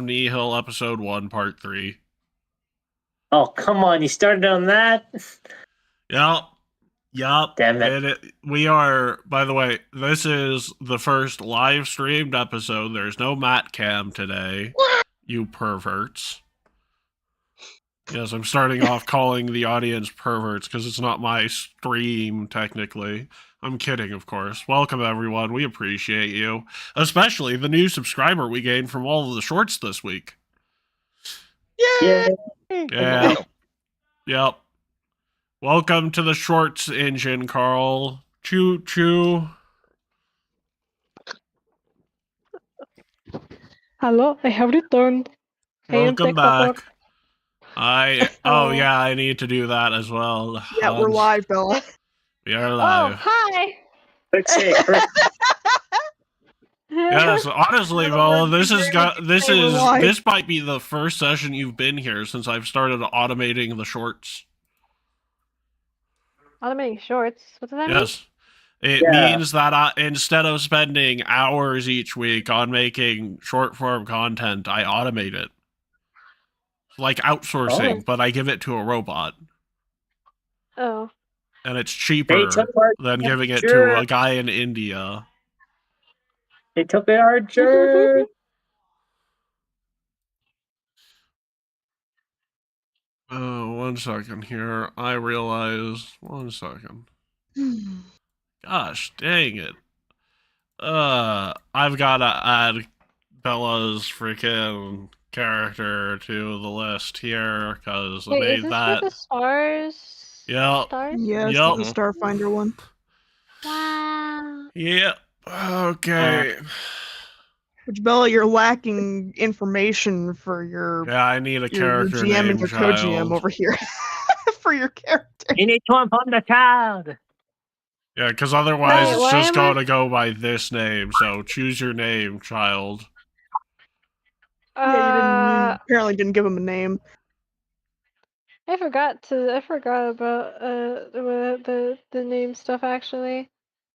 Nihil, episode 1, part 3. Oh, come on, you started on that? Yup. Damn it. We are, by the way, this is the first live streamed episode. There's no Matt Cam today. You perverts. Yes, I'm starting off calling the audience perverts because it's not my stream, technically. I'm kidding, of course. Welcome, everyone. We appreciate you. Especially the new subscriber we gained from all of the shorts this week. Yay! Yeah. Yep. Welcome to the shorts engine, Carl. Choo choo. Hello, I have returned. Welcome back. I need to do that as well. Yeah, we're live, Bella. We are live. Oh, hi. Quick save. Yes, honestly, Bella, this might be the first session you've been here since I've started automating the shorts. Automating shorts? What does that mean? Yes. It means that instead of spending hours each week on making short form content, I automate it. Like outsourcing, but I give it to a robot. Oh. And it's cheaper than giving it to a guy in India. They took the archer. One second here. I realize. 1 second. Gosh, dang it. I've gotta add Bella's freaking character to the list here because I made that. For the stars? Yep. Stars? Yes, Yep. the Starfinder one. Wow. Yep. Okay. Which, Bella, you're lacking information for your Yeah, I need a your character GM name and your child. co-GM over here for your character. You need to inform the child. Yeah, because otherwise Wait, it's why just am going to go by this name. So choose your name, child. Yeah, you apparently didn't give him a name. I forgot about the name stuff actually.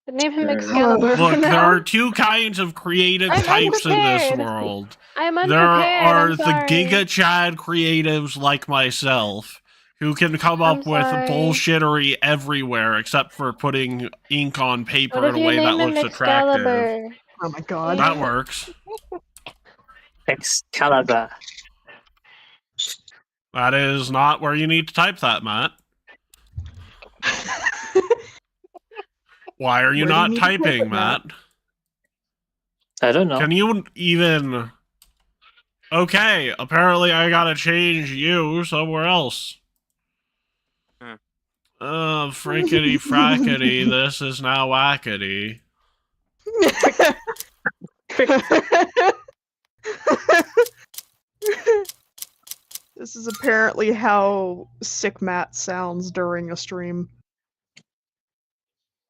Name him Excalibur. Look, there are two kinds of creative I'm types in this unprepared. world. I'm unprepared. There are I'm the sorry. Giga Chad creatives like myself who can come up with bullshittery everywhere except for putting ink on paper in a way that looks attractive. Oh my god. That works. Excalibur. That is not where you need to type that, Matt. Why are you not typing, Matt? I don't know. Can you even... Okay, apparently I gotta change you somewhere else. Frickety frackety, this is now wackety. This is apparently how sick Matt sounds during a stream.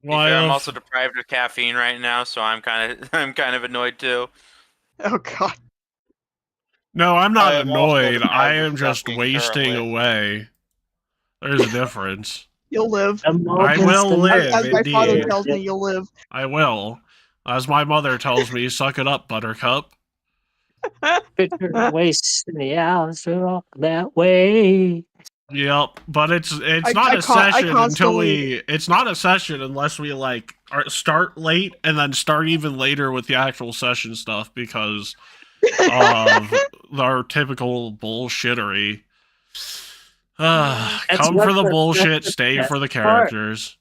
I'm also deprived of caffeine right now, so I'm kind of annoyed too. Oh god. No, I'm not annoyed. I am just wasting away. There's a difference. You'll live. I will live, As my father indeed. tells me, you'll live. I will. As my mother tells me, suck it up, Buttercup. Waste in the hours walk that way. Yep, but it's not a session until it's not a session unless we like start late and then start even later with the actual session stuff because of our typical bullshittery. Come for the bullshit, stay for the characters.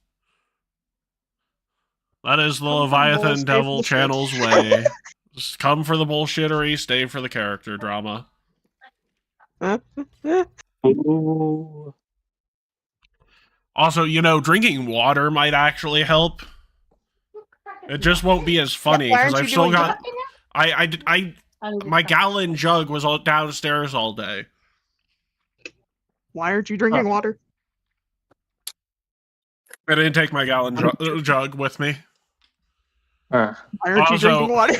That is the Leviathan Devil Channel's way. Just come for the bullshittery, stay for the character drama. Ooh. Also, drinking water might actually help. It just won't be as funny because I've still got. My gallon jug was all downstairs all day. Why aren't you drinking water? I didn't take my gallon jug with me. Why aren't you drinking water?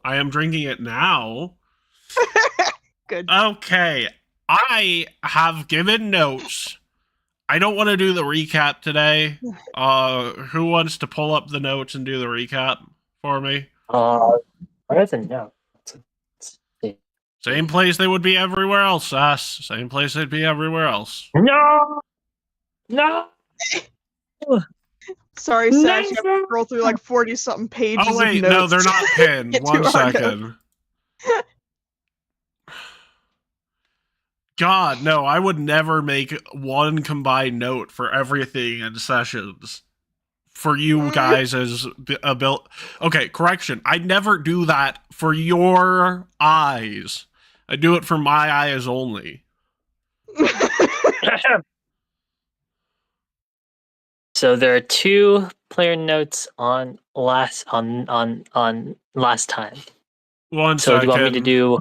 I am drinking it now. Good. Okay, I have given notes. I don't want to do the recap today. Who wants to pull up the notes and do the recap for me? What is a note? Same place they would be everywhere else, Sass. Same place they'd be everywhere else. No! No! Sorry, Sash, you have to scroll through like 40-something pages Oh wait, of notes. no, they're not pinned. Get to One our second. God, no, I would never make one combined note for everything in sessions. For you guys as a build. Okay, correction. I never do that for your eyes. I do it for my eyes only. So there are 2 player notes on last time. One So second. do you want me to do?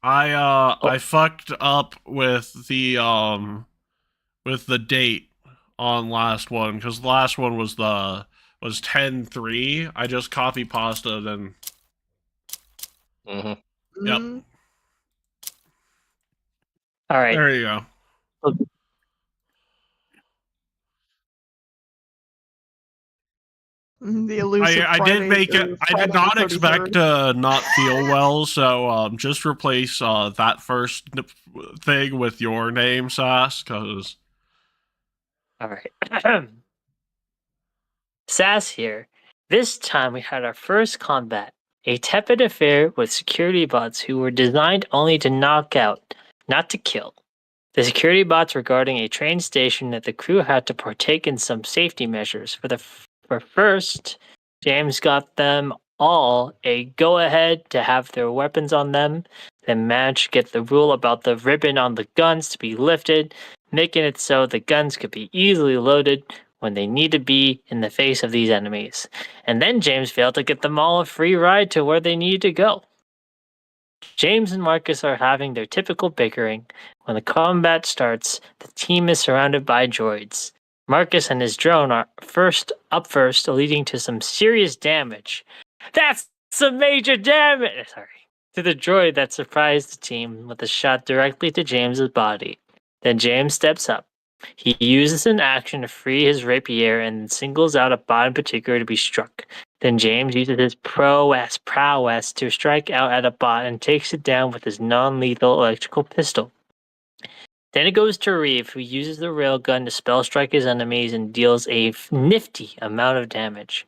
I fucked up with the date on last one because the last one was 10-3. I just copy pasted and Yep. All right. There you go. The elusive I did make it. I did not expect to not feel well, so just replace that first thing with your name, Sass, because. All right. Sass here. This time we had our first combat. A tepid affair with security bots who were designed only to knock out, not to kill. The security bots were guarding a train station that the crew had to partake in some safety measures. For first, James got them all a go-ahead to have their weapons on them, then managed to get the rule about the ribbon on the guns to be lifted, making it so the guns could be easily loaded when they need to be in the face of these enemies. And then James failed to get them all a free ride to where they needed to go. James and Marcus are having their typical bickering. When the combat starts, the team is surrounded by droids. Marcus and his drone are first, leading to some serious damage. That's some major damage! Sorry. To the droid that surprised the team with a shot directly to James's body. Then James steps up. He uses an action to free his rapier and singles out a bot in particular to be struck. Then James uses his prowess to strike out at a bot and takes it down with his non-lethal electrical pistol. Then it goes to Reeve, who uses the railgun to spell strike his enemies and deals a nifty amount of damage.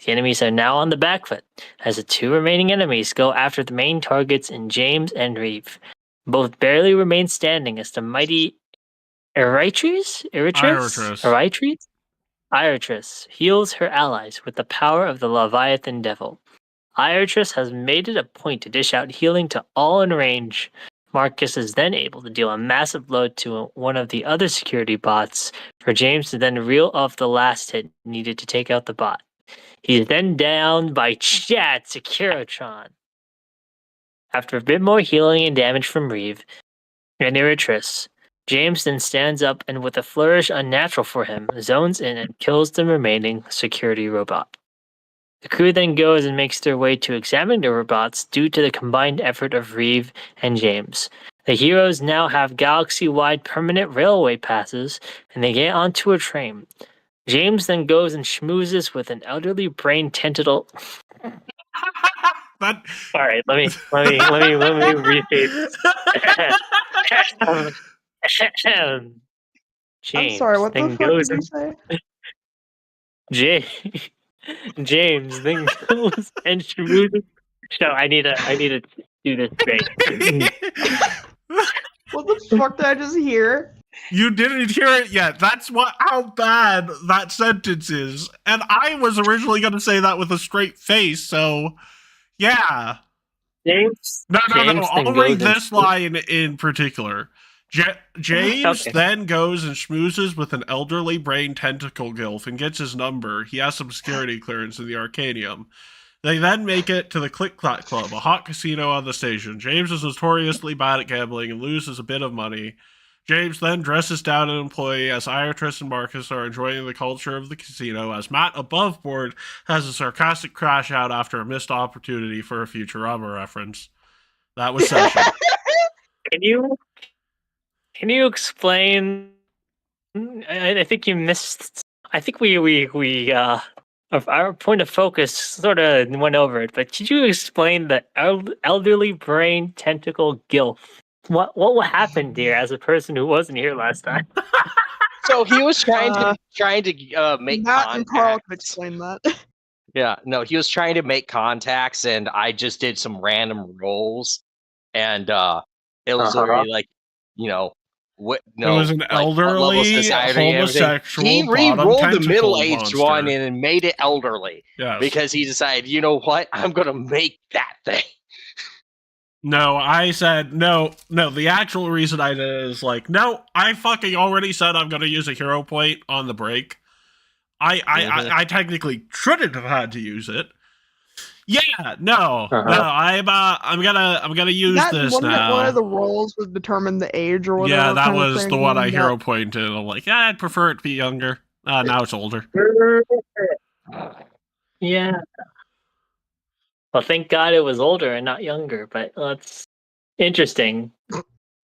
The enemies are now on the back foot, as the 2 remaining enemies go after the main targets in James and Reeve. Both barely remain standing as the mighty Eritris heals her allies with the power of the Leviathan Devil. Eritris has made it a point to dish out healing to all in range. Marcus is then able to deal a massive load to one of the other security bots for James to then reel off the last hit needed to take out the bot. He is then downed by Chad Securotron. After a bit more healing and damage from Reeve and Eritris, James then stands up and with a flourish unnatural for him, zones in and kills the remaining security robot. The crew then goes and makes their way to examine the robots due to the combined effort of Reeve and James. The heroes now have galaxy-wide permanent railway passes, and they get onto a train. James then goes and schmoozes with an elderly brain tentacle. That... All right, let me rephrase. I'm James sorry, what the then fuck goes did you say? James then goes and schmoozes. So I need to do this straight. What the fuck did I just hear? You didn't hear it yet. That's how bad that sentence is. And I was originally going to say that with a straight face, so yeah. James. No. I'll read this line in particular. James then goes and schmoozes with an elderly brain tentacle gilf and gets his number. He has some security clearance in the Arcanium. They then make it to the Click Clack Club, a hot casino on the station. James is notoriously bad at gambling and loses a bit of money. James then dresses down an employee as Iris and Marcus are enjoying the culture of the casino, as Matt above board has a sarcastic crash out after a missed opportunity for a Futurama reference. That was session. Can you explain? I think you missed. I think we our point of focus sort of went over it, but could you explain the elderly brain tentacle gilf? What happened here as a person who wasn't here last time? So he was trying to make Matt and Carl contacts. can explain that. Yeah, no, he was trying to make contacts, and I just did some random rolls, and it was literally like, what? No, It was an like, what level of elderly society and everything. homosexual He bottom re-rolled the tentacle middle-aged monster. one and made it elderly Yes. because he decided, you know what? I'm gonna make that thing. No, I said no. The actual reason I did it is like, no, I fucking already said I'm gonna use a hero point on the break. I technically shouldn't have had to use it. Yeah, no. I'm gonna use this now. One of the roles would determine the age or whatever. Yeah, that kind of was the thing, one I but- hero pointed. I'm like, I'd prefer it to be younger. Now it's older. Yeah. Well, thank God it was older and not younger, but that's interesting.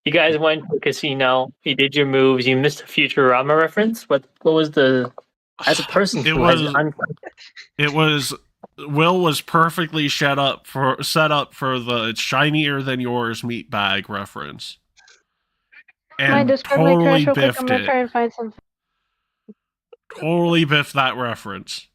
You guys went to a casino, you did your moves, you missed a Futurama reference? What was the as a person It who was Will was perfectly set up for the shinier than yours meat bag reference. And Mind describe my totally crash real quick? I'm biffed gonna it. try and find something. Totally biffed that reference.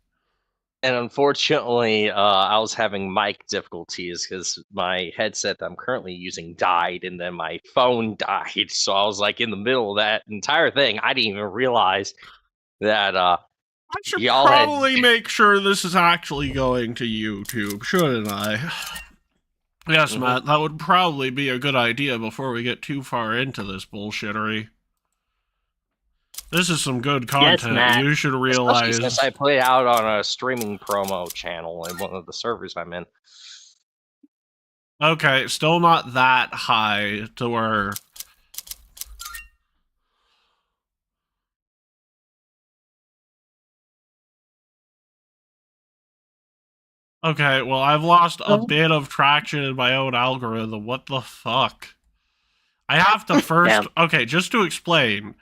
And unfortunately, I was having mic difficulties because my headset that I'm currently using died, and then my phone died. So I was like in the middle of that entire thing. I didn't even realize that I should y'all probably make sure this is actually going to YouTube, shouldn't I? Yes, Matt, that would probably be a good idea before we get too far into this bullshittery. This is some good content. Matt. You should Especially realize. since I put it out on a streaming promo channel in one of the servers I'm in. Okay, still not that high to where. Okay, well, I've lost a bit of traction in my own algorithm. What the fuck? I have to first. Okay, just to explain,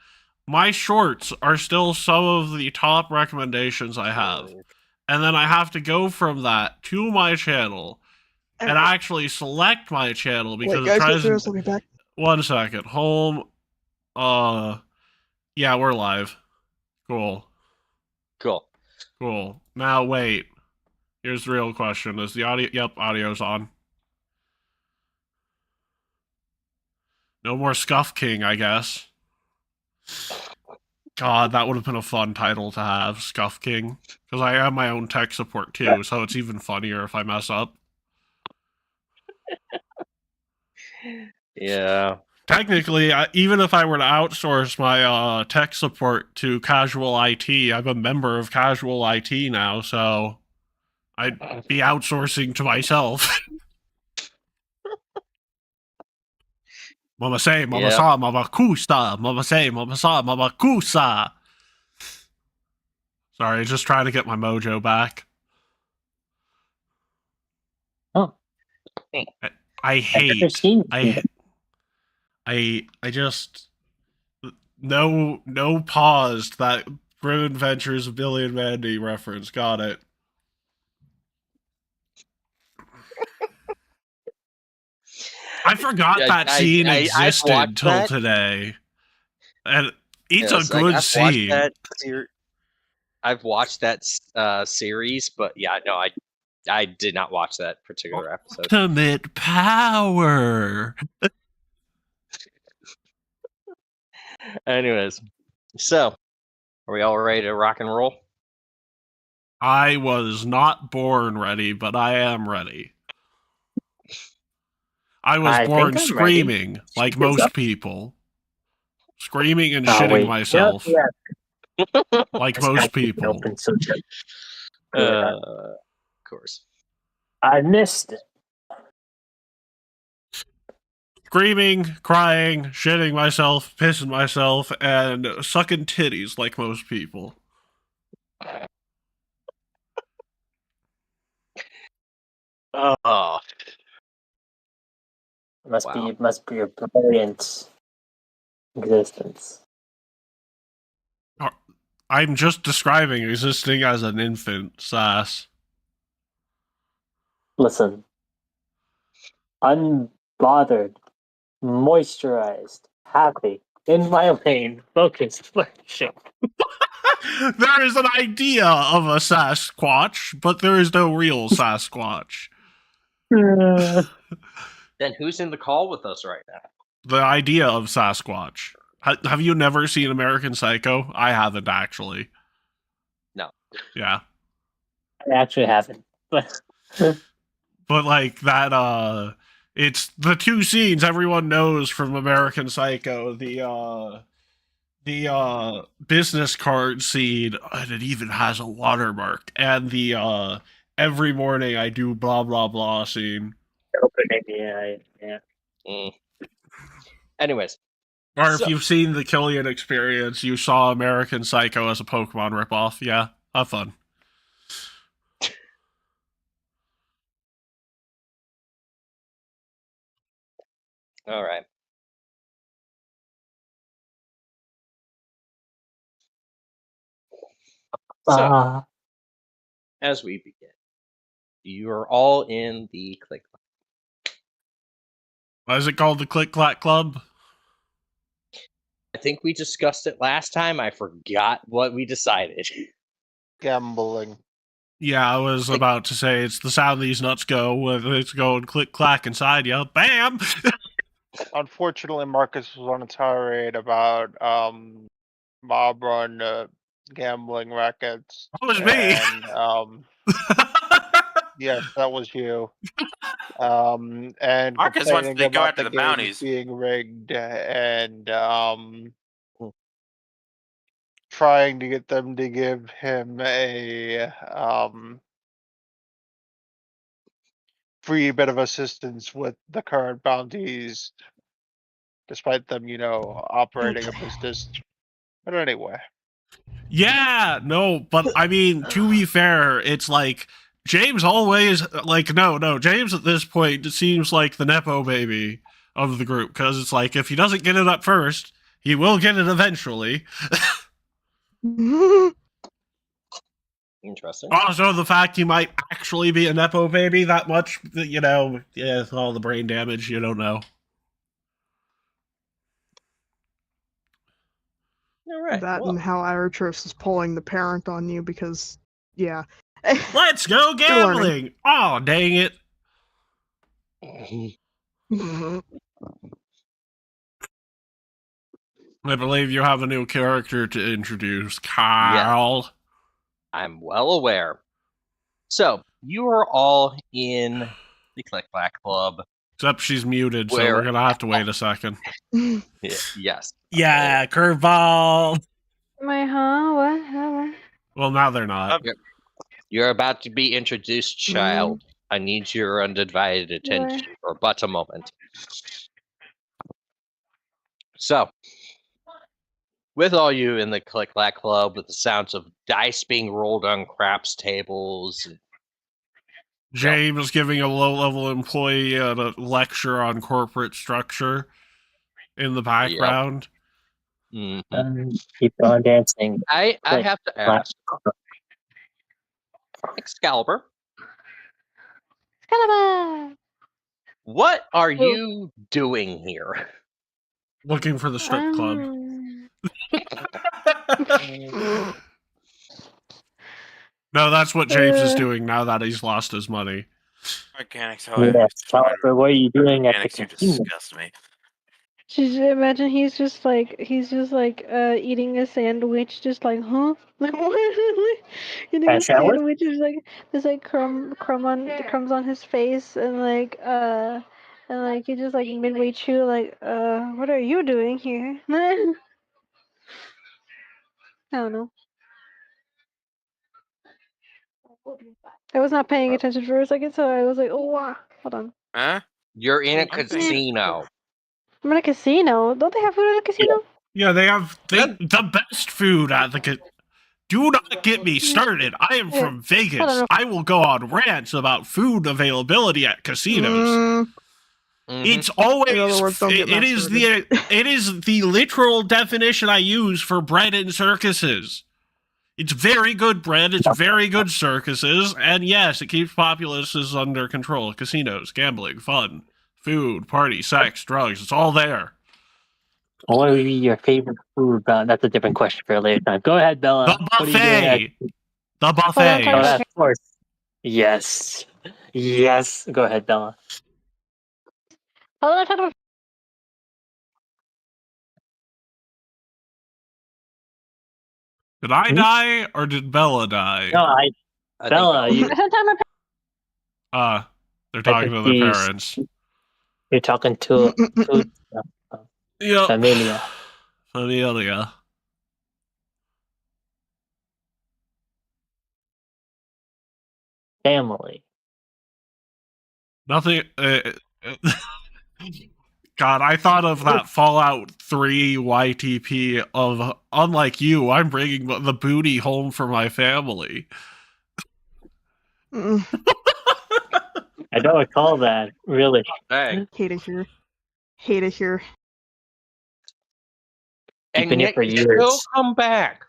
my shorts are still some of the top recommendations I have. And then I have to go from that to my channel and actually select my channel because Wait, it guys, tries let me back. 1 second. Home. Yeah, we're live. Cool. Now wait. Here's the real question. Is the audio? Yep, audio's on. No more Scuff King, I guess. God, that would have been a fun title to have, Scuff King. Because I have my own tech support too, so it's even funnier if I mess up. Yeah. Technically, even if I were to outsource my tech support to Casual IT, I'm a member of Casual IT now, so I'd be outsourcing to myself. Mama say, mama sa, mama kusa, mama say, mama sa, mama kusa. Sorry, just trying to get my mojo back. Oh. I hate. I just no paused that Grim Adventures of Billy and Mandy reference. Got it. I forgot that scene existed till today, and it's a good scene. I've watched that series, but yeah, no, I did not watch that particular episode. Ultimate power. Anyways, so are we all ready to rock and roll? I was not born ready, but I am ready. I was born screaming, like most people. Screaming and shitting myself. Like most people. Of course. I missed it. Screaming, crying, shitting myself, pissing myself, and sucking titties like most people. Oh. Must be a brilliant existence. I'm just describing existing as an infant, Sass. Listen. Unbothered, moisturized, happy, in my lane, focused, flourishing. There is an idea of a Sasquatch, but there is no real Sasquatch. Then who's in the call with us right now? The idea of Sasquatch. Have you never seen American Psycho? I haven't, actually. No. Yeah. I actually haven't. But But like that, it's the two scenes everyone knows from American Psycho. The business card scene, and it even has a watermark, and the every morning I do blah blah blah scene. yeah. Mm. Anyways, Or if So- you've seen the Killian Experience, you saw American Psycho as a Pokemon ripoff. Yeah, have fun. all right. So, as we begin, you are all in the click. Why is it called the Click Clack Club? I think we discussed it last time. I forgot what we decided. Gambling. Yeah, I was about to say it's the sound these nuts go when it's going click clack inside you. Bam! Unfortunately, Marcus was on a tirade about mob run gambling rackets. That was me. And yes, that was you. And Marcus wants complaining to go about after the games bounties. being rigged and trying to get them to give him a free bit of assistance with the current bounties, despite them, operating a business. But anyway, Yeah, no, but I mean, to be fair, it's like James always no, James at this point seems like the nepo baby of the group, because it's like if he doesn't get it up first, he will get it eventually. Interesting. Also, the fact he might actually be a nepo baby that much, yeah, all the brain damage, you don't know. All right. That well, and how Aratros is pulling the parent on you because, yeah. Let's go learning. gambling! Oh, dang it. I believe you have a new character to introduce, Kyle. I'm well aware. So, you are all in the Click Clack Club. Except she's muted, so Where- we're gonna have to wait a second. Yes. Yeah, curveball! What? Well, now they're not. You're about to be introduced, child. I need your undivided attention for but a moment. So, with all you in the Click Clack Club, with the sounds of dice being rolled on craps tables, James giving a low-level employee a lecture on corporate structure in the background. Keep on dancing. I Click, have to clack. ask, Excalibur, Excalibur! what are you doing here? Looking for the strip club. No, that's what James is doing now that he's lost his money. Mechanics, Yes, Excalibur, what are you doing at the mechanics, you casino? disgust me. Just imagine he's just like eating a sandwich, just like huh? Like what? Eating A a sandwich? sandwich, there's like crumbs on his face, and he just like midway chew, like what are you doing here? I don't know. I was not paying attention for a second, so I was like, oh wow, hold on. Huh? You're in a I'm thinking- casino. I'm in a casino. Don't they have food at a casino? Yeah, they have the best food at the Do not get me started. I am from Vegas. I will go on rants about food availability at casinos. It's always In other words, don't get it is the literal definition I use for bread in circuses. It's very good bread. It's very good circuses, and yes, it keeps populaces under control. Casinos, gambling, fun, food, party, sex, drugs. It's all there. What would be your favorite food? That's a different question for a later time. Go ahead, Bella. The What are you doing next? buffet. The talking buffet. Oh, about- of course. Yes. Yes. Go ahead, Bella. Oh, I'm talking about Did I Hmm? die or did Bella die? No, I think Bella, you, I'm talking about They're talking to their confused. parents. you're talking to food Yep. familia. Familia. Family. Nothing. God, I thought of that Fallout 3 YTP of, unlike you, I'm bringing the booty home for my family. Mm, I don't recall that, really. Dang. hate to hear. Hate to hear. You've And been here yet for you still years. come back.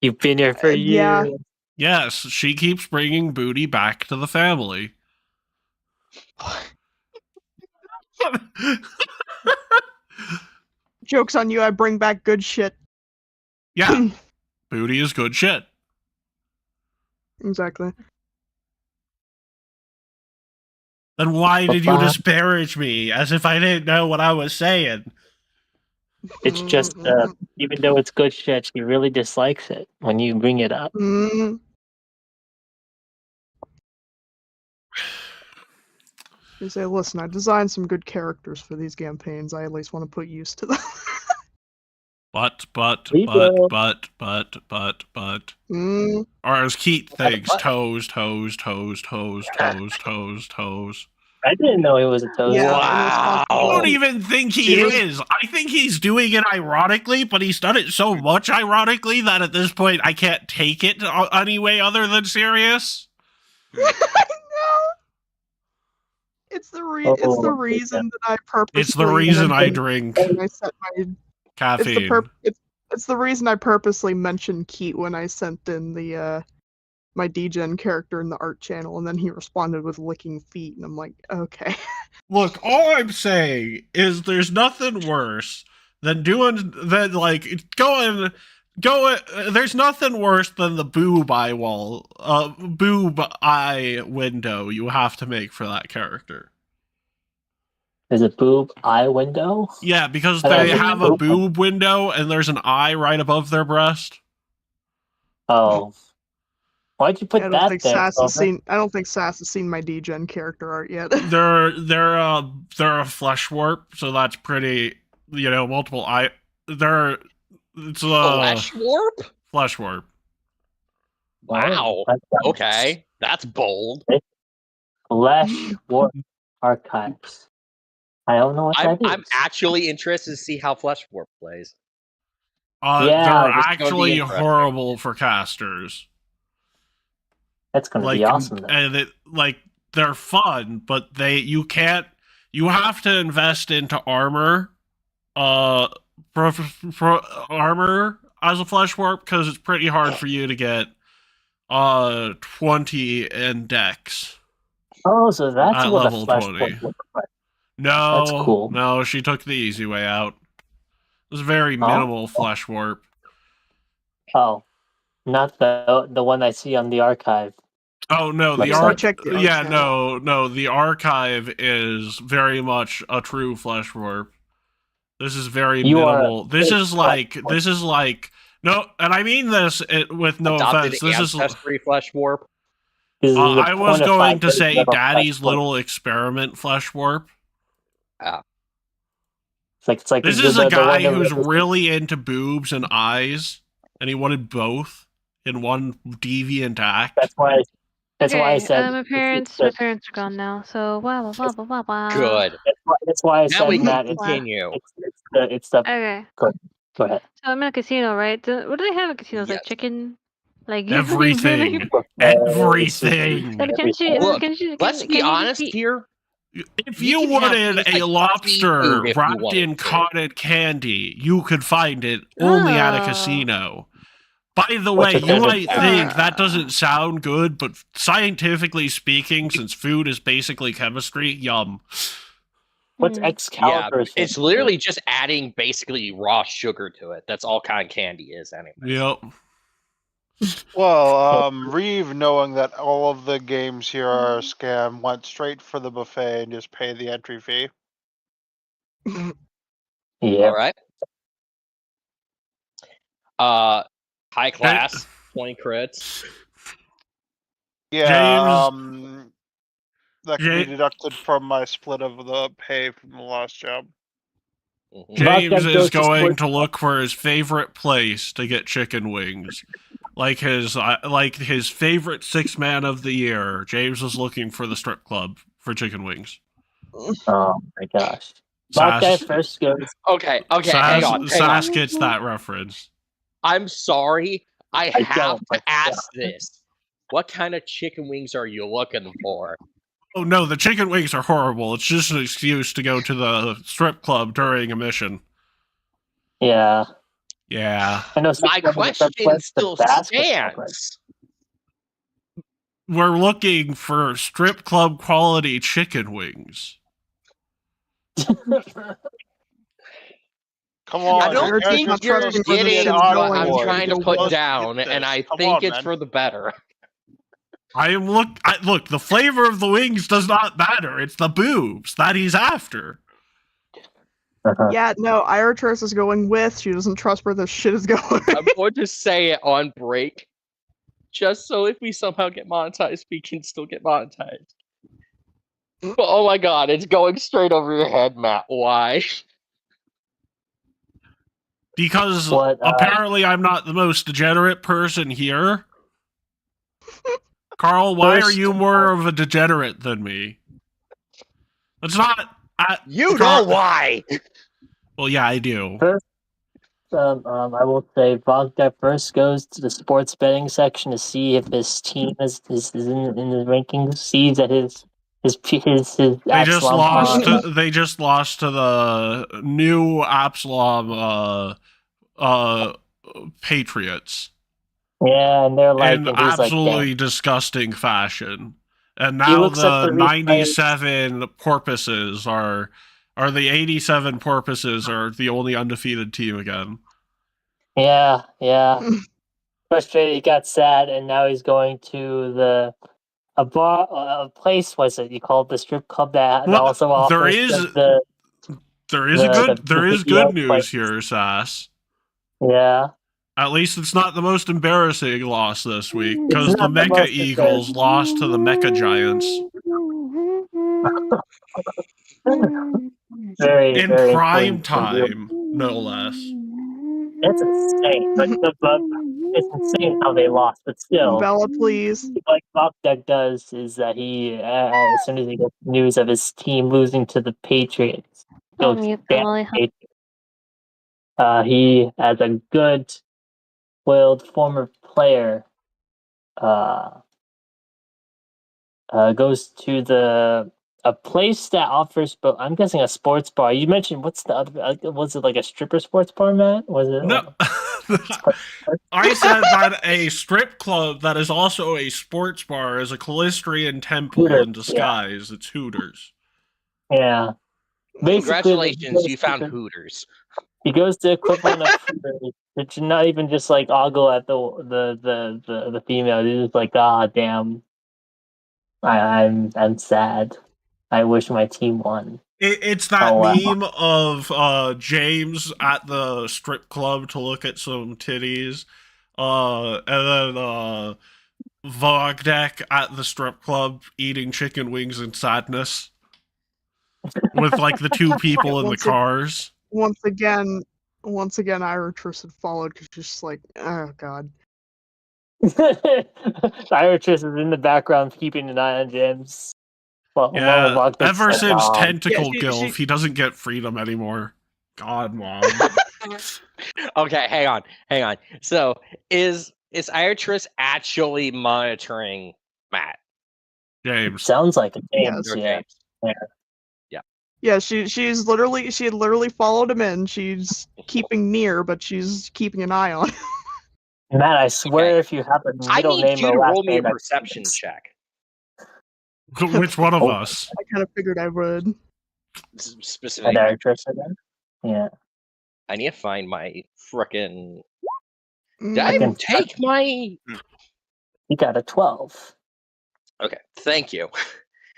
You've been here for Yeah. years. Yes, she keeps bringing booty back to the family. Joke's on you, I bring back good shit. Yeah, booty is good shit. Exactly. Then why did you Papa. disparage me as if I didn't know what I was saying? It's just, even though it's good shit, she really dislikes it when you bring it up. Mm. You say, listen, I designed some good characters for these campaigns. I at least want to put use to them. But. People. Mm. Or as Keith thinks, But. toes. I didn't know he was a toast. Yeah, Wow. I and don't even think he is. I think he's doing it ironically, but he's done it so much ironically that at this point I can't take it any way other than serious. No. It's the reason that I purposely. It's the reason I mentioned drink when I set my. caffeine. It's the reason I purposely mentioned Keat when I sent in the my DGen character in the art channel, and then he responded with licking feet, and I'm like, okay. Look, all I'm saying is there's nothing worse than going. There's nothing worse than the boob eye window you have to make for that character. There's a boob eye window? Yeah, because I they don't have know. a boob window and there's an eye right above their breast. Oh. Why'd you put I don't that think there? Sass has Clover? seen. I don't think Sass has seen my DGen character art yet. They're a flesh warp, so that's pretty. Multiple eye. It's a Flesh warp? flesh warp. Wow. That's nice. Okay. That's bold. Flesh Warp Archives. I don't know what that is. I'm actually interested to see how Flesh Warp plays. Yeah, They're this is gonna be actually interesting. horrible for casters. That's gonna be awesome. Then. And they're fun, but you have to invest into armor, armor as a flesh warp because it's pretty hard for you to get 20 in dex. Oh, so that's at what level a flesh 20. warp looks like. No, That's cool. No, she took the easy way out. It was very minimal flesh warp. Oh, not the one I see on the archive. Oh no, the Let's not check the art yeah, channel. no, the archive is very much a true flesh warp. This is very You are minimal. This a is like no, and I mean this with no Adopted offense. This is ancestry Flesh Warp. This is a I was bona going fide to say level Daddy's flesh warp. little experiment flesh warp. It's like This the- is the a one guy that who's was- really into boobs and eyes, and he wanted both in one deviant act. That's why. That's why I Okay, said. my parents are gone now, so wow. Good. That's why I Now said we can that. continue. It's the. Okay, Go ahead. so I'm in a casino, right? What do they have in casinos? Like Yes. chicken, like Everything. Everything. And can she? Look, can she? Let's can be you just honest eat- here. If You you can have wanted things like a lobster food if you wrapped wanted in to. cotton candy, you could find it only at a Oh. casino. By the What's way, your you favorite might food? think that doesn't sound good, but scientifically speaking, since food is basically chemistry, yum. What's Hmm. Yeah, Excalibur's it's favorite literally just adding basically raw sugar to it. That's all cotton candy is, anyway. Yep. Well, Reeve, knowing that all of the games here are a scam, went straight for the buffet and just paid the entry fee. food? Yeah. All right. High class, 20 crits. Yeah, James- that can be Ja- deducted from my split of the pay from the last job. Mhm. James Vodka is goes to going sports- to look for his favorite place to get chicken wings. Like his favorite six man of the year. James was looking for the strip club for chicken wings. Oh my gosh. Sass, Vodka first goes. Okay, hang on. Sass gets that reference. I'm sorry. I I have don't, to but ask this. What kind of chicken wings are you looking for? Oh no, the chicken wings are horrible. It's just an excuse to go to the strip club during a mission. Yeah. Yeah. I know. My question still stands. We're looking for strip club quality chicken wings. Come on, I don't you guys think are you're supposed to getting get what on I'm board. trying to You're put supposed to down, get and this. I Come think on, it's man. for the better. Look, the flavor of the wings does not matter. It's the boobs that he's after. Yeah, no, Iratress is going with. She doesn't trust where this shit is going. I'm going to say it on break, just so if we somehow get monetized, we can still get monetized. But oh my god, it's going straight over your head, Matt. Why? Because What, apparently I'm not the most degenerate person here. Carl, why are First- you more of a degenerate than me? It's not. You Carl- know why? Well, yeah, I do. First, I will say Vodka first goes to the sports betting section to see if his team is in the rankings. Sees that his They just Absalom lost. on- They just lost to the new Absalom Patriots Yeah, and they're like, in and he's like, absolutely damn. disgusting fashion. And He now looks at the the 97 Porpoises are the 87 Porpoises are the only undefeated team again. Yeah. Frustrated, he got sad, and now he's going to a bar, a place. What's it? You call it the strip club that Well, also offers there is the good PPO news place. here, Sass. Yeah. At least it's not the most embarrassing loss this week, because It's the not the Mecha most Eagles lost to the Mecha Giants Very, in very prime important for you. time, no less. It's insane, but it's insane how they lost. But still, Bella, please. what Bobdeck does is that he, as soon as he gets news of his team losing to the Patriots, I'll goes mute damn them while I Patriots. He, as a good-willed former player, goes to a place that offers, but I'm guessing a sports bar. You mentioned what's the other? Was it like a stripper sports bar, Matt? Was it? No, I said that a strip club that is also a sports bar is a Callistrian temple Hooters, in disguise. It's Hooters. Yeah. Basically, Congratulations, you found Hooters. He goes to equivalent of Hooters, which not even just like ogle at the female. He's just like, ah, damn. I'm sad. I wish my team won. It's that Oh, wow. meme of James at the strip club to look at some titties, and then Vogdek at the strip club eating chicken wings in sadness, with like the two people in the cars. Once again, Iratress had followed because she's just like, oh god. Iratress is in the background keeping an eye on James. Well, Yeah, ever says, since "Oh, Tentacle Yeah, Gilf, he doesn't get freedom anymore. God, Mom. Okay, hang on. So is Iratress actually monitoring Matt? James. sounds like a James, Yes. Or yeah. James? Yeah, she had literally followed him in. She's keeping near, but she's keeping an eye on him. Matt, I swear Okay. if you have a I middle need name you or to last roll me a name, perception check. Which one of Oh. us? I kind of figured I would. Specifically, an actress again. Yeah. I need to find my frickin'. Did Mm, I can- take my? You got a 12. Okay, thank you.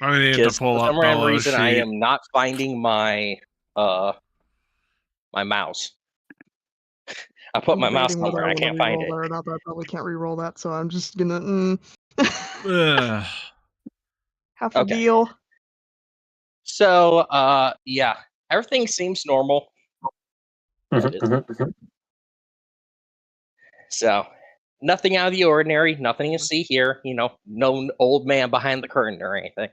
I need to Because pull for up some random Bella's reason, I sheet. am not finding my my mouse. I put I'm my mouse debating whether somewhere. I I want to can't find re-roll it. that or not, but I probably can't re-roll that, so I'm just gonna Ugh. half a Okay. deal. So, yeah, everything seems normal. There it is. Mhm. So, nothing out of the ordinary. Nothing to see here. You know, no old man behind the curtain or anything.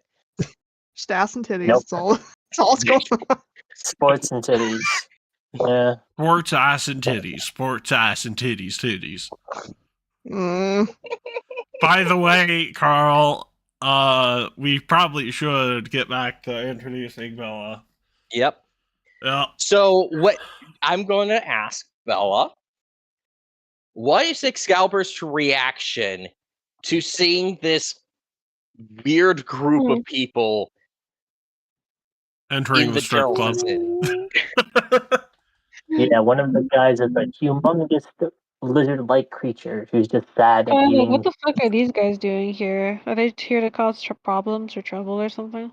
Just ass and titties. Nope. It's all. It's all it's going on. Sports and titties. Yeah. Sports ass and titties. Sports ass and titties. Mm, By the way, Carl, we probably should get back to introducing Bella. Yep. Yeah. So, what I'm going to ask Bella, what is Excalibur's reaction to seeing this weird group of people Entering in the the strip general club. vicinity? Yeah, one of the guys is a humongous lizard-like creature who's just sad and Like, eating. what the fuck are these guys doing here? Are they here to cause problems or trouble or something?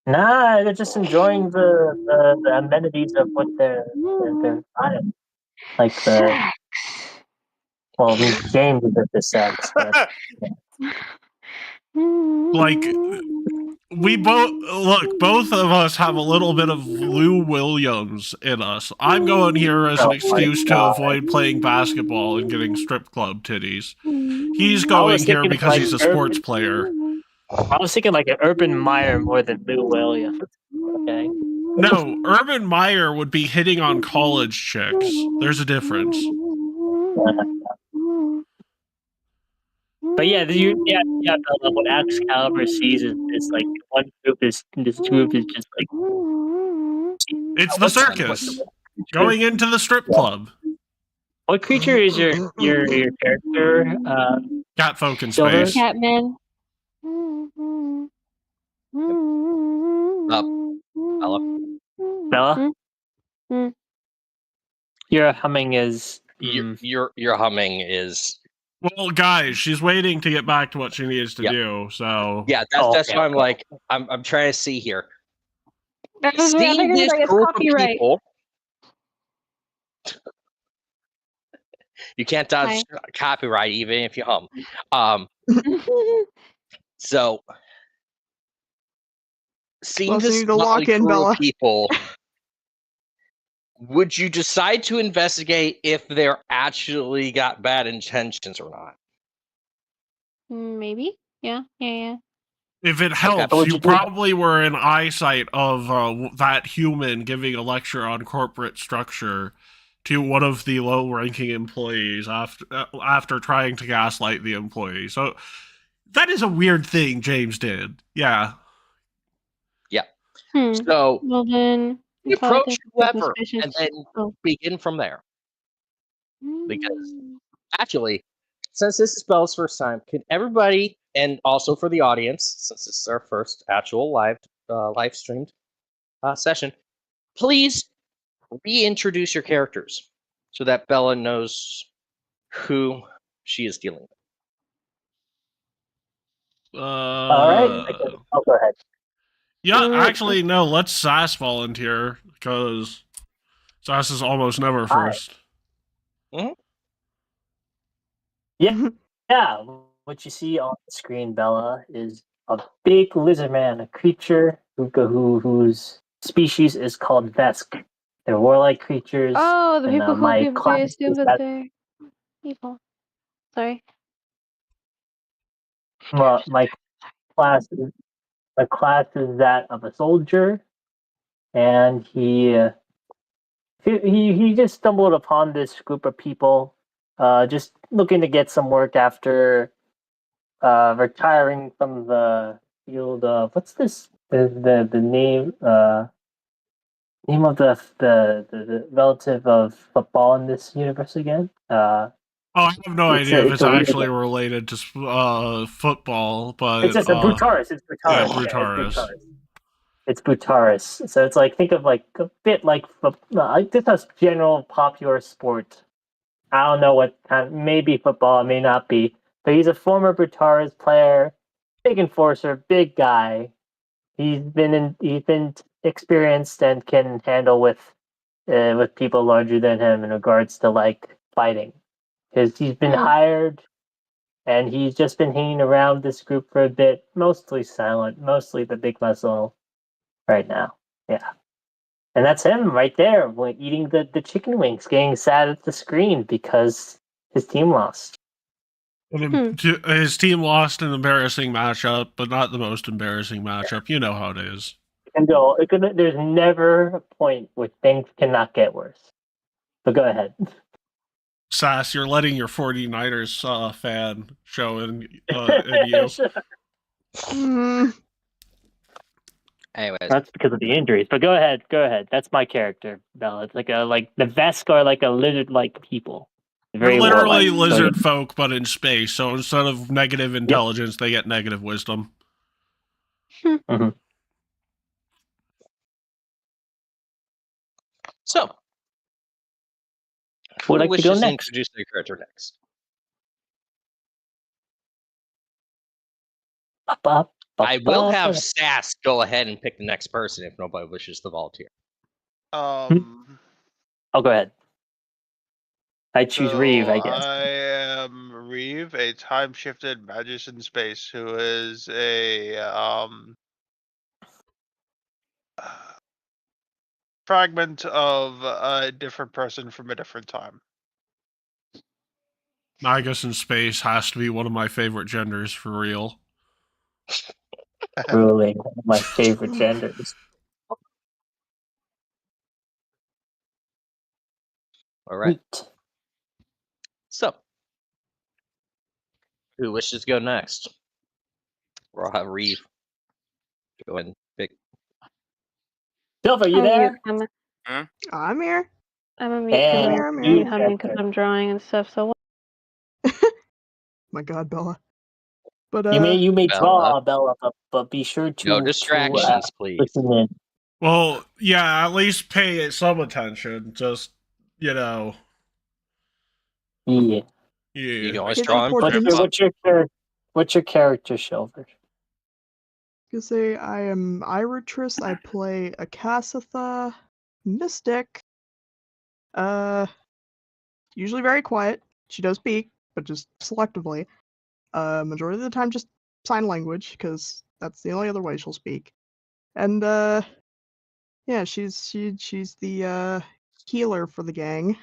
Nah, they're just enjoying the amenities of what they're buying. Like the well, James is the sex, but Like, we both of us have a little bit of Lou Williams in us. I'm going here as an Oh my excuse to God. avoid playing basketball and getting strip club titties. He's I going was here thinking because like he's a sports player. I was thinking like an Urban Meyer more than Lou Williams. Okay. No, Urban Meyer would be hitting on college chicks. There's a difference. But yeah, what Excalibur sees is like this group is just like It's the circus. Going into the strip club. What creature is your character? Cat folk in Silver? space. Catman. Bella? Your humming is Your humming is Well, guys, she's waiting to get back to what she needs to Yep. do, so that's okay. why I'm like I'm trying to see here. I Seeing figured this like it's group of copyright. people, you can't dodge copyright even if you hum. So seeing Plus, you this need to lock motley in, crew Bella. of people, would you decide to investigate if they're actually got bad intentions or not? Maybe. Yeah. if it helps, Would you you do- probably were in eyesight of that human giving a lecture on corporate structure to one of the low-ranking employees after trying to gaslight the employee. So that is a weird thing James did. Yeah. So Well then, you probably approach think it's whoever suspicious. and then Oh. begin from there. Because actually, since this is Bella's first time, can everybody, and also for the audience, since this is our first actual live streamed session, please reintroduce your characters so that Bella knows who she is dealing with. All right. Go ahead. Yeah, actually, no, let's Sass volunteer, because Sass is almost never first. Yeah, what you see on the screen, Bella, is a big lizard man, a creature whose species is called Vesk. They're warlike creatures. Oh, the and, people who my they class assume is that that- they're evil. Sorry. Well, my class is that of a soldier, and he just stumbled upon this group of people, just looking to get some work after retiring from the field of what's this the name name of the relative of football in this universe again? Oh, I have no It's idea a- if it's it's a weird actually one. related to football, but It's just a Brutaris. It's Brutaris. yeah, It's Brutaris. It's Brutaris. So it's like, think of like a bit like just a general popular sport. I don't know what kind. Maybe football. It may not be. But he's a former Brutaris player, big enforcer, big guy. He's been experienced and can handle with people larger than him in regards to like fighting. Because he's been hired and he's just been hanging around this group for a bit, mostly silent, mostly the big muscle right now. Yeah. And that's him right there, eating the chicken wings, getting sad at the screen because his team lost. His team lost an embarrassing matchup, but not the most embarrassing matchup. You know how it is. There's never a point where things cannot get worse. But go ahead. Sass, you're letting your 49ers fan show in you. Anyways, That's because of the injuries. But go ahead. That's my character, Bella. It's like the Vesk are like a lizard-like people. They're literally warlike. lizard folk, but in space. So instead of negative intelligence, they get negative wisdom. Mm-hmm. so Who would like to go wishes to next? introduce their character next? I will have Sass go ahead and pick the next person if nobody wishes to volunteer. Oh, go ahead. I choose Reeve, I guess. I am Reeve, a time-shifted magician in space who is a fragment of a different person from a different time. Magus in space has to be one of my favorite genders for real. Truly one of my favorite genders. All right. Neat. So, who wishes to go next? Or I'll have Reeve go and pick. Silver, you there? I'm here. I'm a mute And because I'm you, I'm because I'm drawing and stuff. So My God, Bella. But you may draw Bella. Bella, but be sure to No distractions, please. listen in. Well, yeah, at least pay it some attention. Just, you know. Yeah. You can Yeah. always His draw him report from is- What's your character, Silver? say I am Iratrice. I play a Cassitha mystic. Usually very quiet. She does speak, but just selectively. Majority of the time just sign language, because that's the only other way she'll speak. And yeah, she's the healer for the gang.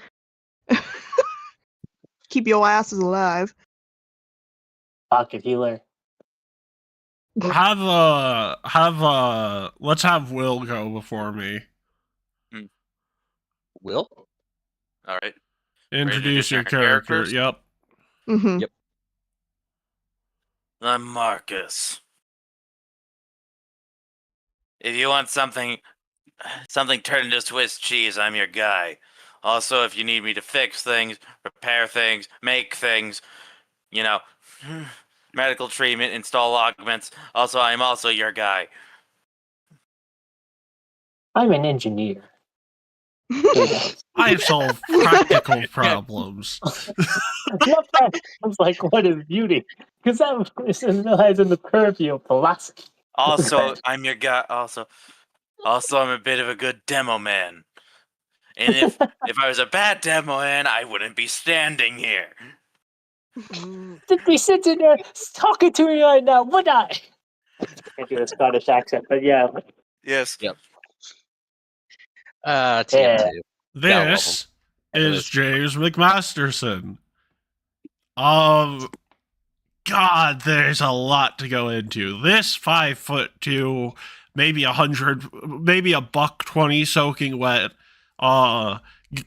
Keep your asses alive. Pocket healer. Let's have Will go before me. Will? All right. Introduce your our character. characters? Yep. Mm-hmm. Yep. I'm Marcus. If you want something turned into Swiss cheese, I'm your guy. Also, if you need me to fix things, repair things, make things, you know, medical treatment, install augments, I'm also your guy. I'm an engineer. I solve practical problems. Not that. I was like, what is beauty? Because that lies in the purview of philosophy. Also, I'm your guy. Also, I'm a bit of a good demo man. And if I was a bad demo man, I wouldn't be standing here. Did be sitting there talking to me right now, would I? I can't do a Scottish accent, but yeah. Yes. Yep. TM2. This is James McMasterson. God, there's a lot to go into. This 5'2", maybe 100, maybe a $120 soaking wet,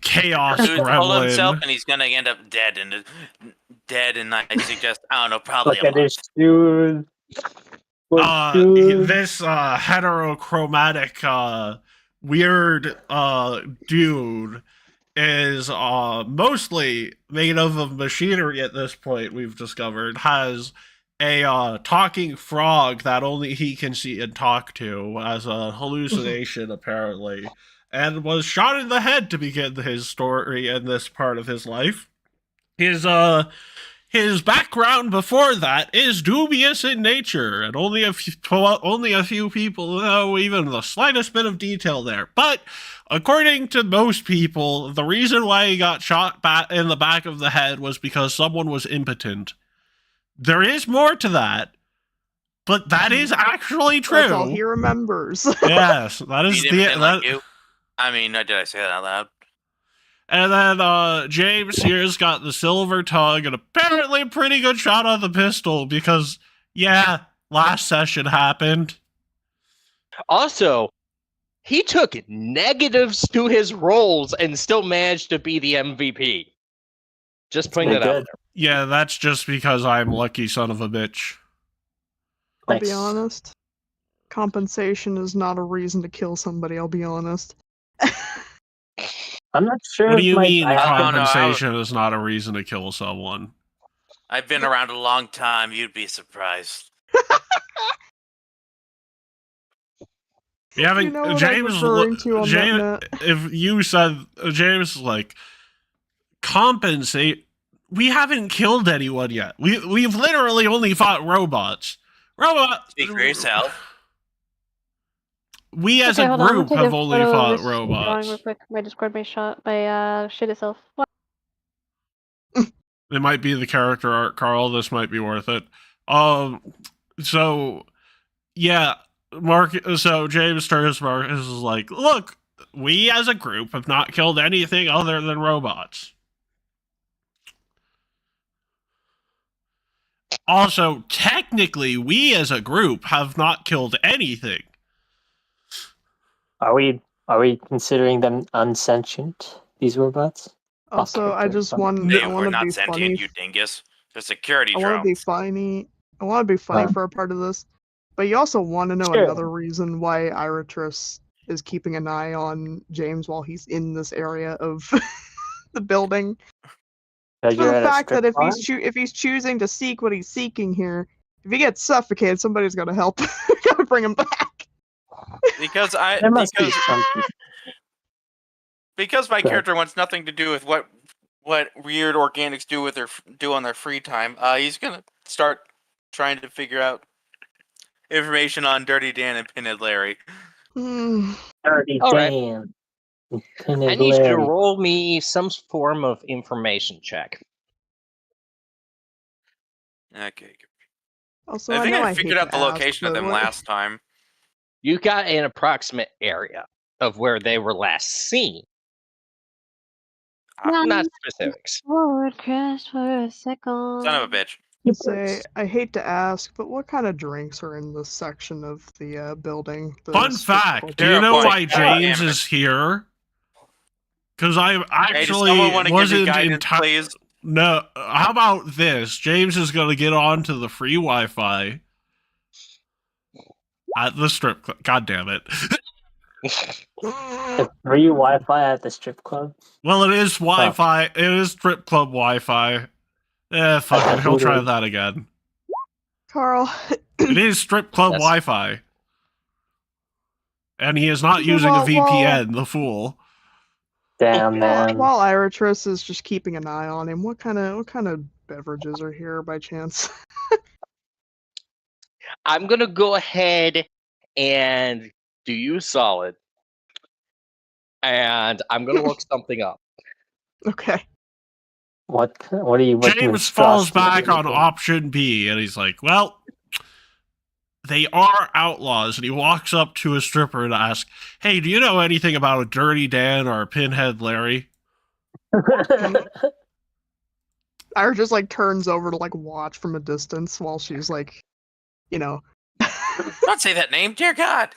chaos Dude, pull himself, gremlin. and he's gonna end up dead. And I suggest, I don't know, probably Look a at his month. shoes. This heterochromatic, weird, dude is mostly made of machinery at this point, we've discovered, has a talking frog that only he can see and talk to as a hallucination, apparently, and was shot in the head to begin his story in this part of his life. His background before that is dubious in nature, and only a few people know even the slightest bit of detail there. But according to most people, the reason why he got shot in the back of the head was because someone was impotent. There is more to that, but that is actually true. That's all he remembers. Yes, that is He the didn't like you. I mean, did I say that out loud? And then James here's got the silver tongue and apparently a pretty good shot on the pistol because, yeah, last session happened. Also, he took negatives to his rolls and still managed to be the MVP. Just putting that out there. Yeah, that's just because I'm lucky son of a bitch. I'll be honest. Compensation is not a reason to kill somebody, I'll be honest. I'm not sure. What do you mean I don't know, compensation is not a reason to kill someone? I've been around a long time. You'd be surprised. You haven't, You know what James. I'm referring to on James, that net. if you said James, like compensate, we haven't killed anyone yet. We've literally only fought robots. Speak for yourself. We as Okay, a hold on, I'm group gonna take have a only photo of fought this drawing robots. real quick. My Discord may shit itself. What? It might be the character art, Carl. This might be worth it. So yeah, So James turns to Marcus is like, look, we as a group have not killed anything other than robots. Also, technically, we as a group have not killed anything. Are we considering them unsentient? These robots? Also, Okay, I good. just want They I were want to not be sentient, funny. you dingus. They're security I want to be drones. funny. I want to be funny for a part of this, but you also want to know Sure. another reason why Iratus is keeping an eye on James while he's in this area of the building. For the fact that if he's choosing to seek what he's seeking here, if he gets suffocated, somebody's got to help. Got to bring him back. Because my character wants nothing to do with what weird organics do on their free time. He's gonna start trying to figure out information on Dirty Dan and Pinhead Larry. Dirty All right. Dan. I need you to roll me some form of information check. Okay. Also, I think know I figured hate out the to ask, location of but them what- last time. You got an approximate area of where they were last seen. Not specifics. Forward crest for a second. Son of a bitch. Say, I hate to ask, but what kind of drinks are in this section of the building? The Fun strip fact, club? do you know Point. why God James damn it. is here? Because I Hey, does actually someone want to give me wasn't guidance, entirely... please? No, how about this? James is going to get on to the free Wi-Fi at the strip club. God damn it. The free Wi-Fi at the strip club? Well, it is Wi-Fi. It is strip club Wi-Fi. Fuck it. He'll try that again. Carl. It is strip club Yes. Wi-Fi. And he is not Okay, using well- a VPN, the fool. Damn, man. While Iratus is just keeping an eye on him, what kind of beverages are here by chance? I'm gonna go ahead and do you solid, and I'm gonna look something up. Okay. What are you? James falls back on option B, and he's like, well, they are outlaws. And he walks up to a stripper and asks, hey, do you know anything about a Dirty Dan or a Pinhead Larry? Ira just like turns over to like watch from a distance while she's like, you know. Don't say that name, dear God.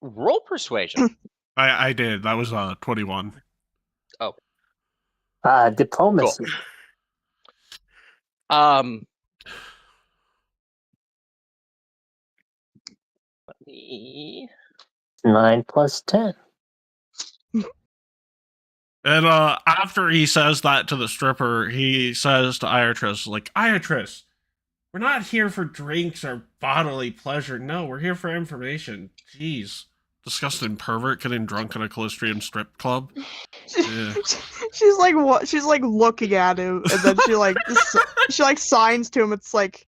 Roll persuasion. I did. That was 21. Diplomacy. Cool. me. 9 plus 10. And after he says that to the stripper, he says to Iatris, like, Iatris, we're not here for drinks or bodily pleasure. No, we're here for information. Jeez. Disgusting pervert getting drunk in a Callistrian strip club. Yeah. She's like what? She's like looking at him, and then she like she like signs to him. It's like,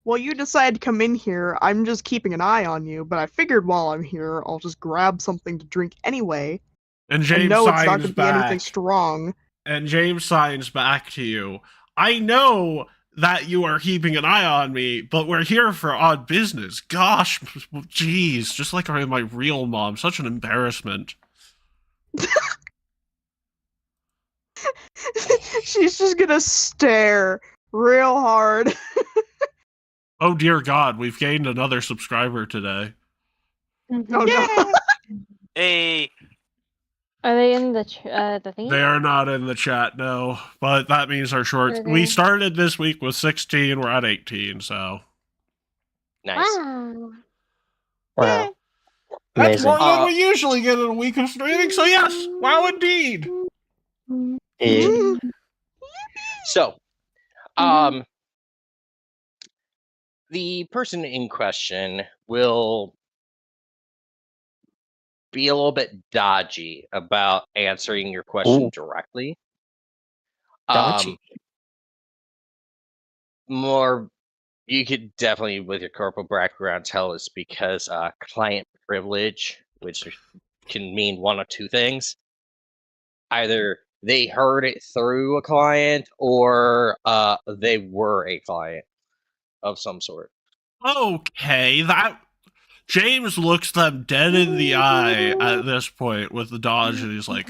well, you decided to come in here. I'm just keeping an eye on you, but I figured while I'm here, I'll just grab something to drink anyway. And James no, it's not signs going to be anything back. strong. And James signs back to you. I know that you are keeping an eye on me, but we're here for odd business. Gosh, jeez, just like my real mom. Such an embarrassment. She's just gonna stare real hard. Oh dear God, we've gained another subscriber today. Oh no. Hey, Are they in the the thingy? They are not in the chat, no. But that means our shorts. Okay. We started this week with 16. We're at 18, so. Nice. Wow. Wow. That's Amazing. more than we usually get in a week of streaming, so yes. Wow, indeed. Yeah. So, Mhm. the person in question will be a little bit dodgy about answering your question Ooh. directly. Dodgy. More, you could definitely, with your corporate background, tell it's because client privilege, which can mean one of two things. Either they heard it through a client, or they were a client of some sort. Okay, that. James looks them dead in the eye at this point with the dodge, and he's like,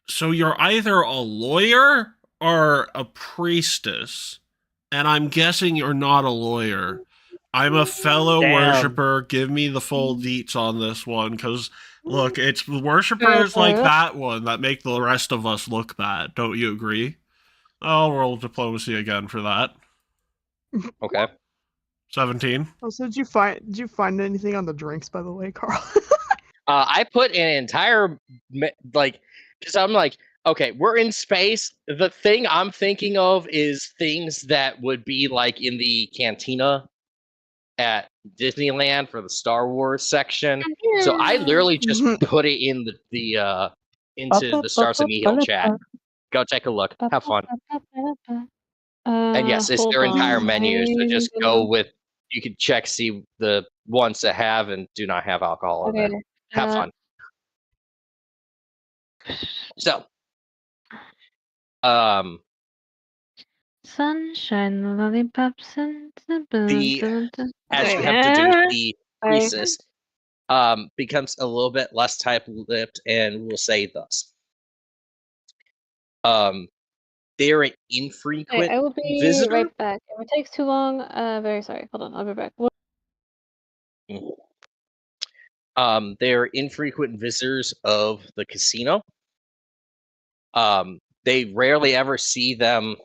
so you're either a lawyer or a priestess, and I'm guessing you're not a lawyer. I'm a fellow Damn. worshiper. Give me the full deets on this one, because look, it's worshippers like that one that make the rest of us look bad. Don't you agree? I'll roll diplomacy again for that. Okay. 17. Also, did you find anything on the drinks, by the way, Carl? I put an entire because I'm like, okay, we're in space. The thing I'm thinking of is things that would be like in the cantina at Disneyland for the Star Wars section. So I literally just put it in the into the Stars of Nihil chat. Go take a look. Have fun. And yes, it's Hold their entire on. menu. So just go with. You can check, see the ones that have and do not have alcohol in it. Okay. Have fun. So, Sunshine, lollipops, and as you have deduced, the thesis becomes a little bit less tight-lipped, and we'll say thus. They're an infrequent I will be visitor. right back. If it takes too long, very sorry. Hold on, I'll be back. They're infrequent visitors of the casino. They rarely ever see them,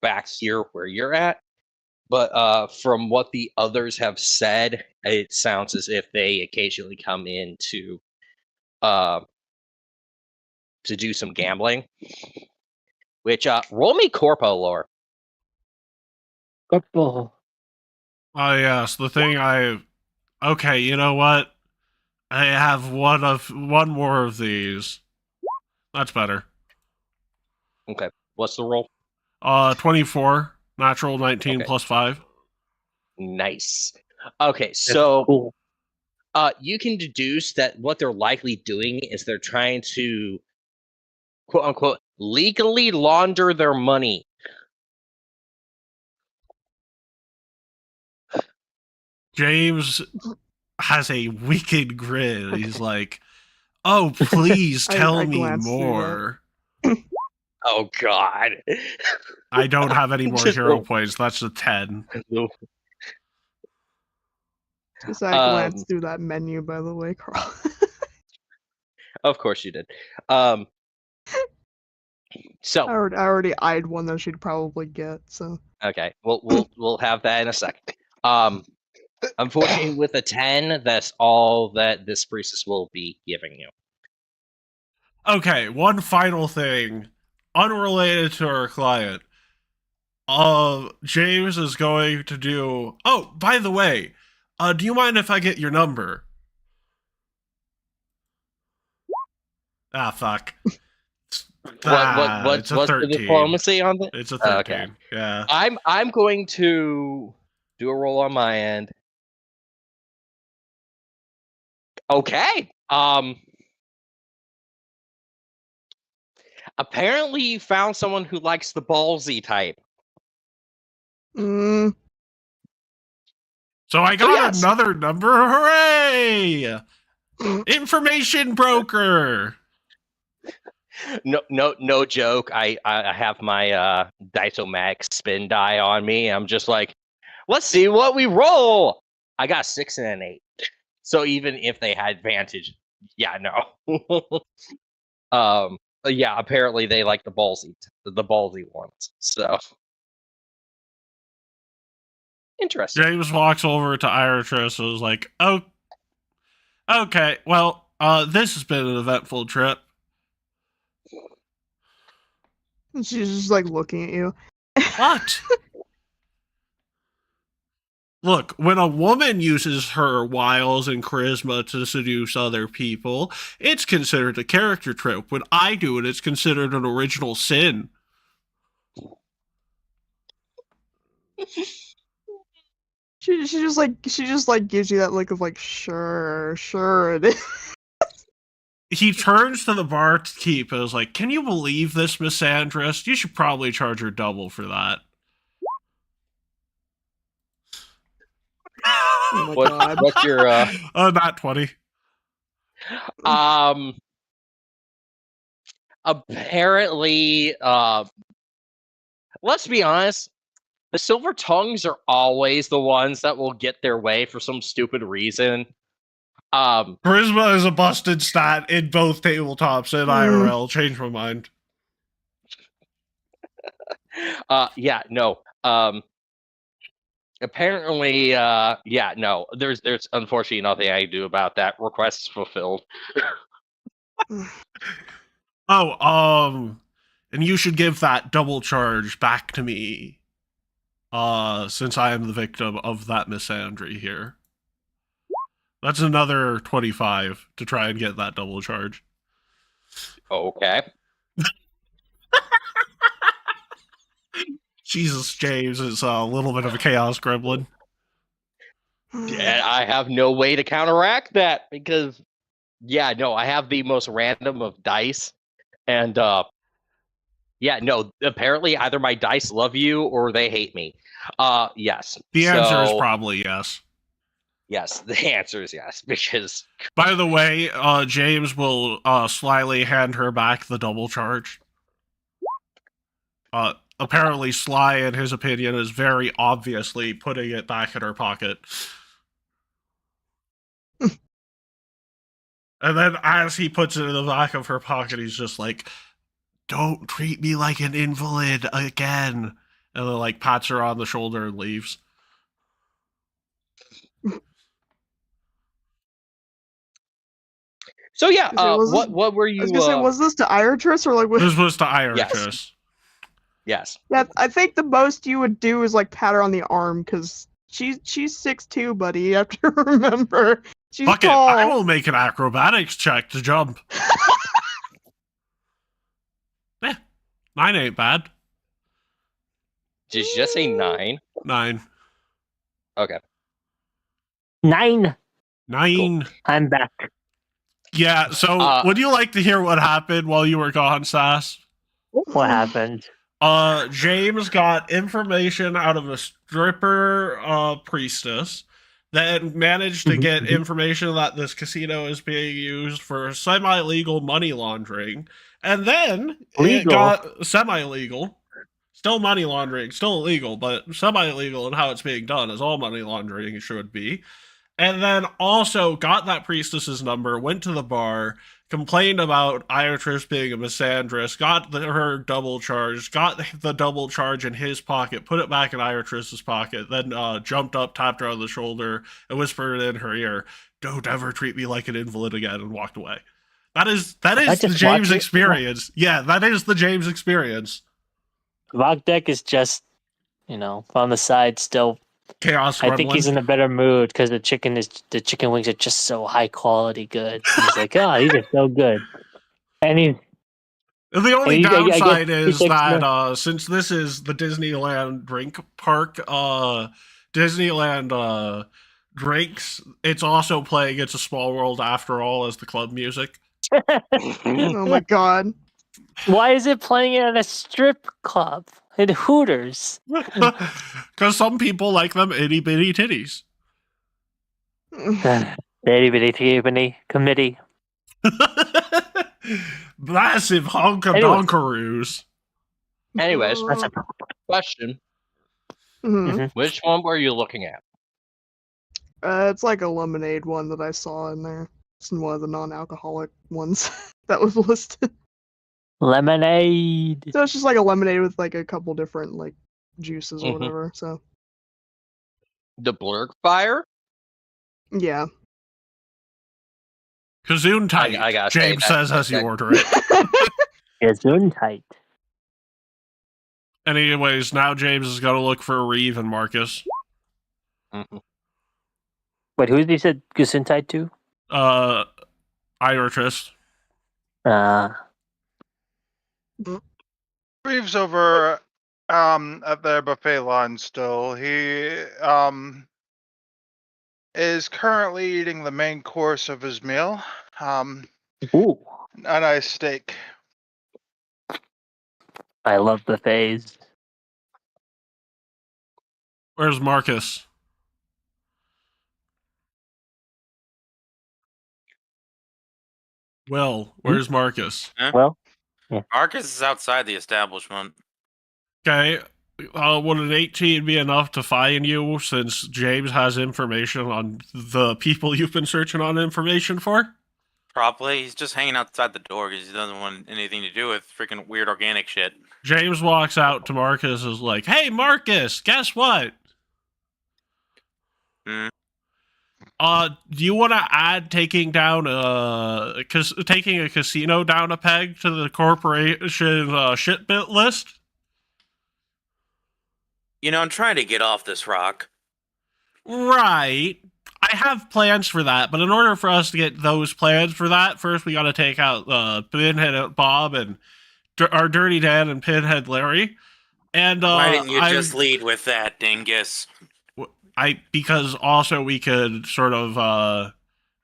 back here where you're at. But from what the others have said, it sounds as if they occasionally come in to do some gambling. Which roll me corpo lore. Corpo. Oh yes, the thing I. Okay, you know what? I have one more of these. That's better. Okay, what's the roll? 24, natural 19 Okay. plus 5. Nice. Okay, so Cool. you can deduce that what they're likely doing is they're trying to, quote unquote, legally launder their money. James has a wicked grin. Okay. He's like, "Oh, please tell I me glanced through that. more." Oh God. I don't have any more Just hero roll. points. That's a 10. Just I glanced through that menu, by the way, Carl. Of course you did. So I already eyed one that she'd probably get. So okay, we'll have that in a second. Unfortunately, with a 10, that's all that this priestess will be giving you. Okay, one final thing, unrelated to our client. James is going to do. Oh, by the way, do you mind if I get your number? Ah, fuck. It's a What's the 13. diplomacy on the? It's a 13. Okay. Yeah. I'm going to do a roll on my end. Okay. Apparently you found someone who likes the ballsy type. Mm, So I got yes. another number. Hooray! Information broker. No joke. I have my Dysomax spin die on me. I'm just like, let's see what we roll. I got 6 and an 8. So even if they had advantage, yeah, no. Yeah, apparently they like the ballsy ones. So interesting. James walks over to Iris and is like, "Oh, okay. Well, this has been an eventful trip." she's just like looking at you. What? Look, when a woman uses her wiles and charisma to seduce other people, it's considered a character trope. When I do it, it's considered an original sin. She just like gives you that look of like sure it is. He turns to the barkeep and is like, "Can you believe this, misandrist? You should probably charge her double for that." Oh my god. What's your Not 20. apparently let's be honest, the silver tongues are always the ones that will get their way for some stupid reason. Charisma is a busted stat in both tabletops and IRL. Change my mind. Yeah, no. Apparently, yeah, no. There's unfortunately nothing I can do about that. Request is fulfilled. Oh, and you should give that double charge back to me. Since I am the victim of that misandry here. That's another 25 to try and get that double charge. Okay. Jesus, James is a little bit of a chaos gremlin. And I have no way to counteract that because, yeah, no, I have the most random of dice. And, yeah, no, apparently either my dice love you or they hate me. Yes. The answer is probably yes. Yes, the answer is yes, because... By the way, James will slyly hand her back the double charge. Apparently Sly, in his opinion, is very obviously putting it back in her pocket. And then as he puts it in the back of her pocket, he's just like, "Don't treat me like an invalid again." And then like pats her on the shoulder and leaves. So yeah, Was what were you... I was gonna say, was this to Iritris or like what? This was to Iris. Yes. Yeah, I think the most you would do is like pat her on the arm because she's 6'2", buddy. You have to remember she's Fuck it, tall. I will make an acrobatics check to jump. 9 ain't bad. Did you just say 9? 9. Okay. 9. 9. I'm back. Yeah, so would you like to hear what happened while you were gone, Sass? What happened? James got information out of a stripper priestess that managed to get information that this casino is being used for semi-legal money laundering, and then it got semi-legal. Still money laundering, still illegal, but semi-legal in how it's being done, as all money laundering should be. And then also got that priestess's number, went to the bar, complained about Iotris being a misandrist, got her double charged, got the double charge in his pocket, put it back in Iotris's pocket, then jumped up, tapped her on the shoulder, and whispered in her ear, "Don't ever treat me like an invalid again," and walked away. That is the just James watch it? experience. Yeah, that is the James experience. Vogdek is just, on the side still. Chaos I think he's Gremlin. in a better mood because the chicken wings are just so high quality good. He's like, oh, these are so good. And he, The only I guess downside he is takes that since this is the Disneyland drink park, Disneyland drinks, it's also playing It's a Small World After All as the club music. Oh my god. why is it playing at a strip club at Hooters? Because some people like them itty bitty titties. Itty bitty committee. Massive honka Anyways. donkaroos. Anyways, That's a question: Mhm. which one were you looking at? It's like a lemonade one that I saw in there. It's one of the non-alcoholic ones that was listed. lemonade. So it's just like a lemonade with like a couple different like juices or Mhm. whatever. So The Blurg Fire? yeah. Kazoon tight. I gotta say James that- says as you that- order it. Gesundheit. Anyways, now James is going to look for Reeve and Marcus. Mhm. Wait, who did he said Gesundheit to? Iotris. Reeves over at their buffet line still. He is currently eating the main course of his meal. Ooh, A nice steak. I love buffets. Where's Marcus? Will, where's Marcus? Well, Marcus is outside the establishment. Okay. Would an 18 be enough to find you since James has information on the people you've been searching on information for? Probably. He's just hanging outside the door because he doesn't want anything to do with freaking weird organic shit. James walks out to Marcus and is like, "Hey, Marcus, guess what? Hmm. Do you want to add taking a casino down a peg to the corporation shit bit list?" I'm trying to get off this rock. Right. I have plans for that, but in order for us to get those plans for that, first we got to take out Pinhead Bob and our Dirty Dan and Pinhead Larry. And Why didn't you I- just lead with that, dingus? because also we could sort of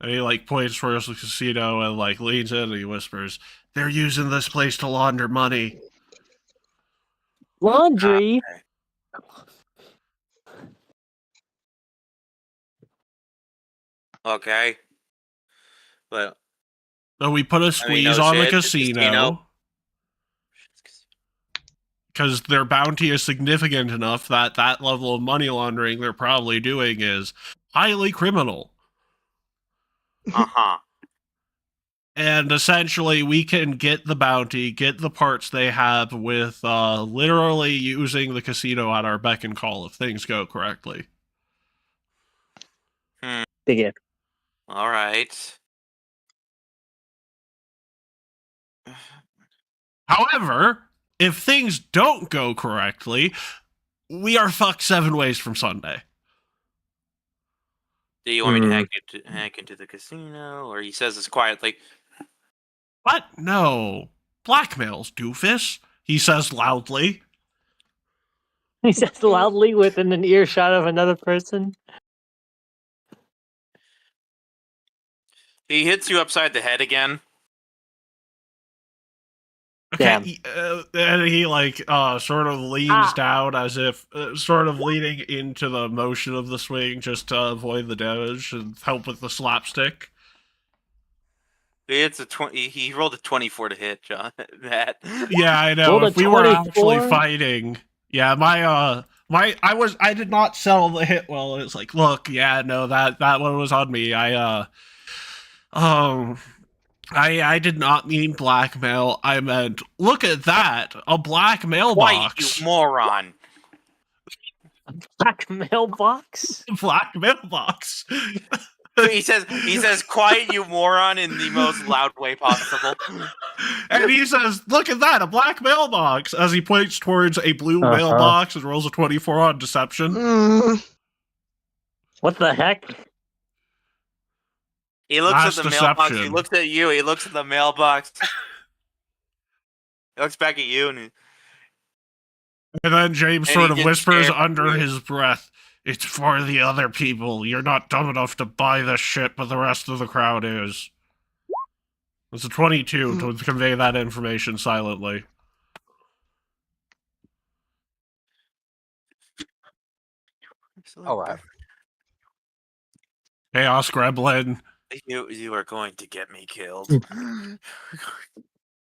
and he like points towards the casino and like leans in and he whispers, "They're using this place to launder money." laundry. Okay. But So we put a I squeeze mean, no on the shit, the casino casino. because their bounty is significant enough that that level of money laundering they're probably doing is highly criminal. Uh-huh. And essentially, we can get the bounty, get the parts they have with literally using the casino at our beck and call if things go correctly. Big if. All right. However, if things don't go correctly, we are fucked 7 ways from Sunday. Do you want me to hack into the casino? Or he says this quietly. What? No. Blackmails, doofus, he says loudly. He says loudly within an earshot of another person. He hits you upside the head again. Okay, and he like sort of leans down as if sort of leaning into the motion of the swing just to avoid the damage and help with the slapstick. He hits a 20. He rolled a 24 to hit, John. Matt. Yeah, I know. Rolled a If we were actually 24? fighting, yeah, I did not sell the hit well. It's like, look, yeah, no, that one was on me. I did not mean blackmail. I meant, look at that, a black mailbox. You moron. Black mailbox? Black mailbox. He says, quiet, you moron, in the most loud way possible. And he says, look at that, a black mailbox, as he points towards a blue mailbox and rolls a 24 on deception. What the heck? He looks Mass at the mailbox, he deception. looks at you, he looks at the mailbox. He looks back at you, and then James And sort he of gets whispers scared. under his breath, it's for the other people. You're not dumb enough to buy this shit, but the rest of the crowd is. It's a 22 to convey that information silently. All right. Chaos Gremlin. You are going to get me killed.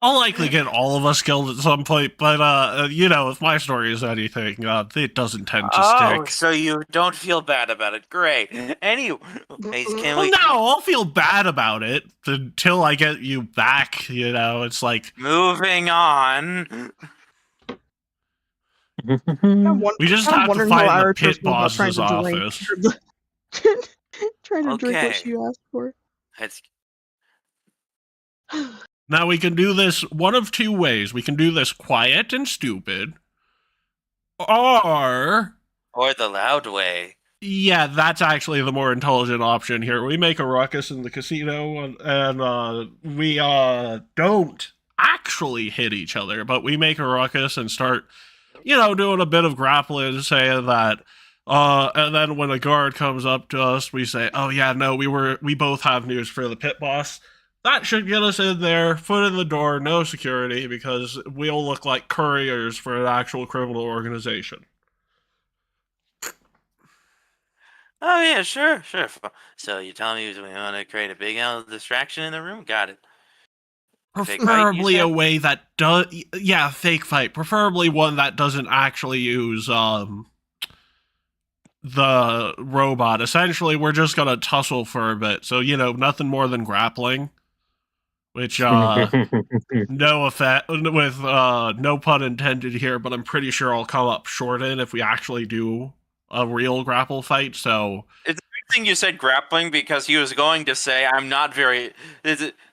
I'll likely get all of us killed at some point, but, you know, if my story is anything, it doesn't tend to stick. So you don't feel bad about it. Great. Anyways, can Well, we no, I'll feel bad about it until I get you back, you know, it's like... moving on? We just have to find the pit boss's office. Trying to drink what Okay. she asked for. It's Now we can do this one of two ways. We can do this quiet and stupid, or the loud way. yeah, that's actually the more intelligent option here. We make a ruckus in the casino, and we don't actually hit each other, but we make a ruckus and start, you know, doing a bit of grappling, saying that. And then when a guard comes up to us, we say, "Oh yeah, no, we both have news for the pit boss." That should get us in there, foot in the door, no security, because we'll look like couriers for an actual criminal organization. Oh yeah, sure. So you tell me we want to create a big distraction in the room? Got it. Fake fight, you Preferably a said? way that does, yeah, fake fight. Preferably one that doesn't actually use the robot. Essentially, we're just gonna tussle for a bit. So, you know, nothing more than grappling. Which, no effect, with no pun intended here, but I'm pretty sure I'll come up short in if we actually do a real grapple fight, so... It's a good thing you said grappling, because he was going to say, I'm not very...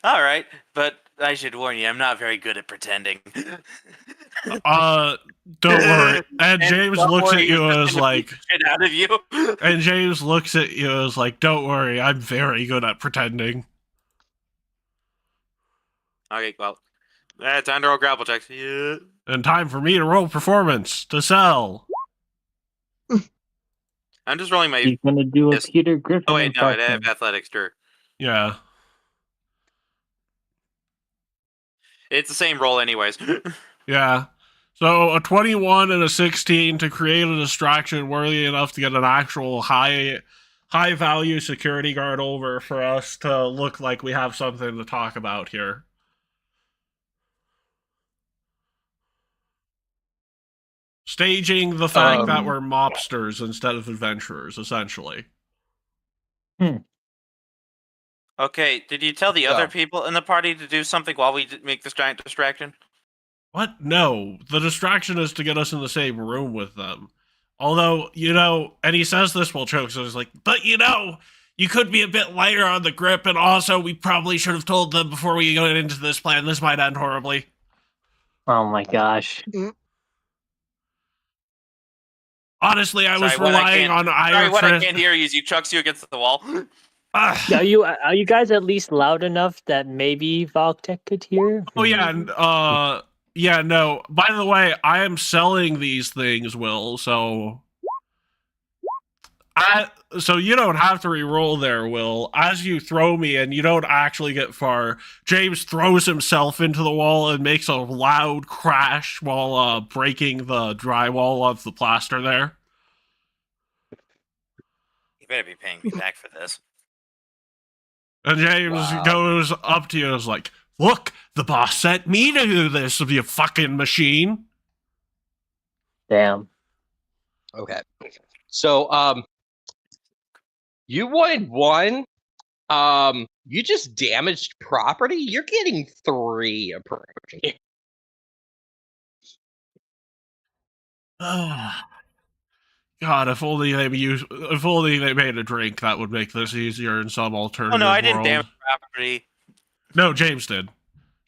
Alright, but I should warn you, I'm not very good at pretending. Don't worry. And James looks at you as like... Shit out of you. And James looks at you as like, don't worry, I'm very good at pretending. Okay, well, time to roll grapple checks. Yeah. And time for me to roll performance to sell. I'm just rolling my... He's gonna do a Yes. Peter Griffin. Oh wait, no, I impression. have athletics, sure. Yeah. It's the same roll anyways. Yeah. So a 21 and a 16 to create a distraction worthy enough to get an actual high value security guard over for us to look like we have something to talk about here. Staging the fact that we're mobsters instead of adventurers, essentially. Okay, did you tell the other people in the party to do something while we make this giant distraction? What? No. The distraction is to get us in the same room with them. Although, you know, and he says this while choking, so he's like, but you know, you could be a bit lighter on the grip, and also we probably should have told them before we got into this plan. This might end horribly. Oh my gosh. Honestly, I was Sorry, what I relying on Sorry, what I Iron can't hear you is you chucks you against the wall. Are you guys at least loud enough that maybe Valtech could hear? Oh yeah, and, yeah, no. By the way, I am selling these things, Will, so... So you don't have to re-roll there, Will. As you throw me and you don't actually get far, James throws himself into the wall and makes a loud crash while breaking the drywall of the plaster there. You better be paying me back for this. And James goes up to you and is like, look, the boss sent me to do this, you fucking machine. Damn. Okay. So, you wanted one You just damaged property? You're getting 3 approaching. God, if only they made a drink that would make this easier in some Oh alternative no, I didn't world. damage property. No, James did.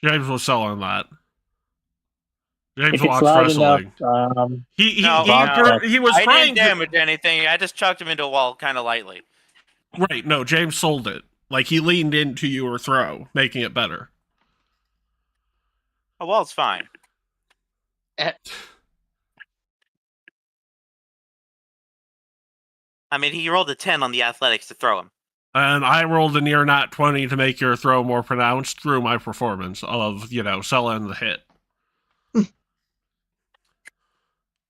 James was selling that. James If it's watched loud wrestling. enough, He No, he was I trying didn't damage anything. I just chucked him into a wall kind of lightly. Right, no, James sold it. Like, he leaned into your throw, making it better. Oh well, it's fine. I mean, he rolled a 10 on the athletics to throw him. And I rolled a near nat 20 to make your throw more pronounced through my performance of, selling the hit.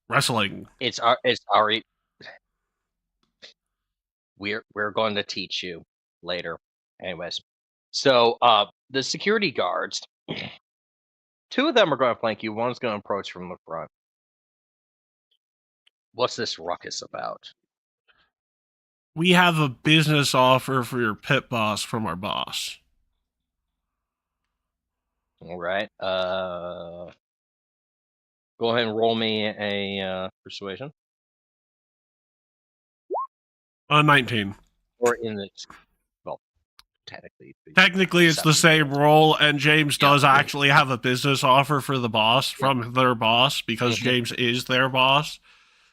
Wrestling. It's already. We're going to teach you later. Anyways, so the security guards, 2 of them are going to flank you. One's going to approach from the front. What's this ruckus about? We have a business offer for your pit boss from our boss. All right. Go ahead and roll me a persuasion. 19. Or in the technically. Technically, it's the same roll, and James does actually have a business offer for the boss from their boss because James is their boss.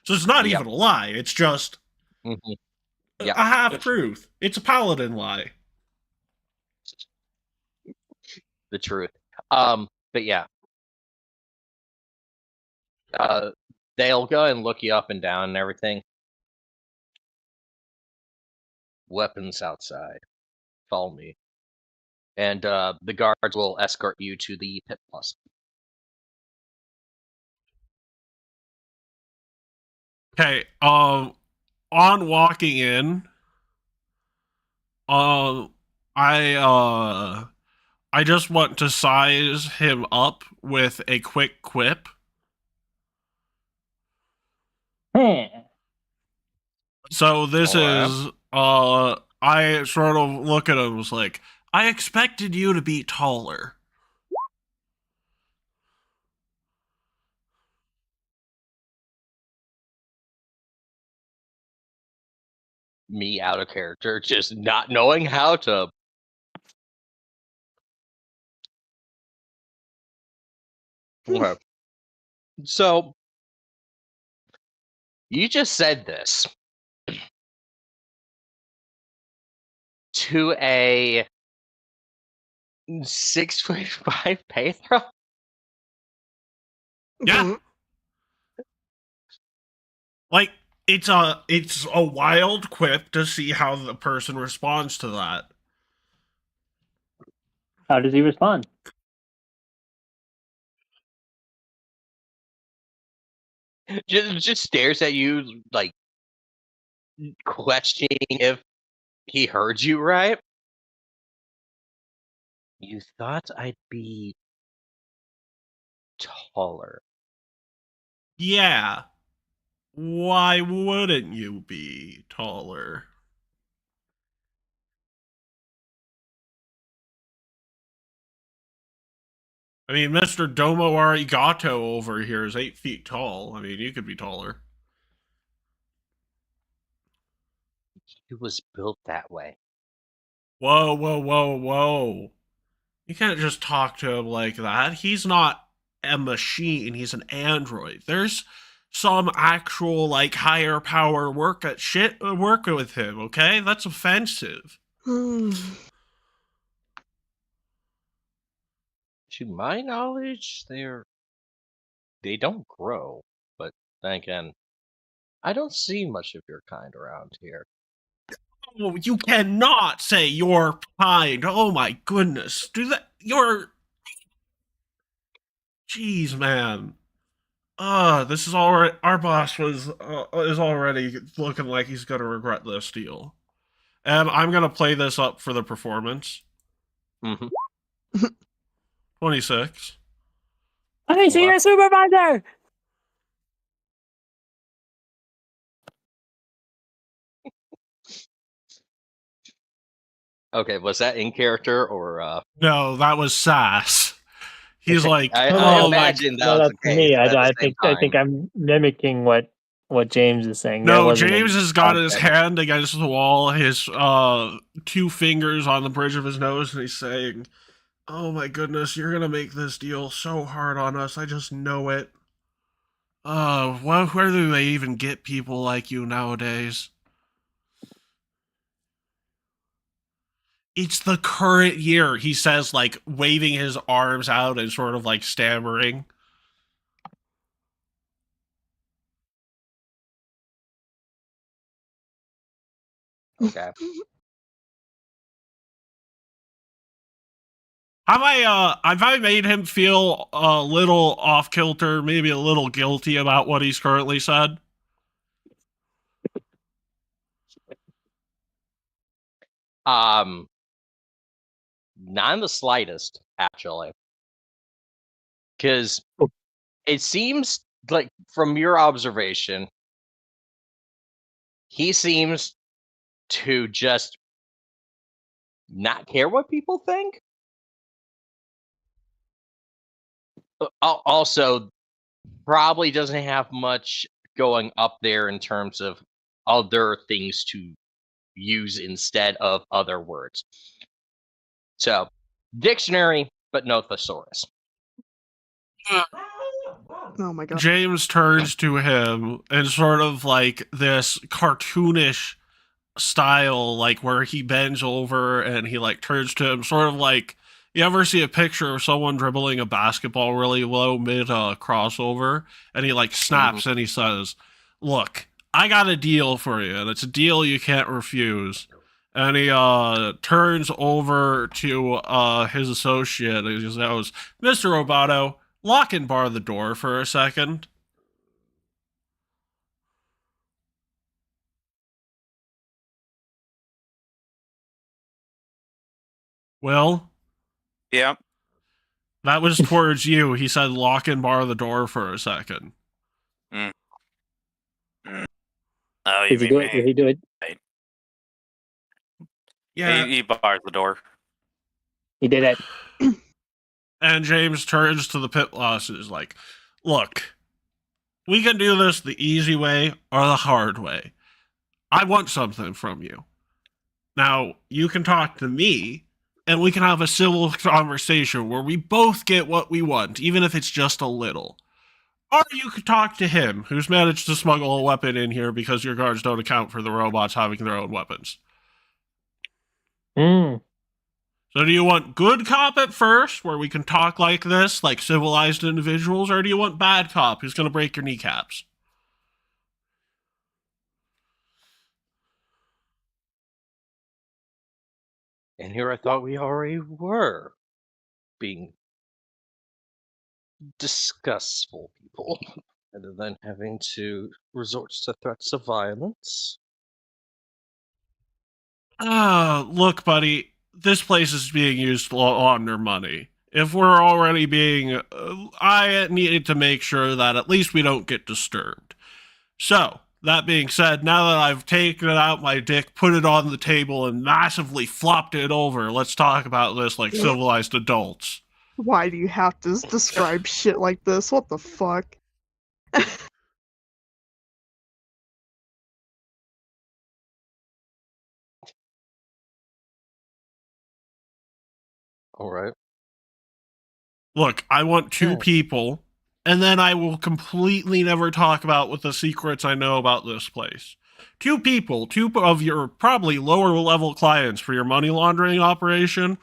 So it's not even a lie. It's just a half truth. It's a paladin lie. The truth. But yeah. They'll go and look you up and down and everything. Weapons outside. Follow me. And the guards will escort you to the pit boss. Okay, on walking in, I just want to size him up with a quick quip. So this is I sort of look at him and was like, I expected you to be taller. Me out of character, just not knowing how to. Okay. So you just said this to a 6'5" Pathro? Yeah. Like, it's a wild quip to see how the person responds to that. how does he respond? Just stares at you, like, questioning if he heard you right. You thought I'd be taller. Yeah. Why wouldn't you be taller? I mean, Mr. Domo Arigato over here is 8 feet tall. I mean, you could be taller. He was built that way. Whoa, whoa, whoa, whoa. You can't just talk to him like that. He's not a machine, he's an android. There's some actual, like, higher power work with him, okay? That's offensive. To my knowledge, they don't grow. But then again, I don't see much of your kind around here. Oh, you cannot say your kind. Oh my goodness. Do that. Jeez, man. This is already. Our boss is already looking like he's gonna regret this deal. And I'm gonna play this up for the performance. 26. I see a supervisor! Okay, was that in character or? No, that was Sass. He's Okay, like, I oh my. imagine that No, was that's the case. me. But at I the same think time, I'm mimicking what James is saying. That No, wasn't James in has got his context. hand against the wall, his 2 fingers on the bridge of his nose, and he's saying, "Oh my goodness, you're gonna make this deal so hard on us. I just know it. Where do they even get people like you nowadays? It's the current year," he says, like waving his arms out and sort of like stammering. okay. Have I made him feel a little off kilter, maybe a little guilty about what he's currently said? Not in the slightest, actually, because it seems like from your observation, he seems to just not care what people think. Also, probably doesn't have much going up there in terms of other things to use instead of other words. So, dictionary, but no thesaurus. Oh my god. James turns to him and sort of like this cartoonish style, like where he bends over and he like turns to him, sort of like you ever see a picture of someone dribbling a basketball really low mid crossover, and he like snaps and he says, "Look, I got a deal for you, and it's a deal you can't refuse." And he turns over to his associate and he goes, "Mr. Roboto, lock and bar the door for a second." Will, Yeah. that was towards you. He said, "Lock and bar the door for a second." Oh, you Did he mean do it? Did me? he do it? Yeah. He bars the door. He did it. And James turns to the pit boss and is like, "Look, we can do this the easy way or the hard way. I want something from you. Now, you can talk to me, and we can have a civil conversation where we both get what we want, even if it's just a little. Or you could talk to him, who's managed to smuggle a weapon in here because your guards don't account for the robots having their own weapons. Hmm. So do you want good cop at first, where we can talk like this, like civilized individuals, or do you want bad cop who's going to break your kneecaps?" And here I thought we already were being disgustful people, rather than having to resort to threats of violence. Look, buddy, this place is being used to launder money. If we're already being, I needed to make sure that at least we don't get disturbed. So, that being said, now that I've taken it out my dick, put it on the table, and massively flopped it over, let's talk about this like civilized adults. Why do you have to describe shit like this? What the fuck? All right. Look, I want 2 Yeah. people, and then I will completely never talk about what the secrets I know about this place. 2 people, 2 of your probably lower level clients for your money laundering operation,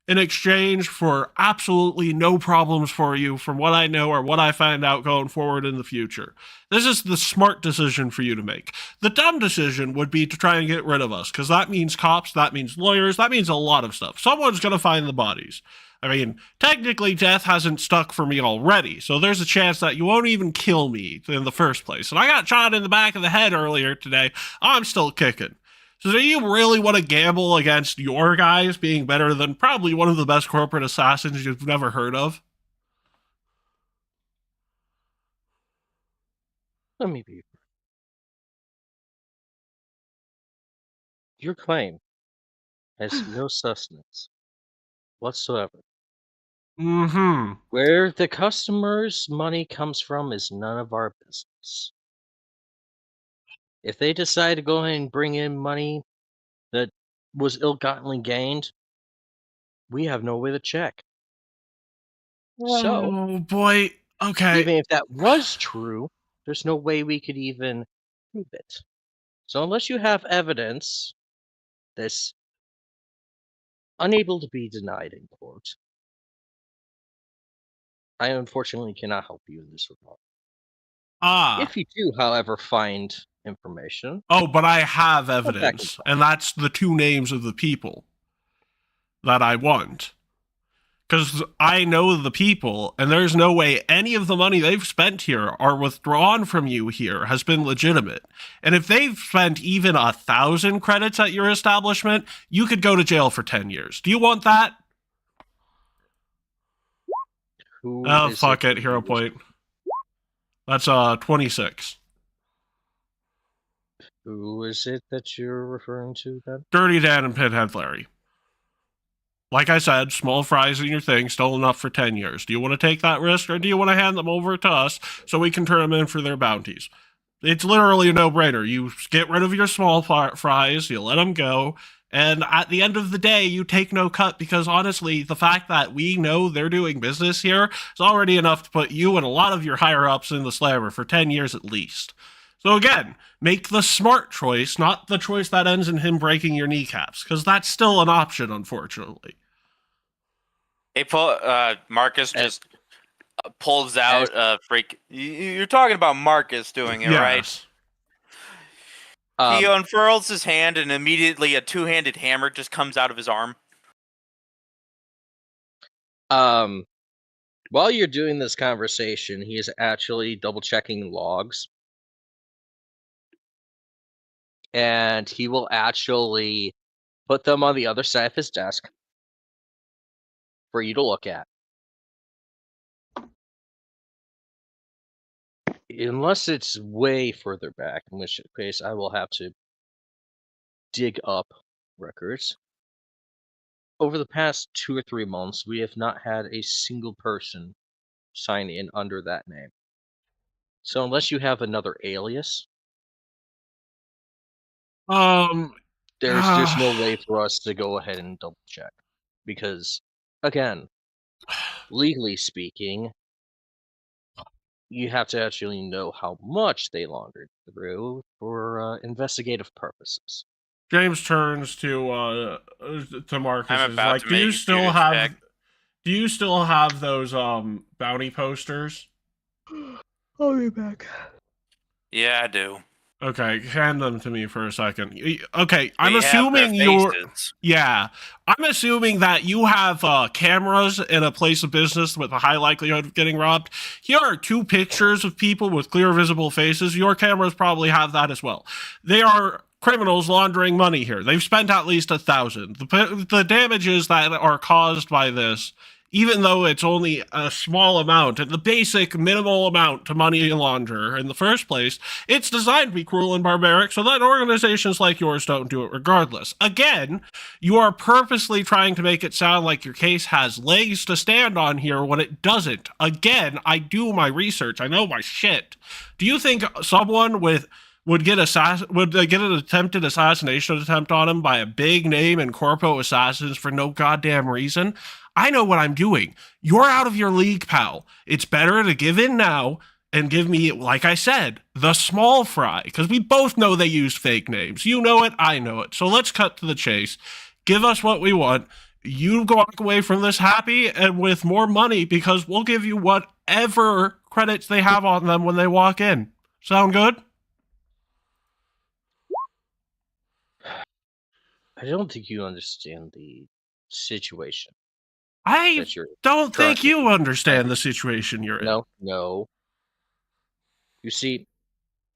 in exchange for absolutely no problems for you from what I know or what I find out going forward in the future. This is the smart decision for you to make. The dumb decision would be to try and get rid of us, because that means cops, that means lawyers, that means a lot of stuff. Someone's going to find the bodies. I mean, technically, death hasn't stuck for me already, so there's a chance that you won't even kill me in the first place. And I got shot in the back of the head earlier today. I'm still kicking. So do you really want to gamble against your guys being better than probably one of the best corporate assassins you've never heard of? Let me be. Your claim has no sustenance whatsoever. Mm-hmm. Where the customer's money comes from is none of our business. If they decide to go ahead and bring in money that was ill-gottenly gained, we have no way to check. So, Oh boy. Okay. even if that was true, there's no way we could even prove it. So unless you have evidence that's unable to be denied in court, I unfortunately cannot help you in this regard. Ah. If you do, however, find information, Oh, but I have come back and evidence, talk. and that's the 2 names of the people that I want. Because I know the people, and there's no way any of the money they've spent here or withdrawn from you here has been legitimate. And if they've spent even 1,000 credits at your establishment, you could go to jail for 10 years. Do you want that? Who Oh, is fuck it, that hero you- point. That's 26. Who is it that you're referring to then? Dirty Dan and Pinhead Larry. Like I said, small fries in your thing, still enough for 10 years. Do you want to take that risk, or do you want to hand them over to us so we can turn them in for their bounties? It's literally a no-brainer. You get rid of your small fries, you let them go, and at the end of the day, you take no cut, because honestly, the fact that we know they're doing business here is already enough to put you and a lot of your higher-ups in the slammer for 10 years at least. So again, make the smart choice, not the choice that ends in him breaking your kneecaps, because that's still an option, unfortunately. Hey, Marcus As- just pulls out a freak. You're talking about Marcus doing it, right? Yes. He unfurls his hand, and immediately a 2-handed hammer just comes out of his arm. While you're doing this conversation, he is actually double checking logs. And he will actually put them on the other side of his desk for you to look at. Unless it's way further back, in which case I will have to dig up records. Over the past 2 or 3 months, we have not had a single person sign in under that name. So unless you have another alias, there's just no way for us to go ahead and double check. Because, again, legally speaking, you have to actually know how much they laundered through for investigative purposes. James turns to Marcus. I'm Is about like, to do make you a still Judas have? check. Do you still have those bounty posters? I'll be back. Yeah, I do. Okay, hand them to me for a second. Okay, I'm They have their assuming you're. faces. Yeah, I'm assuming that you have cameras in a place of business with a high likelihood of getting robbed. Here are 2 pictures of people with clear visible faces. Your cameras probably have that as well. They are criminals laundering money here. They've spent at least 1,000. The damages that are caused by this, even though it's only a small amount, and the basic minimal amount to money launder in the first place, it's designed to be cruel and barbaric so that organizations like yours don't do it regardless. Again, you are purposely trying to make it sound like your case has legs to stand on here when it doesn't. Again, I do my research. I know my shit. Do you think someone would get an attempted assassination attempt on him by a big name and corpo assassins for no goddamn reason? I know what I'm doing. You're out of your league, pal. It's better to give in now and give me, like I said, the small fry, because we both know they used fake names. You know it, I know it. So let's cut to the chase. Give us what we want. You walk away from this happy and with more money, because we'll give you whatever credits they have on them when they walk in. Sound good? I don't think you understand the situation I that you're don't think currently you understand in. the situation you're in. No. You see,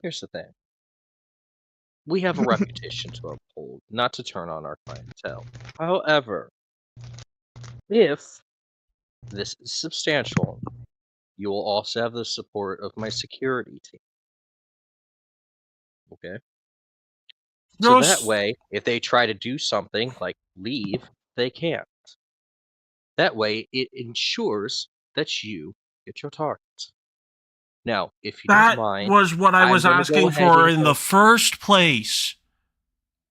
here's the thing. We have a reputation to uphold, not to turn on our clientele. However, if this is substantial, you will also have the support of my security team. Okay? So that way, if they try to do something like leave, they can't. That way, it ensures that you get your target. Now, if you don't That mind, was what I I'm was gonna go asking ahead for and in the first place.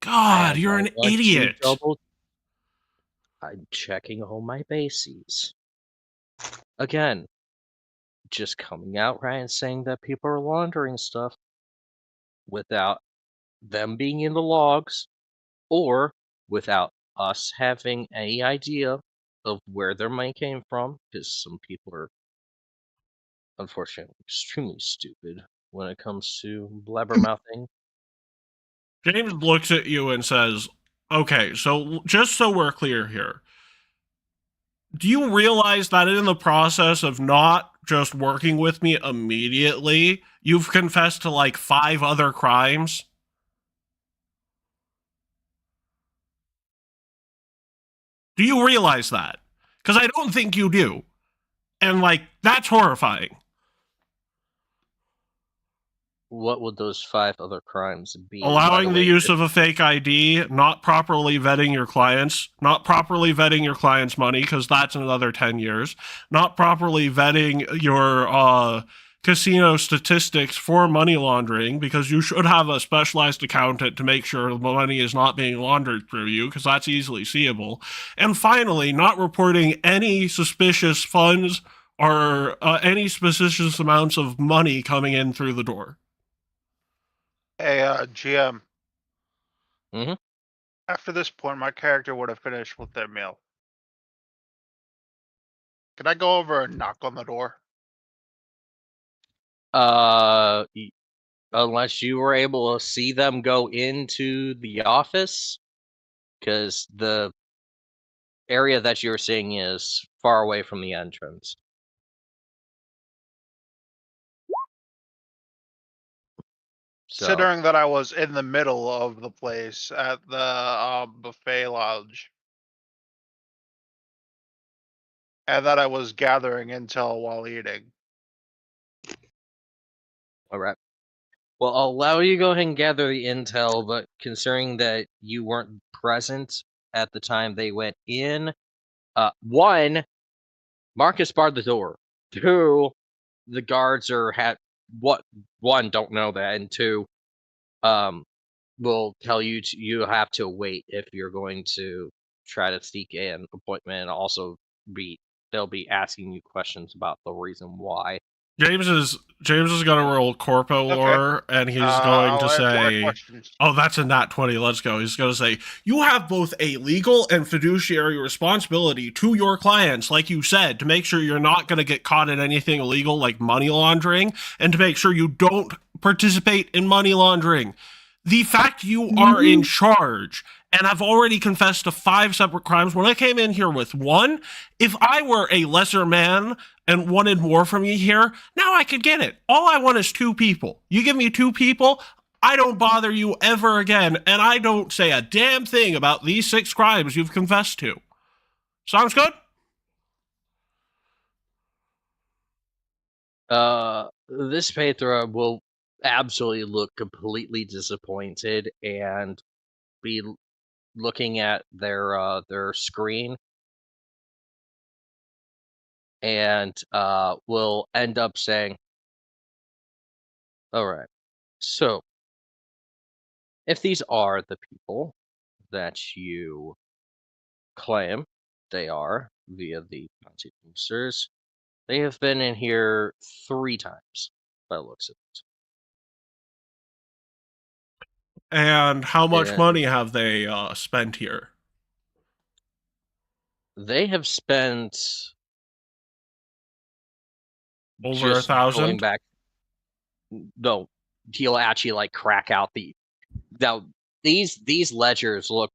God, and you're I an want idiot. I'm checking all my bases. Again, just coming out right and saying that people are laundering stuff without them being in the logs or without us having any idea of where their money came from, because some people are unfortunately extremely stupid when it comes to blabbermouthing. James looks at you and says, okay, so just so we're clear here, do you realize that in the process of not just working with me immediately, you've confessed to like 5 other crimes? Do you realize that? Because I don't think you do. And like, that's horrifying. What would those 5 other crimes be? By Allowing the way, use of a fake ID, not properly vetting your clients, not properly vetting your clients' money, because that's another 10 years, not properly vetting your casino statistics for money laundering, because you should have a specialized accountant to make sure the money is not being laundered through you, because that's easily seeable. And finally, not reporting any suspicious funds or any suspicious amounts of money coming in through the door. Hey, GM. Mhm. After this point, my character would have finished with their meal. Can I go over and knock on the door? Unless you were able to see them go into the office, because the area that you're seeing is far away from the entrance. So, Considering that I was in the middle of the place at the buffet lounge. And that I was gathering intel while eating. all right. Well, I'll allow you to go ahead and gather the intel, but considering that you weren't present at the time they went in, 1, Marcus barred the door. 2, the guards one, don't know that, and 2, will tell you you have to wait if you're going to try to seek an appointment, and also they'll be asking you questions about the reason why. James is going to roll Corpo lore, and he's going to I'll answer my say, questions. "Oh, that's a nat 20. Let's go." He's going to say, "You have both a legal and fiduciary responsibility to your clients, like you said, to make sure you're not going to get caught in anything illegal like money laundering, and to make sure you don't participate in money laundering. The fact you are in charge and have already confessed to 5 separate crimes when I came in here with 1, if I were a lesser man and wanted more from you here, now I could get it. All I want is 2 people. You give me 2 people, I don't bother you ever again, and I don't say a damn thing about these 6 crimes you've confessed to. Sounds good? This Petra will absolutely look completely disappointed and be looking at their screen, and will end up saying, all right, so if these are the people that you claim they are via the bounty boosters, they have been in here 3 times by the looks of it. And how much And money have they spent here? they have spent Over just 1,000? going back. No, he'll actually like crack out these ledgers look.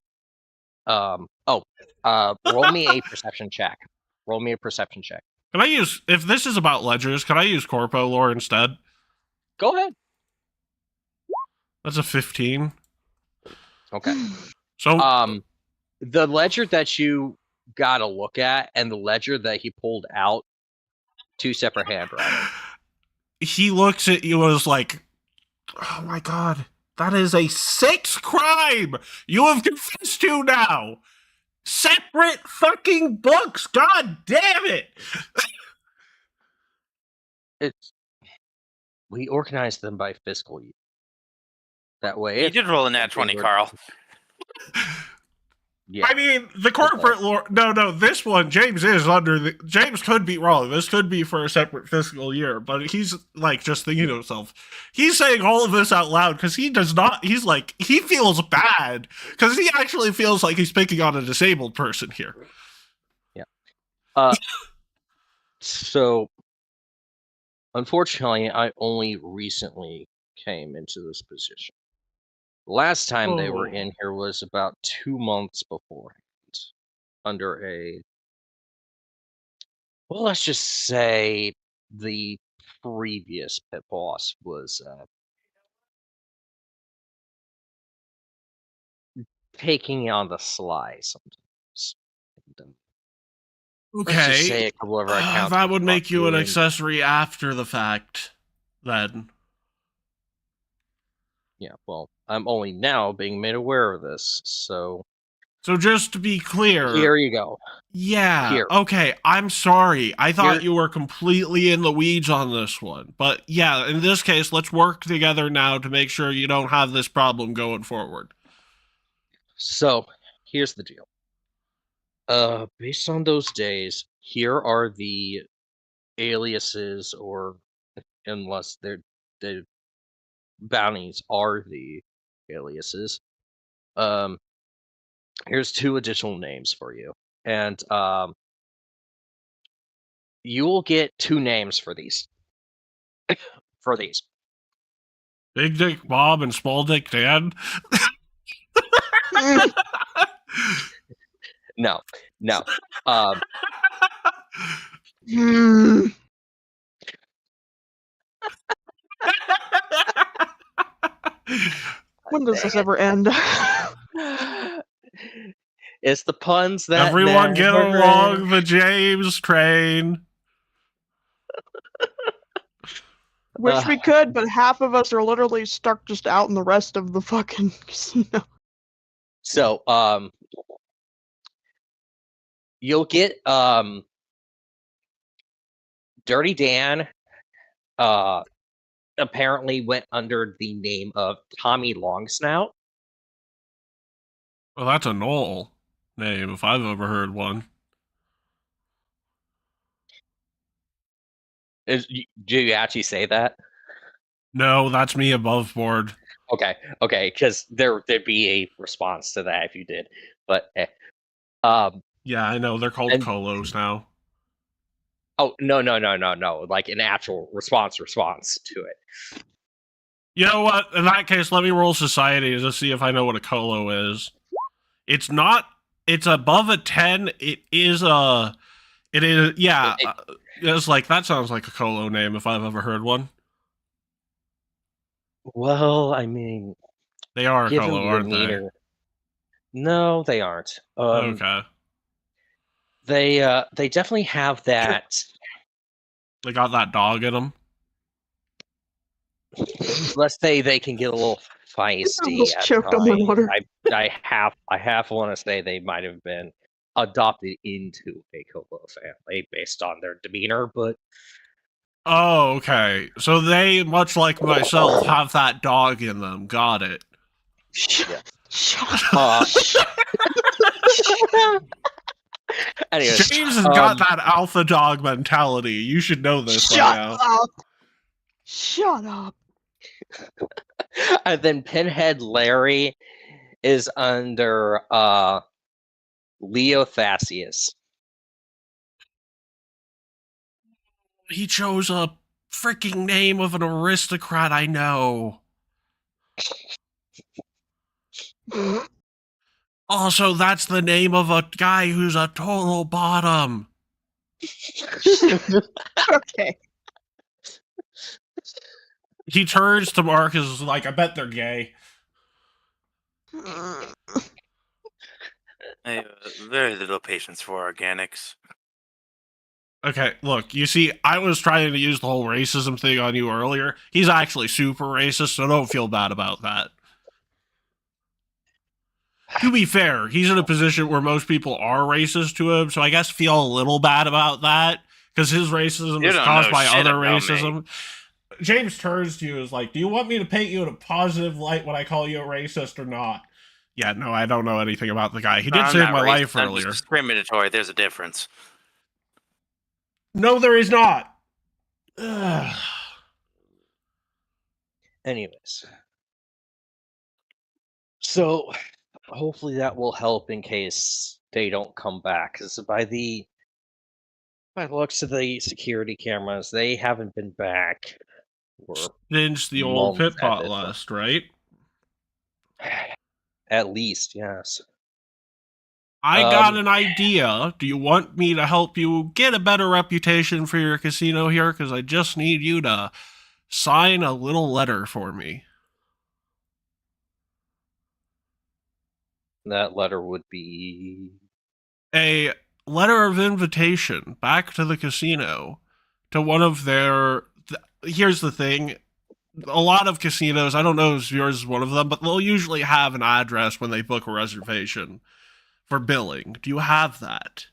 Roll me a perception check. Roll me a perception check. Can I use, if this is about ledgers, can I use Corpo lore instead? Go ahead. That's a 15. Okay. So, The ledger that you got to look at and the ledger that he pulled out, 2 separate handwritings. He looks at you and is like, oh my god, that is a 6th crime you have confessed to now. separate fucking books. God damn it! We organize them by fiscal year. That way, You if did roll a nat they 20, were- Carl. Yeah. I mean, the corporate lore. No, this one, James is under the. James could be wrong. This could be for a separate fiscal year, but he's like just thinking to himself. He's saying all of this out loud because he does not. He's like, he feels bad because he actually feels like he's picking on a disabled person here. So, unfortunately, I only recently came into this position. Last time they were Oh. in here was about 2 months beforehand, under a, well, let's just say the previous pit boss was taking on the sly sometimes. And, let's just say Okay, a couple of our accounts. that were would make you an fucking- accessory after the fact. Then. Yeah, well, I'm only now being made aware of this, so So just to be clear, here you go. yeah, Here. okay, I'm sorry. I thought Here- you were completely in the weeds on this one. But yeah, in this case, let's work together now to make sure you don't have this problem going forward. So, here's the deal. Based on those days, here are the aliases, or unless the bounties are the aliases. Here's 2 additional names for you, and you will get 2 names for these. For these. Big Dick Bob and Small Dick Dan? No. Hmm. When does this ever end? It's the puns that Everyone get never along end. the James train. Wish we could, but half of us are literally stuck just out in the rest of the fucking casino. So, you'll get Dirty Dan apparently went under the name of Tommy Longsnout. Well, that's a Knoll name if I've ever heard one. Do you actually say that? No, that's me above board. Okay, because there'd be a response to that if you did. But Yeah, I know. They're called And- Colos now. oh no, like an actual response to it. You know what? In that case, let me roll society to see if I know what a Colo is. It's not. It's above a 10. It is a. It is. Yeah. It's like that sounds like a Colo name if I've ever heard one. Well, I mean, They are a given Colo, the aren't they? demeanor. No, they aren't. Okay. They definitely have that. They got that dog in them. Let's say they can get a little feisty. Almost At choked on my times. water. I half want to say they might have been adopted into a Colo family based on their demeanor, but Oh, okay. So they, much like myself, have that dog in them. Got it. Shut uh, anyways, James has got that alpha dog mentality. You should know this by Shut now. up! Shut up! and then Pinhead Larry is under Leo Thasius. He chose a freaking name of an aristocrat I know. Also, that's the name of a guy who's a total bottom. Okay. He turns to Marcus like, I bet they're gay. I have very little patience for organics. Okay, look, you see, I was trying to use the whole racism thing on you earlier. He's actually super racist, so don't feel bad about that. To be fair, he's in a position where most people are racist to him, so I guess feel a little bad about that because his racism You is don't caused know by shit other about me. racism. James turns to you and is like, do you want me to paint you in a positive light when I call you a racist or not? Yeah, no, I don't know anything about the guy. He did I'm save not my racist, life I'm earlier. just discriminatory. There's a difference. No, there is not. Ugh. Anyways. So hopefully that will help in case they don't come back. Because by the looks of the security cameras, they haven't been back for Since the old months pit at pot this list, right? At least, yes. I got an idea. Do you want me to help you get a better reputation for your casino here? Because I just need you to sign a little letter for me. That letter would be A letter of invitation back to the casino to one of their. Here's the thing. A lot of casinos, I don't know if yours is one of them, but they'll usually have an address when they book a reservation for billing. Do you have that?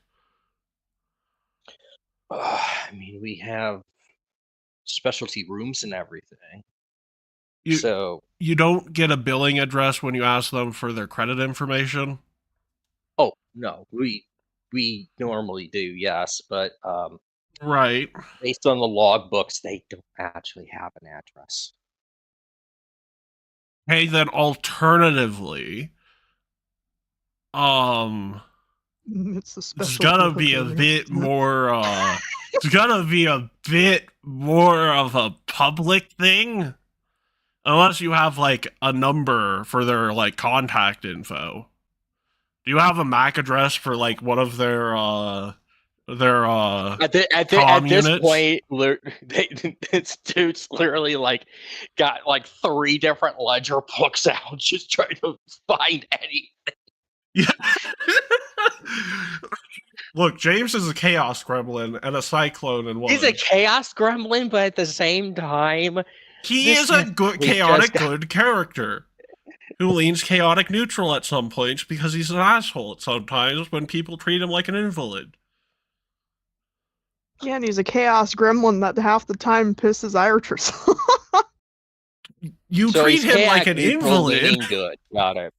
I mean, we have specialty rooms and everything. You, So, you don't get a billing address when you ask them for their credit information? oh no, we normally do, yes, but Right. based on the logbooks, they don't actually have an address. Hey, then alternatively, It's the it's special. gotta be a bit more, it's gotta be a bit more of a public thing. Unless you have, like, a number for their, like, contact info. Do you have a MAC address for, like, one of their At comm this units? point, this dude's literally like got like 3 different ledger books out, just trying to find any. Yeah. Look, James is a chaos gremlin and a cyclone in one. He's a chaos gremlin, but at the same time, He this is a man good, really chaotic, just got- good character who leans chaotic neutral at some points because he's an asshole at sometimes when people treat him like an invalid. Yeah, and he's a chaos gremlin that half the time pisses Iritress. You so treat he's him like chaotic an neutral, invalid. leaning good. Got it.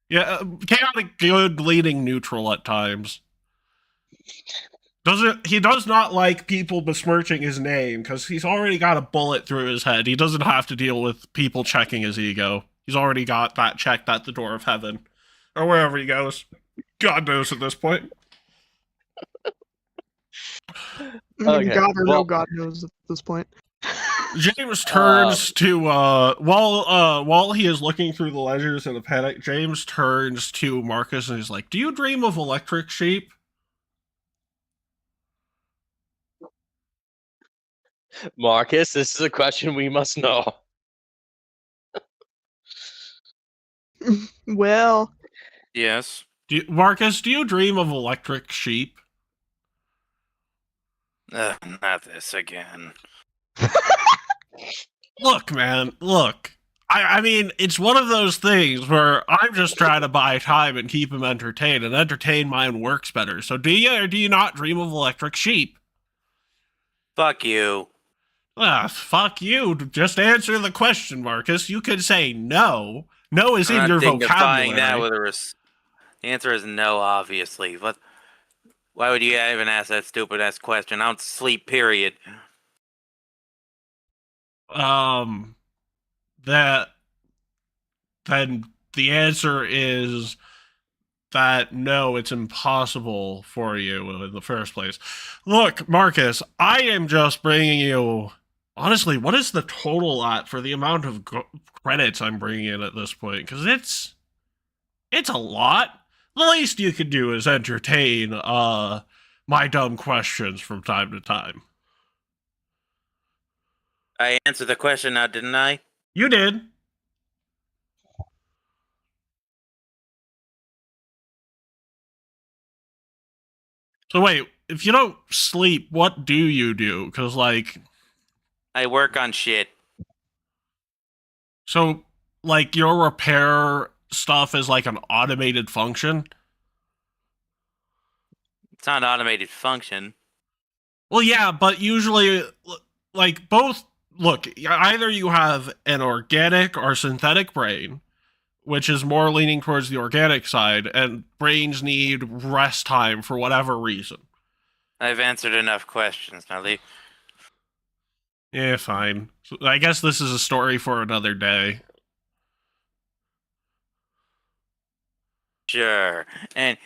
Yeah, chaotic, good, leaning neutral at times. He does not like people besmirching his name because he's already got a bullet through his head. He doesn't have to deal with people checking his ego. He's already got that checked at the door of heaven. Or wherever he goes. God knows at this point. Okay, God or no well- God knows at this point. James turns to while he is looking through the ledgers in a panic, James turns to Marcus and he's like, "Do you dream of electric sheep?" Marcus, this is a question we must know. Well, Yes. Marcus, do you dream of electric sheep? Not this again. Look, man, look. I mean, it's one of those things where I'm just trying to buy time and keep him entertained, and entertain mine works better. So do you or do you not dream of electric sheep? Fuck you. Ah, fuck you. Just answer the question, Marcus. You could say no. No is I'm in not your dignifying vocabulary. that with the answer is no, obviously. Why would you even ask that stupid ass question? I don't sleep, period. That then the answer is that no, it's impossible for you in the first place. Look, Marcus, I am just bringing you. Honestly, what is the total at for the amount of credits I'm bringing in at this point? Because it's a lot. The least you could do is entertain my dumb questions from time to time. I answered the question now, didn't I? You did. So wait, if you don't sleep, what do you do? Because, like... I work on shit. So, like, your repair stuff as like an automated function. It's not an automated function. Well, yeah, but usually, like both. Look, either you have an organic or synthetic brain, which is more leaning towards the organic side, and brains need rest time for whatever reason. I've answered enough questions. Now leave. Yeah, fine. So I guess this is a story for another day. Sure. And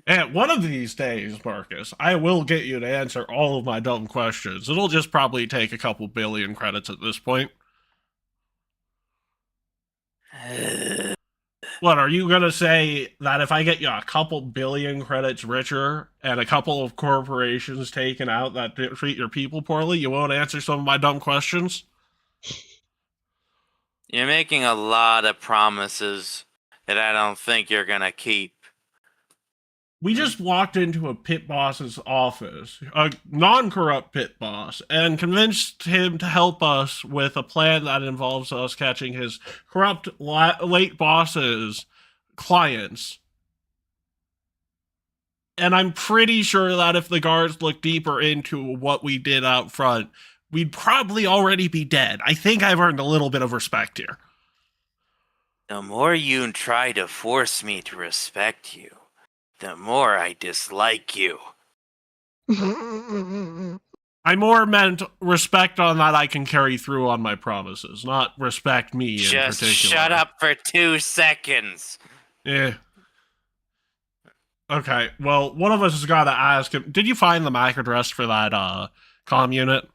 And one of these days, Marcus, I will get you to answer all of my dumb questions. It'll just probably take a couple billion credits at this point. What, are you going to say that if I get you a couple billion credits richer and a couple of corporations taken out that treat your people poorly, you won't answer some of my dumb questions? you're making a lot of promises that I don't think you're gonna keep. We just walked into a pit boss's office, a non-corrupt pit boss, and convinced him to help us with a plan that involves us catching his corrupt late boss's clients. And I'm pretty sure that if the guards look deeper into what we did out front, we'd probably already be dead. I think I've earned a little bit of respect here. The more you try to force me to respect you, the more I dislike you. I more meant respect on that I can carry through on my promises, not respect me in Just particular. shut up for 2 seconds. Yeah. Okay, well, one of us has got to ask him, did you find the MAC address for that comm unit?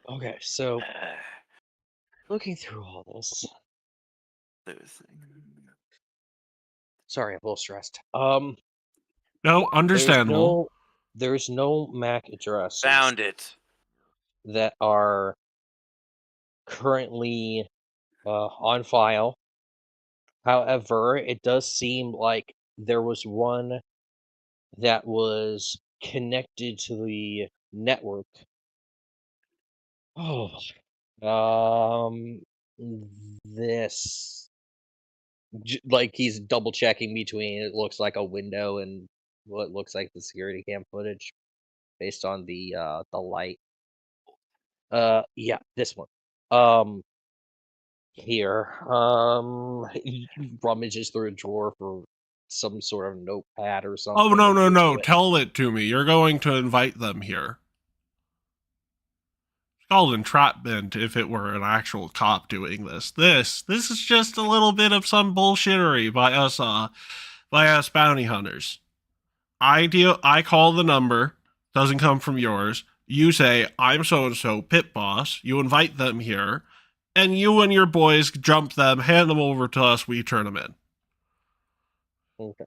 Okay, so looking through all this. Sorry, I'm a little stressed. No, understandable. There's no MAC addresses Found it. that are currently on file. However, it does seem like there was one that was connected to the network. Oh, this like he's double checking between it looks like a window and what looks like the security cam footage based on the light. Yeah, this one. Here. He rummages through a drawer for some sort of notepad or something. Oh, no, and no, gives no. you it. Tell it to me. You're going to invite them here. It's called entrapment if it were an actual cop doing this. This is just a little bit of some bullshittery by us bounty hunters. I call the number, doesn't come from yours. You say, I'm so-and-so, pit boss. You invite them here, and you and your boys jump them, hand them over to us, we turn them in. Okay.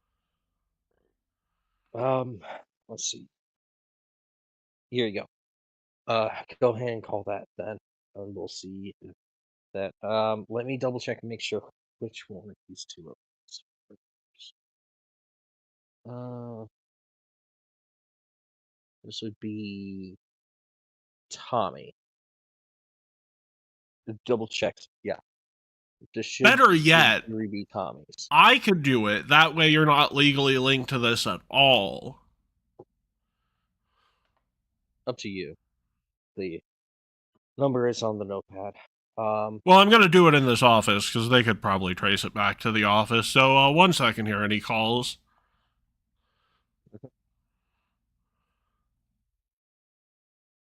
Let's see. Here you go. Go ahead and call that then, and we'll see if that. Let me double check and make sure which one of these two are. This would be Tommy. Double check. Yeah. This should Better yet, 3B Tommy's. I could do it. That way you're not legally linked to this at all. Up to you. The number is on the notepad. Well, I'm going to do it in this office because they could probably trace it back to the office. So 1 second here, any calls?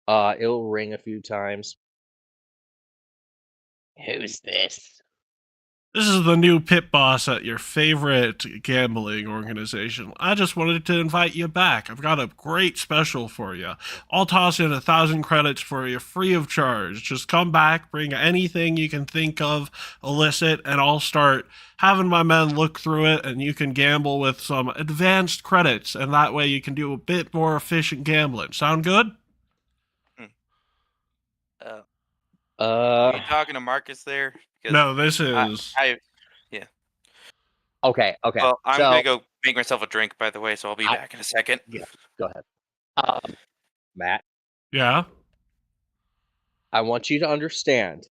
It'll ring a few times. Who's this? This is the new pit boss at your favorite gambling organization. I just wanted to invite you back. I've got a great special for you. I'll toss in 1,000 credits for you free of charge. Just come back, bring anything you can think of illicit, and I'll start having my men look through it, and you can gamble with some advanced credits, and that way you can do a bit more efficient gambling. Sound good? Are you talking to Marcus there? 'Cause No, this is... yeah. Okay. Well, I'm so, gonna go make myself a drink, by the way, so I'll be back in a second. Yeah, go ahead. Matt, Yeah? I want you to understand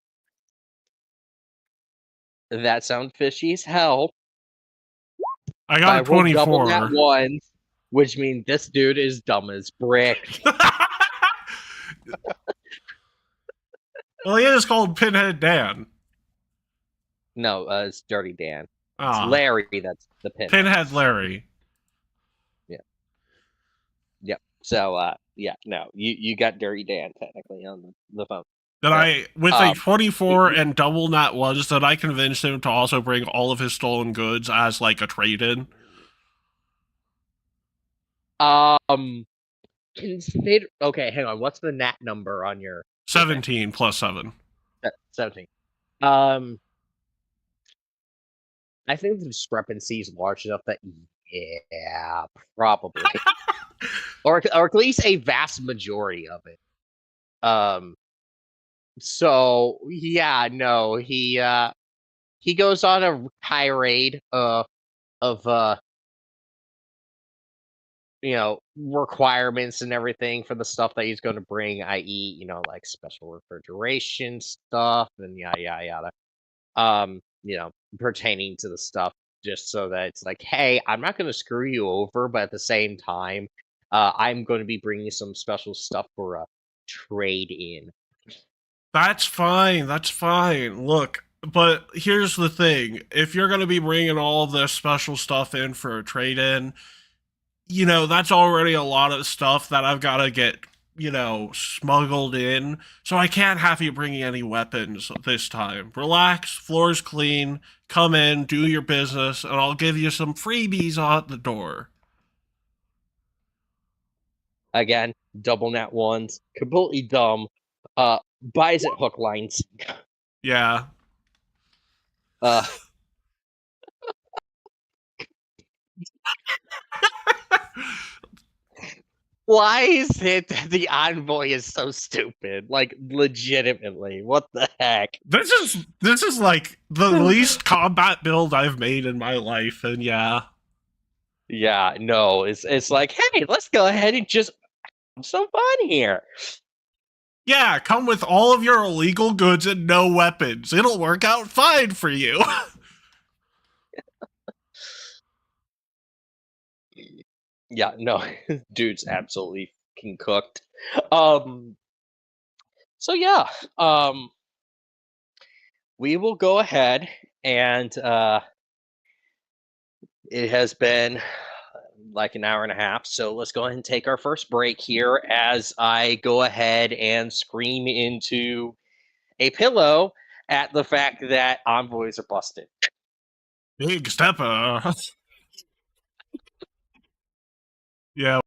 That sounds fishy as hell. I But got I a rolled double 24. that ones, which means this dude is dumb as brick. Well, he is called Pinhead Dan. No, it's Dirty Dan. It's Ah, Larry that's the pinhead. Pinhead Larry. Yep. So, yeah, no, you got Dirty Dan technically on the phone. That So, I, with a 24 he- and double nat ones, that I convinced him to also bring all of his stolen goods as like a trade-in. Consider okay. Hang on. What's the nat number on your 17 plus 7. 17? I think the discrepancy is large enough that yeah, probably, or at least a vast majority of it. So yeah, no, he goes on a tirade of requirements and everything for the stuff that he's going to bring, i.e., like special refrigeration stuff and yada yada yada. Pertaining to the stuff, just so that it's like, hey, I'm not going to screw you over, but at the same time, I'm going to be bringing some special stuff for a trade in. That's fine. That's fine. Look, but here's the thing. If you're going to be bringing all of this special stuff in for a trade-in, that's already a lot of stuff that I've got to get, smuggled in. So I can't have you bringing any weapons this time. Relax, floor's clean, come in, do your business, and I'll give you some freebies at the door. Again, double nat ones, completely dumb. Buys it hook lines. Yeah. Why is it that the envoy is so stupid? Like, legitimately, what the heck? This is like the least combat build I've made in my life, and yeah. Yeah, no, it's like, hey, let's go ahead and just have some fun here. Yeah, come with all of your illegal goods and no weapons. It'll work out fine for you. Yeah, no, dude's absolutely fucking cooked. So yeah, we will go ahead and it has been like an hour and a half, so let's go ahead and take our first break here as I go ahead and scream into a pillow at the fact that envoys are busted. Big stepper. Yeah,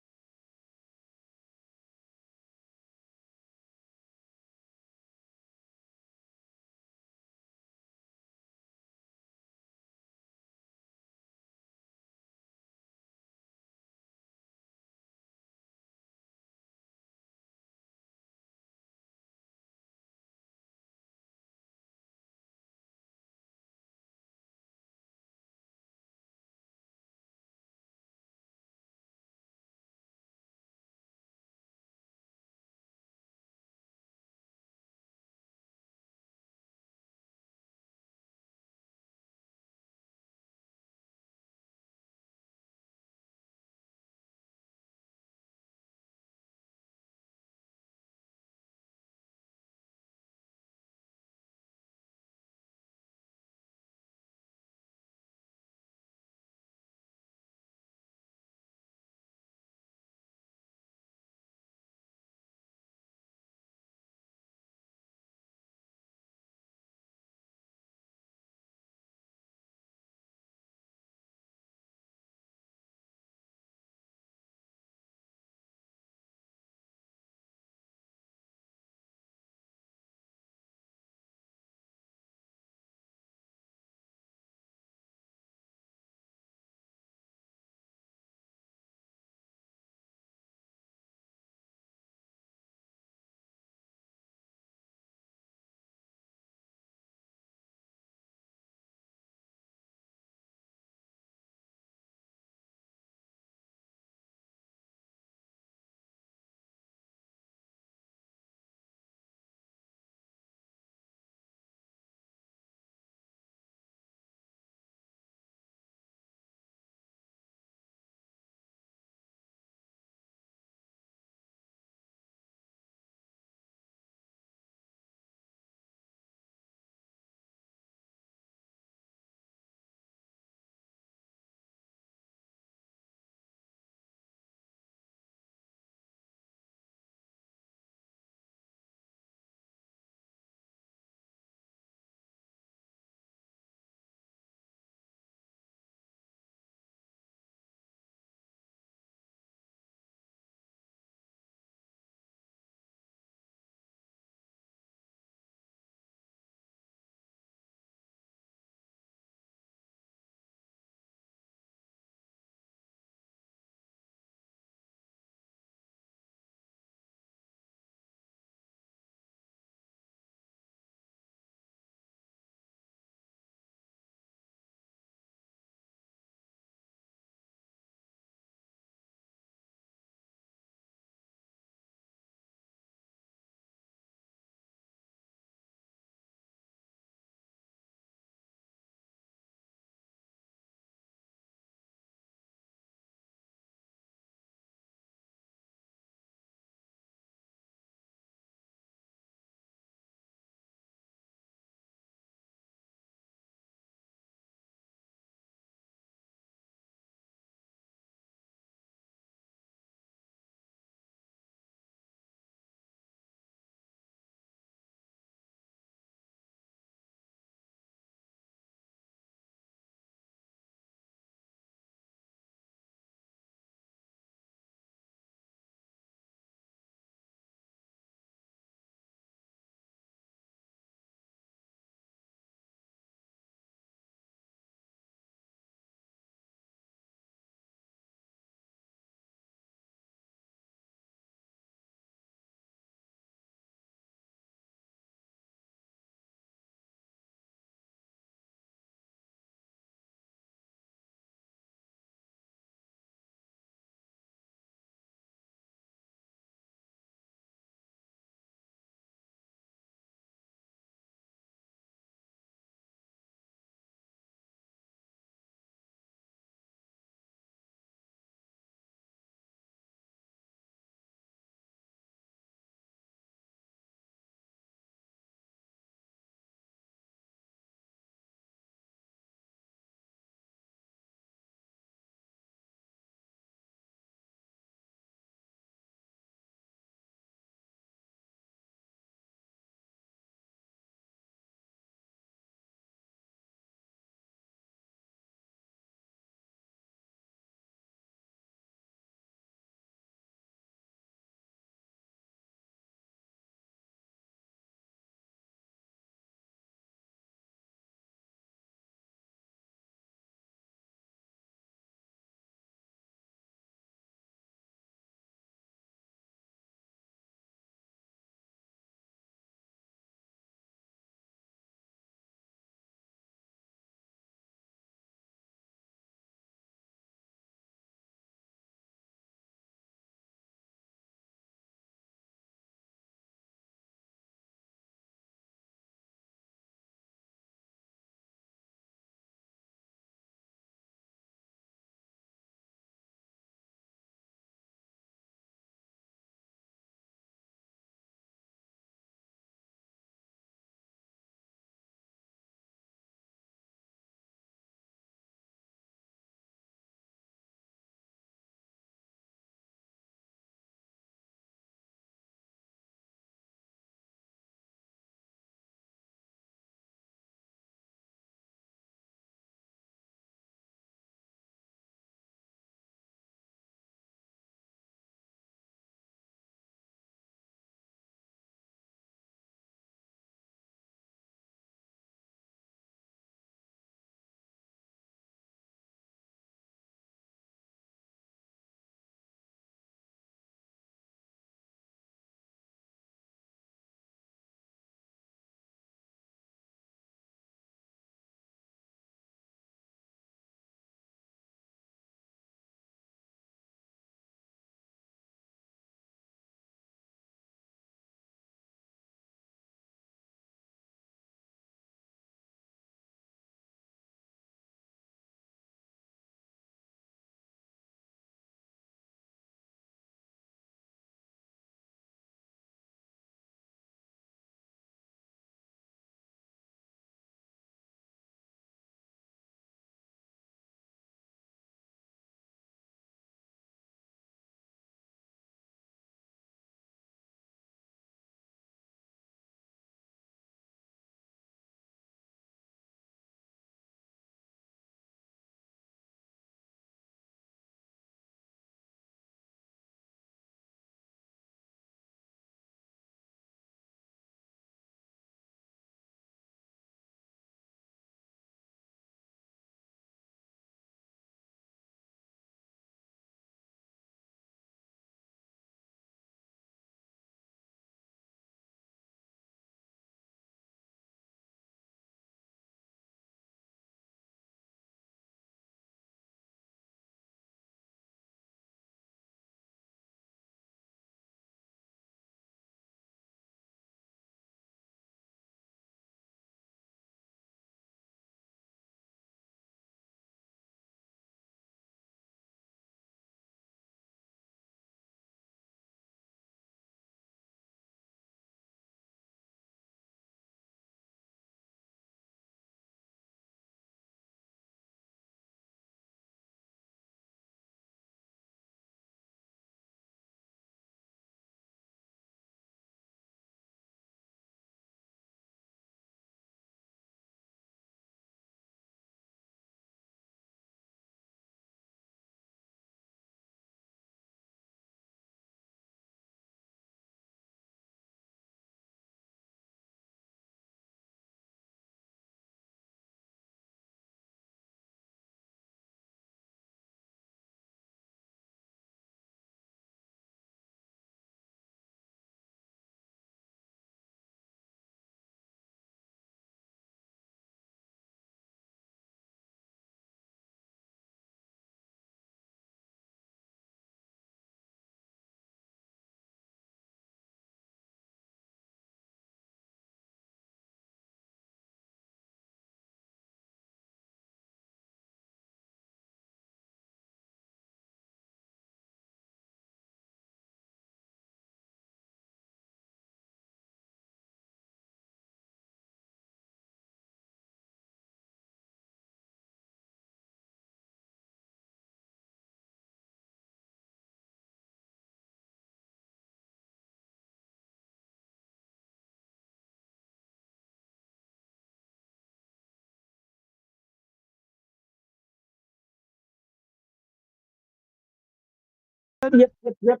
Yep.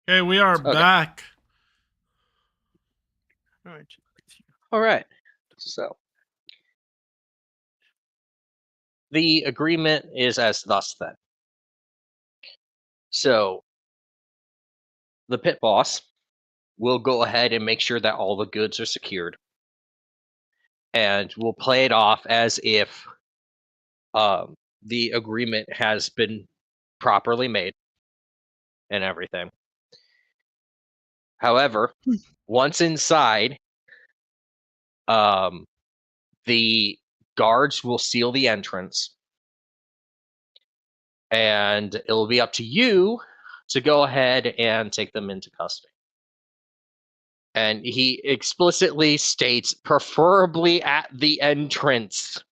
Okay, we are Okay. back. All right. So the agreement is as thus then. So the pit boss will go ahead and make sure that all the goods are secured, and we'll play it off as if the agreement has been properly made and everything. However, once inside, the guards will seal the entrance, and it'll be up to you to go ahead and take them into custody. And he explicitly states, preferably at the entrance.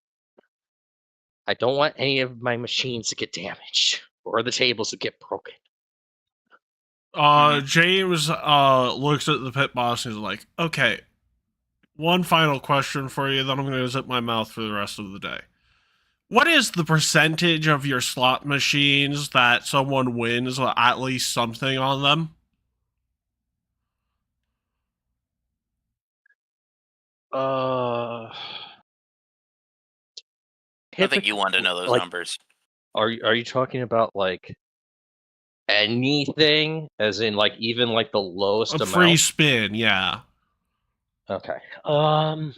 I don't want any of my machines to get damaged or the tables to get broken. James looks at the pit boss and is like, okay, one final question for you, then I'm going to zip my mouth for the rest of the day. What is the percentage of your slot machines that someone wins with at least something on them? I think you want to know those numbers. Are you talking about like anything, as in like even like the lowest A amount? free spin, yeah. Okay. I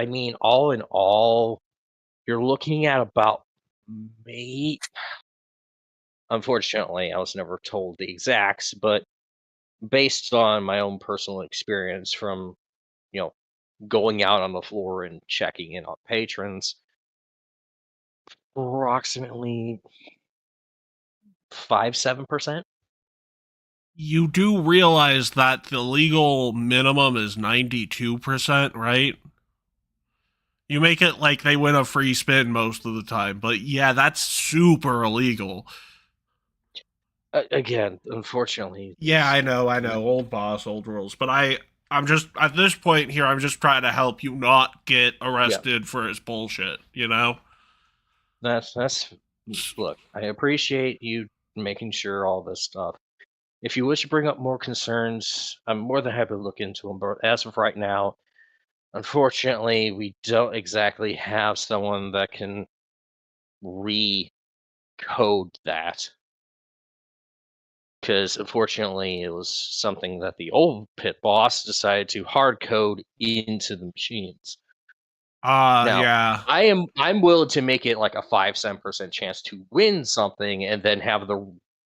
mean, all in all, you're looking at about unfortunately, I was never told the exacts, but based on my own personal experience from, going out on the floor and checking in on patrons, approximately 5-7%. You do realize that the legal minimum is 92%, right? You make it like they win a free spin most of the time, but yeah, that's super illegal. Again, unfortunately. Yeah, I know. Old boss, old rules. But I'm just, at this point here, I'm just trying to help you not get arrested for his bullshit, you know? That's look, I appreciate you making sure all this stuff. If you wish to bring up more concerns, I'm more than happy to look into them. But as of right now, unfortunately, we don't exactly have someone that can recode that. Because unfortunately, it was something that the old pit boss decided to hard code into the machines. Now, Yeah. I'm willing to make it like a 5-7% chance to win something, and then have the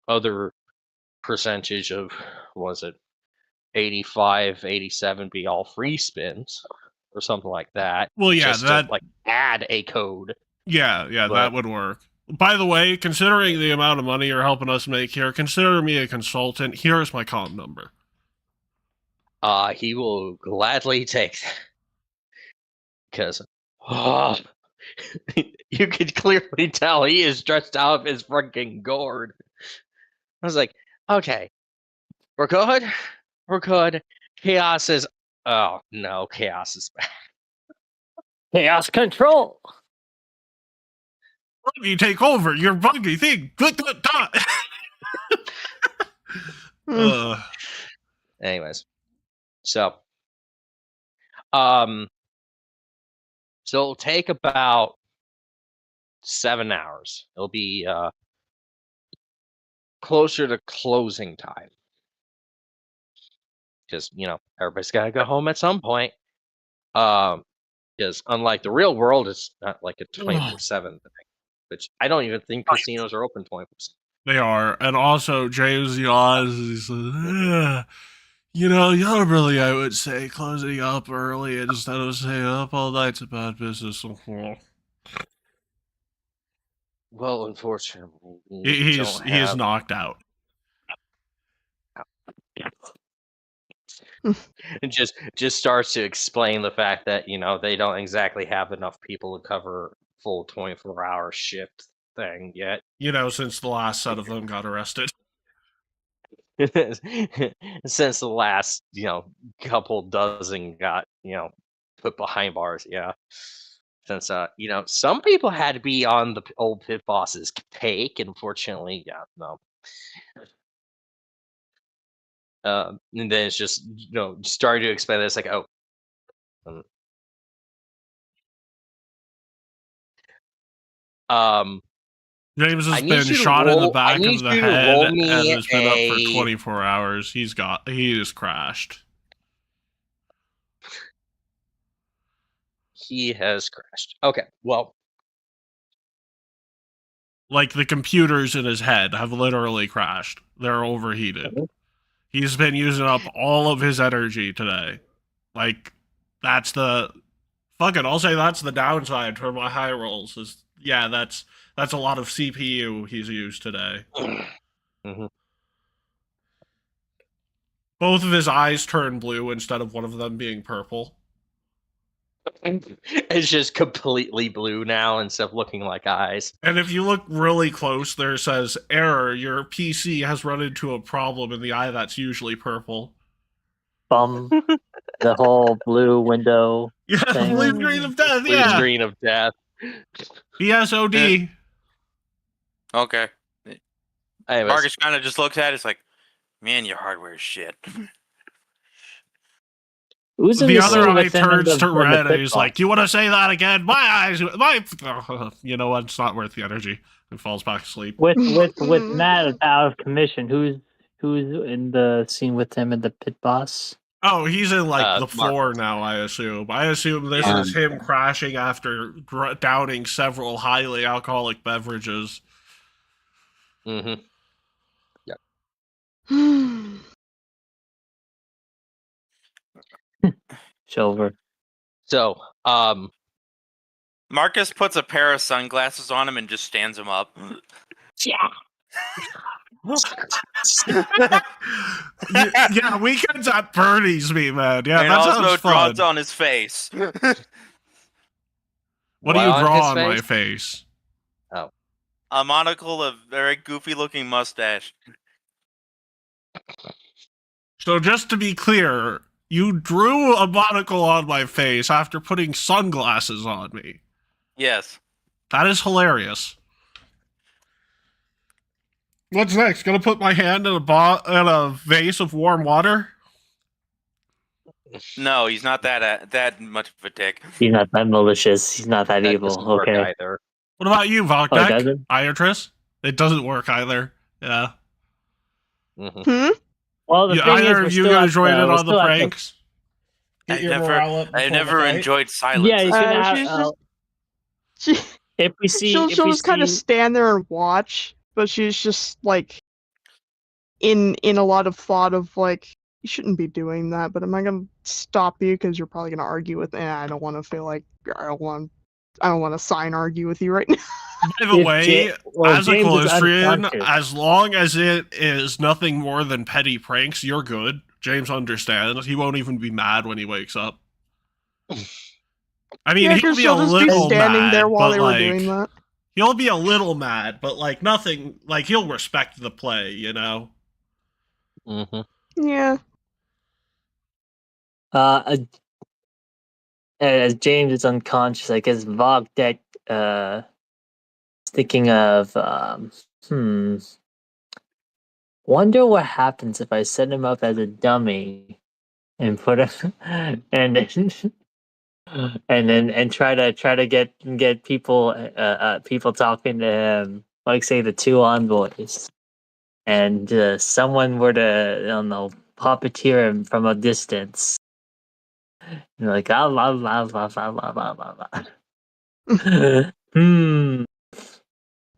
other percentage of, was it 85, 87 be all free spins or something like that. Well, yeah, just that to like add a code. Yeah, But- that would work. By the way, considering the amount of money you're helping us make here, consider me a consultant. Here's my comm number. He will gladly take that. Because you could clearly tell he is stretched out of his freaking gourd. I was like, okay, we're good. We're good. Chaos is. Oh no, chaos is back. Chaos control. You take over your buggy thing. Anyways, so so it'll take about 7 hours. It'll be closer to closing time, because everybody's got to go home at some point. Because unlike the real world, it's not like a 24/7 thing. Which I don't even think casinos are open 24/7. They are, and also James yawns. He says, really, I would say closing up early instead of staying up all night's a bad business. Well, unfortunately, He is knocked out. And just starts to explain the fact that they don't exactly have enough people to cover full 24-hour shift thing yet. Since the last set of them got arrested. Since the last couple dozen got put behind bars, yeah. since some people had to be on the old pit boss's take. Unfortunately, no. And then it's just starting to explain this like, oh. James has I need been you to shot in the roll. I back need of the you to head roll and me has been up for a. 24 hours. He is crashed. He has crashed. Okay, well, Like the computers in his head have literally crashed. They're overheated. He's been using up all of his energy today. Like that's the fuck it. I'll say that's the downside for my high rolls. Is that's a lot of CPU he's used today. mhm. Both of his eyes turn blue instead of one of them being purple. It's just completely blue now instead of looking like eyes. And if you look really close, there says error. Your PC has run into a problem in the eye that's usually purple. Bum. The whole blue window. Yeah, Thing. blue screen of death. Blue Yeah, screen of death. BSOD. Okay. Anyways, Marcus kind of just looks at it. It's like, man, your hardware is shit. Who's in The the other scene eye with them in turns the- to in the red, pit and he's boss? like, "Do you want to say that again? My eyes, my." You know what? It's not worth the energy. And falls back asleep. with Matt out of commission. Who's in the scene with him and the pit boss? Oh, he's in like the Marcus. floor now. I assume this Yeah. is him crashing after downing several highly alcoholic beverages. Mm-hmm. Silver. So, Marcus puts a pair of sunglasses on him and just stands him up. Yeah. Yeah, weekends at Bernie's, me man. Yeah, and that also sounds draws fun. on his face. What do What you on draw his on my face? face? A monocle of very goofy looking mustache. So just to be clear, you drew a monocle on my face after putting sunglasses on me. Yes. That is hilarious. What's next? Gonna put my hand in a vase of warm water? No, he's not that much of a dick. He's not that malicious. He's not that that evil. doesn't work Okay. either. What about you, Oh, it Valkdek? doesn't? Iatris? It doesn't work either. Yeah. Mm-hmm. Well, the You, thing is, either we're of you still gonna at join the- in we're on the still at pranks? Get I've your never- morale up I before the never fight? enjoyed silence. Yeah, he's gonna have. she's just- she, If we see, she'll if she'll we just kind of see- stand there and watch, but she's just like in a lot of thought of like, you shouldn't be doing that, but am I gonna stop you because you're probably gonna argue with? I don't want to feel like I don't want to sign argue with you right now. By the if way, Ja- well, as a James is Clostrian, unconscious. as long as it is nothing more than petty pranks, you're good. James understands. He won't even be mad when he wakes up. I mean, Yeah, he'll 'cause be a she'll just be little standing mad, there while but they were like, doing that. he'll be a little mad, but like nothing. Like he'll respect the play, you know. Mm-hmm. Yeah. As James is unconscious, I guess Vogdeck is thinking of wonder what happens if I set him up as a dummy and put him and try to get people people talking to him, like say the two envoys, and someone were to, I don't know, puppeteer him from a distance. You're like, ah, la, la, la, la, la, la, la, la.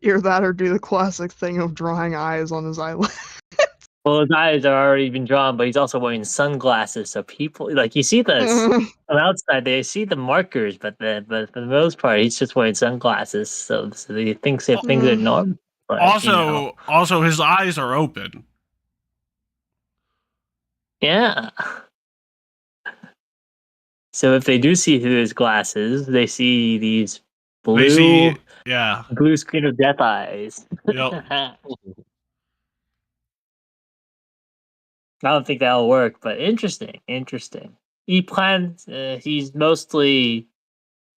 Either that or do the classic thing of drawing eyes on his eyelid. Well, his eyes are already been drawn, but he's also wearing sunglasses, so people like you see this on the outside. They see the markers, but for the most part, he's just wearing sunglasses, so he thinks that things are normal. But, Also, his eyes are open. yeah. So if they do see through his glasses, they see these blue, They see, yeah. blue screen of death eyes. Yep. I don't think that'll work, but interesting. He plans. He's mostly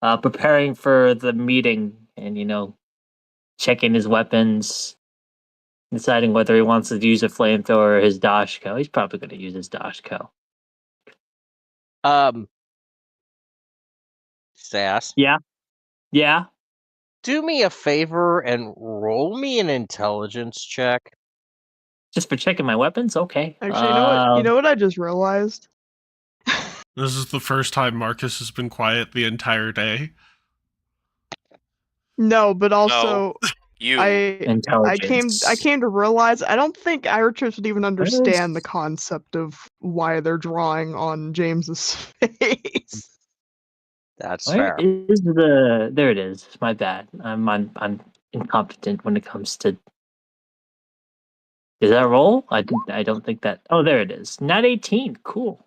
preparing for the meeting and checking his weapons, deciding whether he wants to use a flamethrower or his Dashko. He's probably going to use his Dashko. Sass. Yeah. Do me a favor and roll me an intelligence check. Just for checking my weapons? Okay. Actually, you know what I just realized? This is the first time Marcus has been quiet the entire day. No, but also You. I Intelligence. came to realize I don't think Irish would even understand the concept of why they're drawing on James's face. That's Where fair. is there it is. My bad. I'm incompetent when it comes to. Is that roll? I don't think that. Oh, there it is. Not 18. Cool.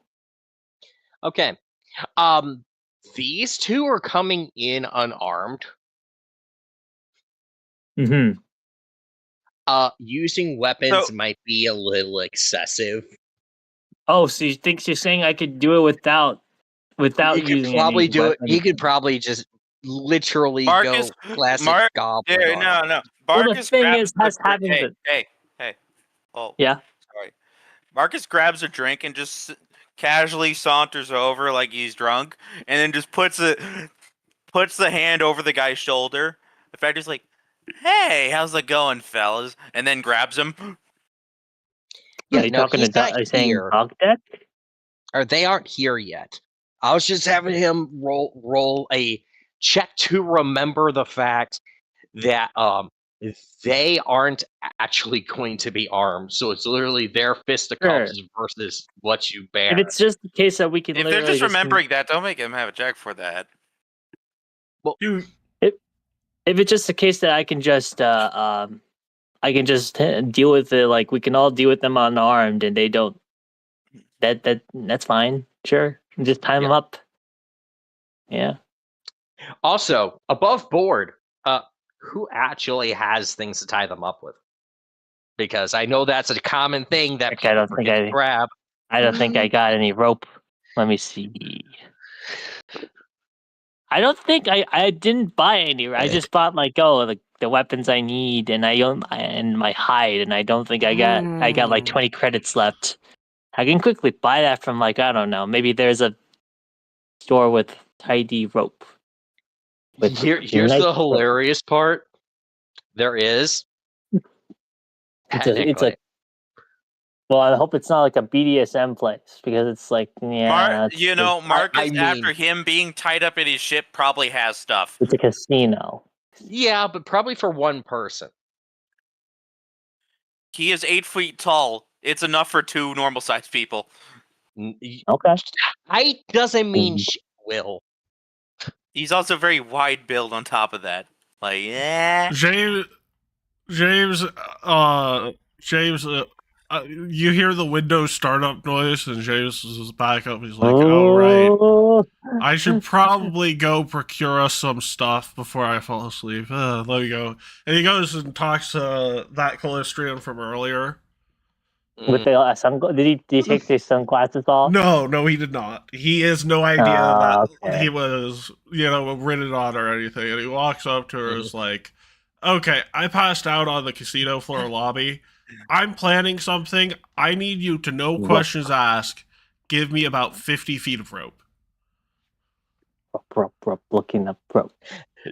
Okay. These two are coming in unarmed. Mm-hmm. Using weapons might be a little excessive. Oh, so you think you're saying I could do it without He could using probably any do it. weapons? He could probably just literally Marcus, go classic goblin. Yeah, on no, it. no. Well, the Marcus thing grabs is, us a having drink. the Hey. Oh, yeah. sorry. Marcus grabs a drink and just casually saunters over like he's drunk, and then just puts the hand over the guy's shoulder. The fact is like, "Hey, how's it going, fellas?" And then grabs him. Yeah, Are you no, talking he's to not are you saying here. dog deck? Or they aren't here yet. I was just having him roll a check to remember the fact that they aren't actually going to be armed. So it's literally their fisticuffs versus what you bear. If it's just the case that we can If they're literally just remembering that, don't make him have a check for that. You if it's just the case that I can just deal with it, like we can all deal with them unarmed and they don't that's fine. Sure. Just time them up. Yeah. Also, above board, who actually has things to tie them up with? Because I know that's a common thing that Heck, I don't people think forget to grab. I don't think I got any rope. Let me see. I don't think I didn't buy any. I just bought the weapons I need and and my hide, and I don't think I got like 20 credits left. I can quickly buy that from I don't know, maybe there's a store with tidy rope. Here's nice the hilarious part. There is. it's a well, I hope it's not like a BDSM place because it's like Marcus, I mean, after him being tied up in his ship, probably has stuff. it's a casino. Yeah, but probably for one person. He is 8 feet tall. It's enough for 2 normal-sized people. Okay. Height doesn't mean shit, Will. He's also very wide build on top of that. Like, yeah. James, you hear the Windows startup noise, and James is back up. He's like, "Oh right, I should probably go procure us some stuff before I fall asleep. Let me go." And he goes and talks to that Callistrian from earlier. With the did he take his sunglasses off? No, he did not. He has no idea that okay. he was, written on or anything. And he walks up to her and is like, "Okay, I passed out on the casino floor lobby. I'm planning something. I need you to no questions asked. Give me about 50 feet of rope." Rope, looking up rope.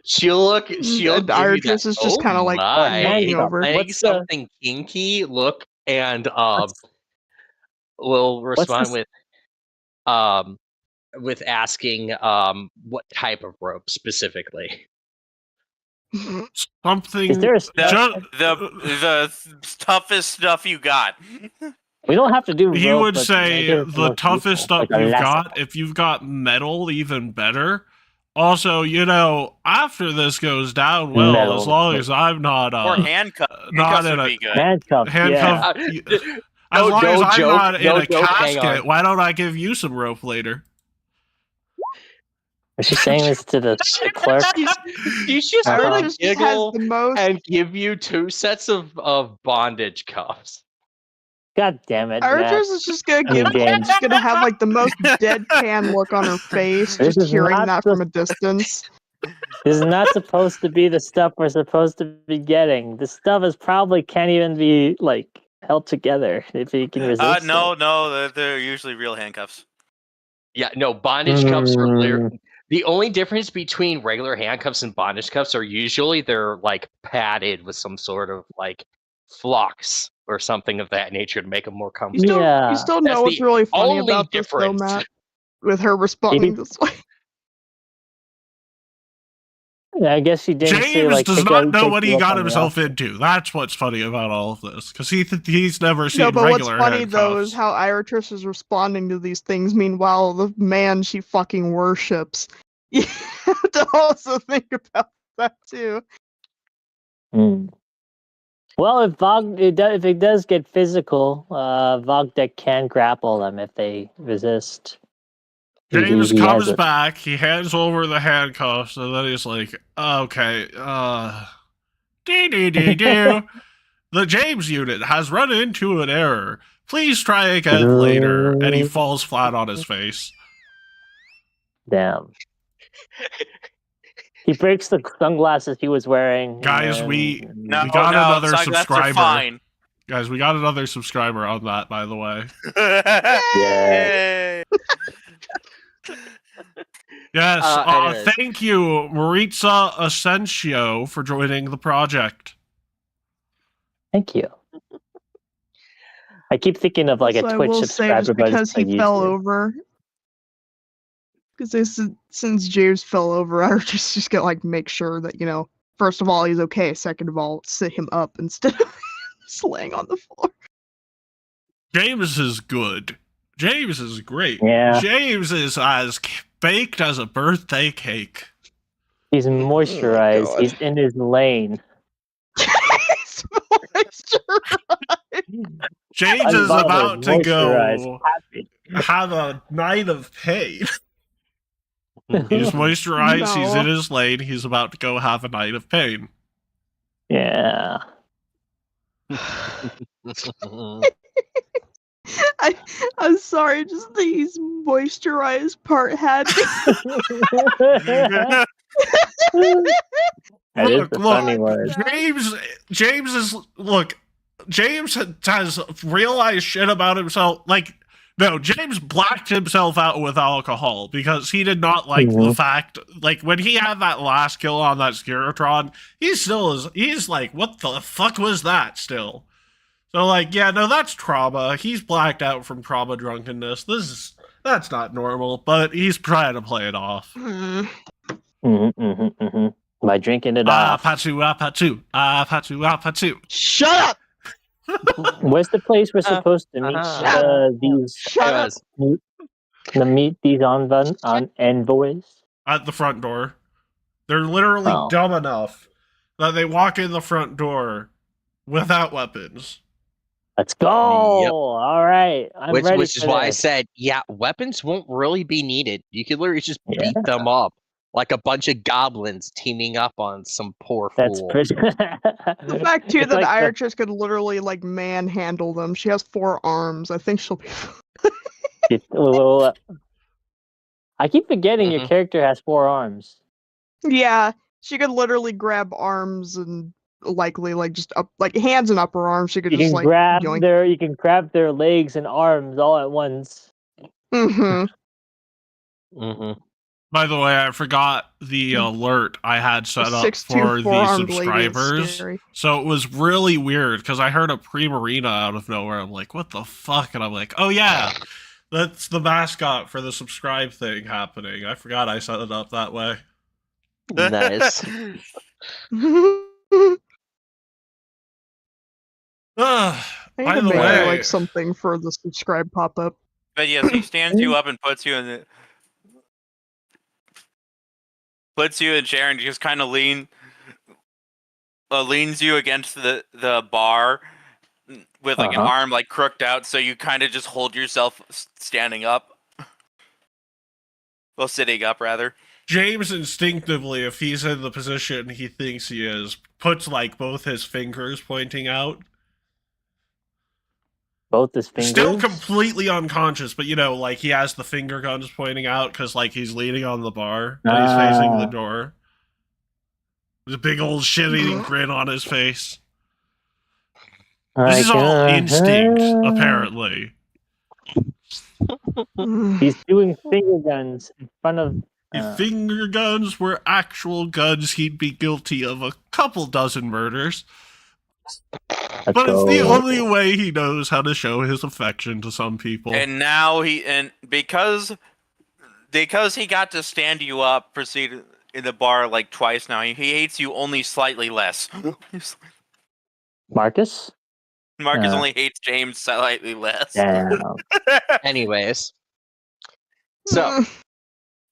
She'll give you Iris that, is just kind of like looking over. Like something kinky look, and will respond with asking what type of rope specifically. Something. Is there the toughest stuff you got. We don't have to do rope. He would say the toughest useful, stuff you've got. If you've got metal, even better. Also, after this goes down well, Metal. as long as I'm not Or handcuffs. not Handcuffs in would a be good. handcuff. handcuff. As long as I'm not in a casket, why don't I give you some rope later? Is she saying this to the clerk? She's just Uh-huh. gonna Just giggle has the most. and give you 2 sets of bondage cuffs. God damn it, Matt. Archers is just gonna I mean, James. just gonna have like the most deadpan look on her face, This just is hearing not that the- from a distance. This is not supposed to be the stuff we're supposed to be getting. This stuff is probably can't even be like held together if he can resist. No, they're usually real handcuffs. Yeah, no, bondage cuffs are Mm. the only difference between regular handcuffs and bondage cuffs are usually they're like padded with some sort of like flux or something of that nature to make them more comfortable. Yeah. You still That's know what's the really funny only about this though, difference. Matt? With her responding this way. I guess she didn't say James like. does take not a- know take what you he up got on the himself offer. into. That's what's funny about all of this, because he's never seen No, but what's regular funny though is handcuffs. how Iratrish is responding to these things. Meanwhile, the man she fucking worships. You have to also think about that too. Hmm. Well, if it does get physical, Vogdek can grapple them if they resist. James He has comes it. back, he hands over the handcuffs, and then he's like, okay, dee. The James unit has run into an error. Please try again later. And he falls flat on his face. Damn. He breaks the sunglasses he was wearing. Guys, and we No, got another sunglasses are subscriber. fine. Guys, we got another subscriber on that, by the way. Yeah. Yes, anyways. thank you, Maritza Asensio, for joining the project. Thank you. I keep thinking of like So a I Twitch will say just subscriber, but because it's he like fell YouTube. over. Because since James fell over, I just gotta like make sure that, you know, first of all he's okay, second of all, sit him up instead of just laying on the floor. James is good. James is great. Yeah. James is as baked as a birthday cake. He's moisturized. God. He's in his lane. He's moisturized. James is Unbothered, about to moisturized, go happy. have a night of pain. He's moisturized, he's No. in his lane, he's about to go have a night of pain. Yeah. I'm sorry, just the he's moisturized part had me. That is the funny look. word. James is James has realized shit about himself. Like, no, James blacked himself out with alcohol because he did not like the fact, like, when he had that last kill on that Skiratron, he's like, what the fuck was that still? So, like, yeah, no, that's trauma. He's blacked out from trauma drunkenness. That's not normal, but he's trying to play it off. By drinking it off. Patsu, patsu, patsu, patsu. Shut up! Where's the place we're supposed to meet these? Shut up! Meet these on envoys. At the front door. They're literally dumb enough that they walk in the front door without weapons. Let's go! Yep. All right, I'm ready. Which is why I said, yeah, weapons won't really be needed. You could literally just beat them up like a bunch of goblins teaming up on some poor fool. Pretty... The fact too that like the Iratrish could literally like manhandle them. She has 4 arms. I think she'll be. I keep forgetting your character has 4 arms. Yeah, she could literally grab arms and likely like just up like hands and upper arms. She could just like grab you can grab their legs and arms all at once. By the way, I forgot the alert I had set up for the subscribers. So it was really weird because I heard a Primarina out of nowhere. I'm like, what the fuck? And I'm like, oh yeah, that's the mascot for the subscribe thing happening. I forgot I set it up that way. Nice. By the way, like something for the subscribe pop up. But yes, he stands you up and puts you in the chair and just kind of leans you against the bar with like an arm like crooked out, so you kind of just hold yourself standing up. Well, sitting up rather. James instinctively, if he's in the position he thinks he is, puts like both his fingers pointing out. Both his fingers. Still completely unconscious, but like he has the finger guns pointing out because like he's leaning on the bar and he's facing the door. There's a big old shit-eating grin on his face. This is all instinct, apparently. He's doing finger guns in front of. If finger guns were actual guns, he'd be guilty of a couple dozen murders. But it's the only way he knows how to show his affection to some people. And now because he got to stand you up, proceed in the bar like twice now. He hates you only slightly less. Marcus? Marcus only hates James slightly less. Damn. Anyways, so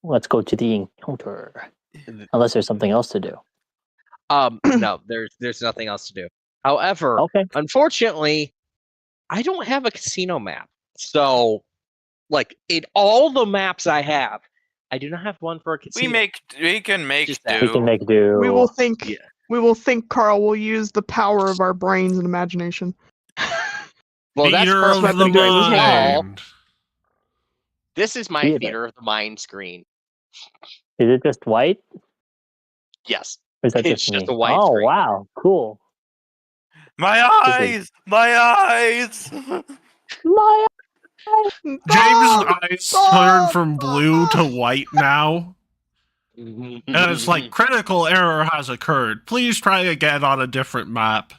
Let's go to the encounter. Unless there's something else to do. no, there's nothing else to do. However, unfortunately, I don't have a casino map. So, like, in all the maps I have, I do not have one for a casino. We can make do. We can make do. We will think. Yeah. We will think. Carl will use the power of our brains and imagination. Well, that's Theater what of the mind. This is my theater of the mind screen. Is it just white? Yes. Or is that It's just a white Oh, screen. wow. Cool. My eyes! My eyes! My James' eyes turn from blue to white now. And it's like, critical error has occurred. Please try again on a different map.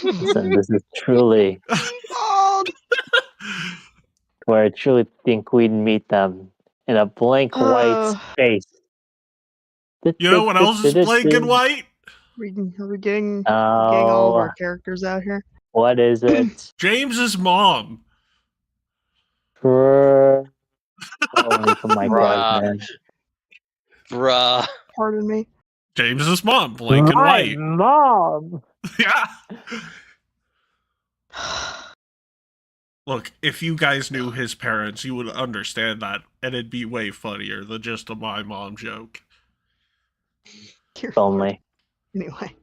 Listen, this is truly where I truly think we'd meet them in a blank white space. You know what else is blank and white? Are we getting all of our characters out here? What is it? James's mom. Oh my God, man. Bruh. Pardon me. James's mom, blank and white. Mom. Yeah. Look, if you guys knew his parents, you would understand that, and it'd be way funnier than just a my mom joke. Only. Anyway.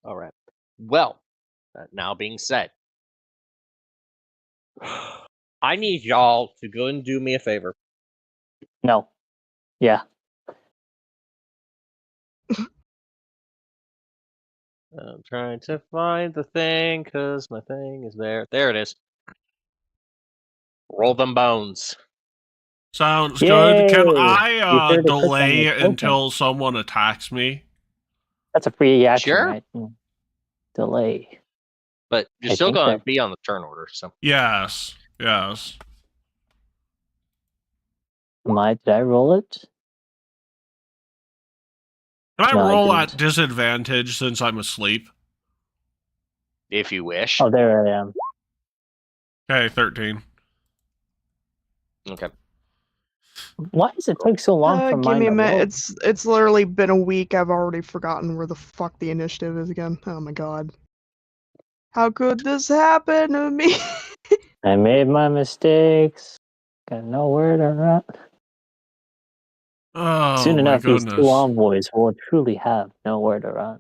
All right. Well, that now being said, I need y'all to go and do me a favor. No. Yeah. I'm trying to find the thing because my thing is there. There it is. Roll them bones. Sounds good. Can Yay! I You delay heard the until someone attacks me? That's a free action, Sure. right? Delay. But you're I still think going to that- be on the turn order, so. Yes. Did I roll it? Can I No, I roll at didn't. disadvantage since I'm asleep? If you wish. Oh, there I am. Okay, 13. Okay. Why does it take so long for Give mine me a to minute. load? It's literally been a week. I've already forgotten where the fuck the initiative is again. Oh my god. How could this happen to me? I made my mistakes. Got nowhere to run. Oh, Soon my enough, these goodness. two envoys will truly have nowhere to run.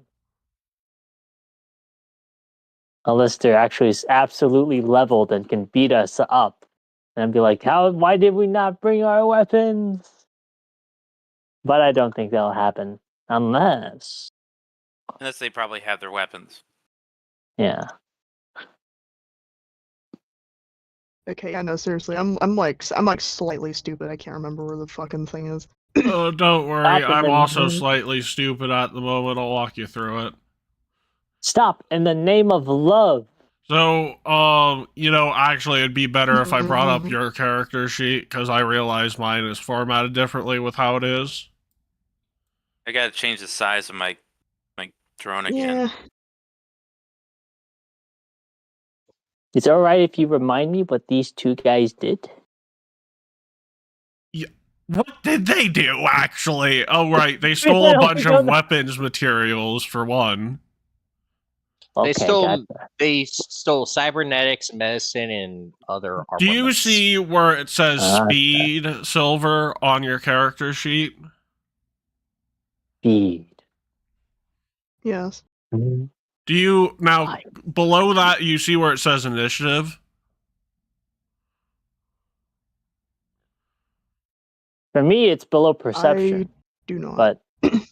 Unless they're actually absolutely leveled and can beat us up. And I'd be like, why did we not bring our weapons? But I don't think that'll happen. Unless, Unless they probably have their weapons. yeah. Okay, yeah, no, seriously. I'm like slightly stupid. I can't remember where the fucking thing is. Oh, don't worry. Stop and I'm then- also slightly stupid at the moment. I'll walk you through it. Stop in the name of love. So, actually, it'd be better if I brought up your character sheet, because I realize mine is formatted differently with how it is. I gotta change the size of my drone again. Yeah. Is it alright if you remind me what these two guys did? What did they do, actually? Oh, right. They stole a bunch of weapons materials, for one. Okay, gotcha. They stole cybernetics, medicine, and other armaments. Do you see where it says speed silver on your character sheet? Speed. Yes. Mhm. Do you now Why? below that you see where it says initiative? For me, it's below perception, I do not. but it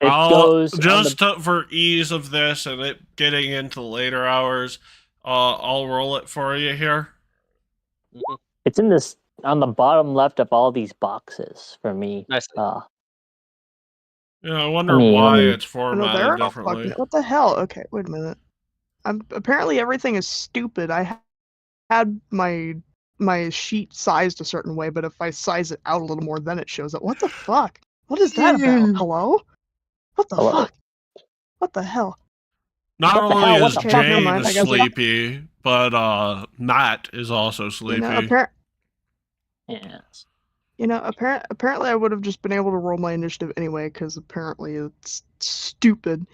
goes on the. For ease of this and it getting into later hours, I'll roll it for you here. Mhm. It's in this on the bottom left of all these boxes for me. Nice. Yeah, I wonder let why me- it's Oh, no, formatted there are differently. fucking. What the hell? Okay, wait a minute. Apparently everything is stupid. I had my sheet sized a certain way, but if I size it out a little more, then it shows up. What the fuck? What is that about? Hello? What the Hello? fuck? What the hell? Not What the only hell? What is the Okay, fuck? never mind. James I guess sleepy, but Matt is also sleepy. Yes. Apparently I would have just been able to roll my initiative anyway, because apparently it's stupid.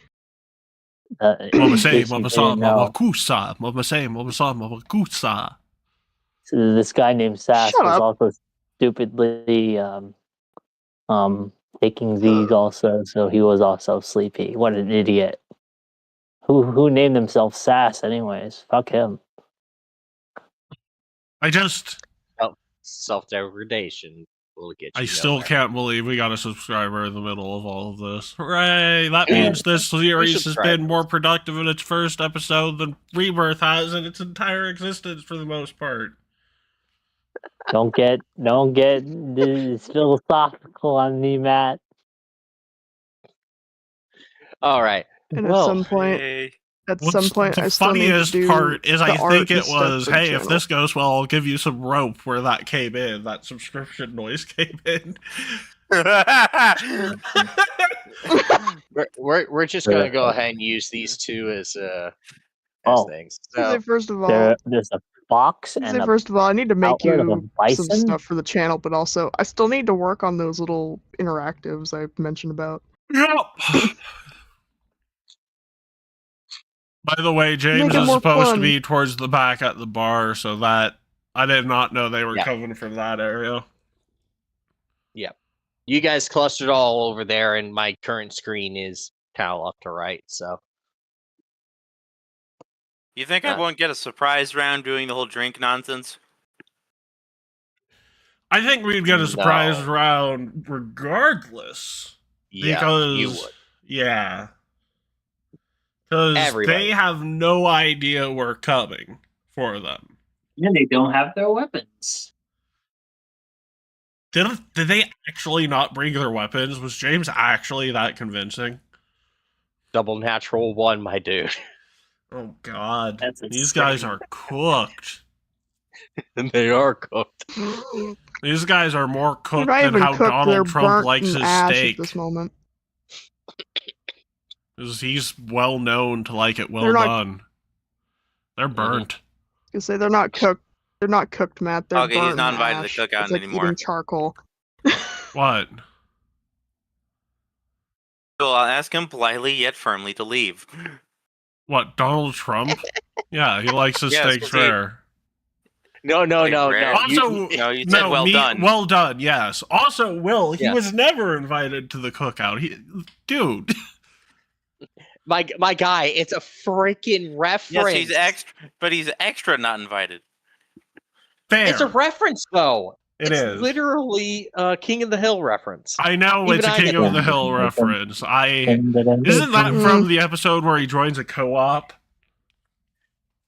Mama say, Case you mama sa, didn't mama know, kusa, mama say, mama sa, mama kusa. so this guy named Sass Shut was up. also stupidly taking these also, so he was also sleepy. What an idiot! Who named himself Sass anyways? Fuck him. I just, Self-degradation will get you I still nowhere. can't believe we got a subscriber in the middle of all of this. Hooray! That means this series has subscribers. been more productive in its first episode than Rebirth has in its entire existence for the most part. Don't get this philosophical on me, Matt. All right. And Well, at some point, Hey. I The still need to funniest do part is the I art think and it stuff was, for the hey, if channel. this goes well, I'll give you some rope where that came in. That subscription noise came in. we're just gonna go ahead and use these two as Oh. things. Say So first of all, There's a fox and a first of all, I need to make outlet of a you some bison. stuff for the channel, but also I still need to work on those little interactives I mentioned about. Yep. By the way, James Make it is more supposed to fun. be towards the back at the bar, so that I did not know they were Yeah. coming from that area. you guys clustered all over there, and my current screen is kind of left to right. So You think I won't get a surprise round doing the whole drink nonsense? I think we'd get a surprise No. round regardless. yeah, Because you would. yeah. Because Everybody. they have no idea we're coming for them. And they don't have their weapons. Did they actually not bring their weapons? Was James actually that convincing? Double natural one, my dude. Oh god. That's These guys insane. are cooked. And they are cooked. These guys are more They're cooked not than even how cooked, they're Donald Trump burnt likes and his ash steak. at this moment. 'Cause he's well known to like it well They're not- done. They're burnt. You say they're not cooked. They're not cooked, Matt. They're Okay, he's burnt not in invited to ash. the cookout It's like anymore. eating charcoal. What? So I'll ask him politely yet firmly to leave. What, Donald Trump? Yeah, he likes his Yes, steaks 'cause he- rare. No. rare. Also, No, you said well done. Well done, yes. Also, Will, he Yeah. was never invited to the cookout. Dude. my guy, it's a freaking reference. Yes, he's extra, but he's extra not invited. Fair. It's a reference, though. It it's is. literally a King of the Hill reference. I know Even it's a I King get of that. the Hill reference. Isn't that from the episode where he joins a co-op?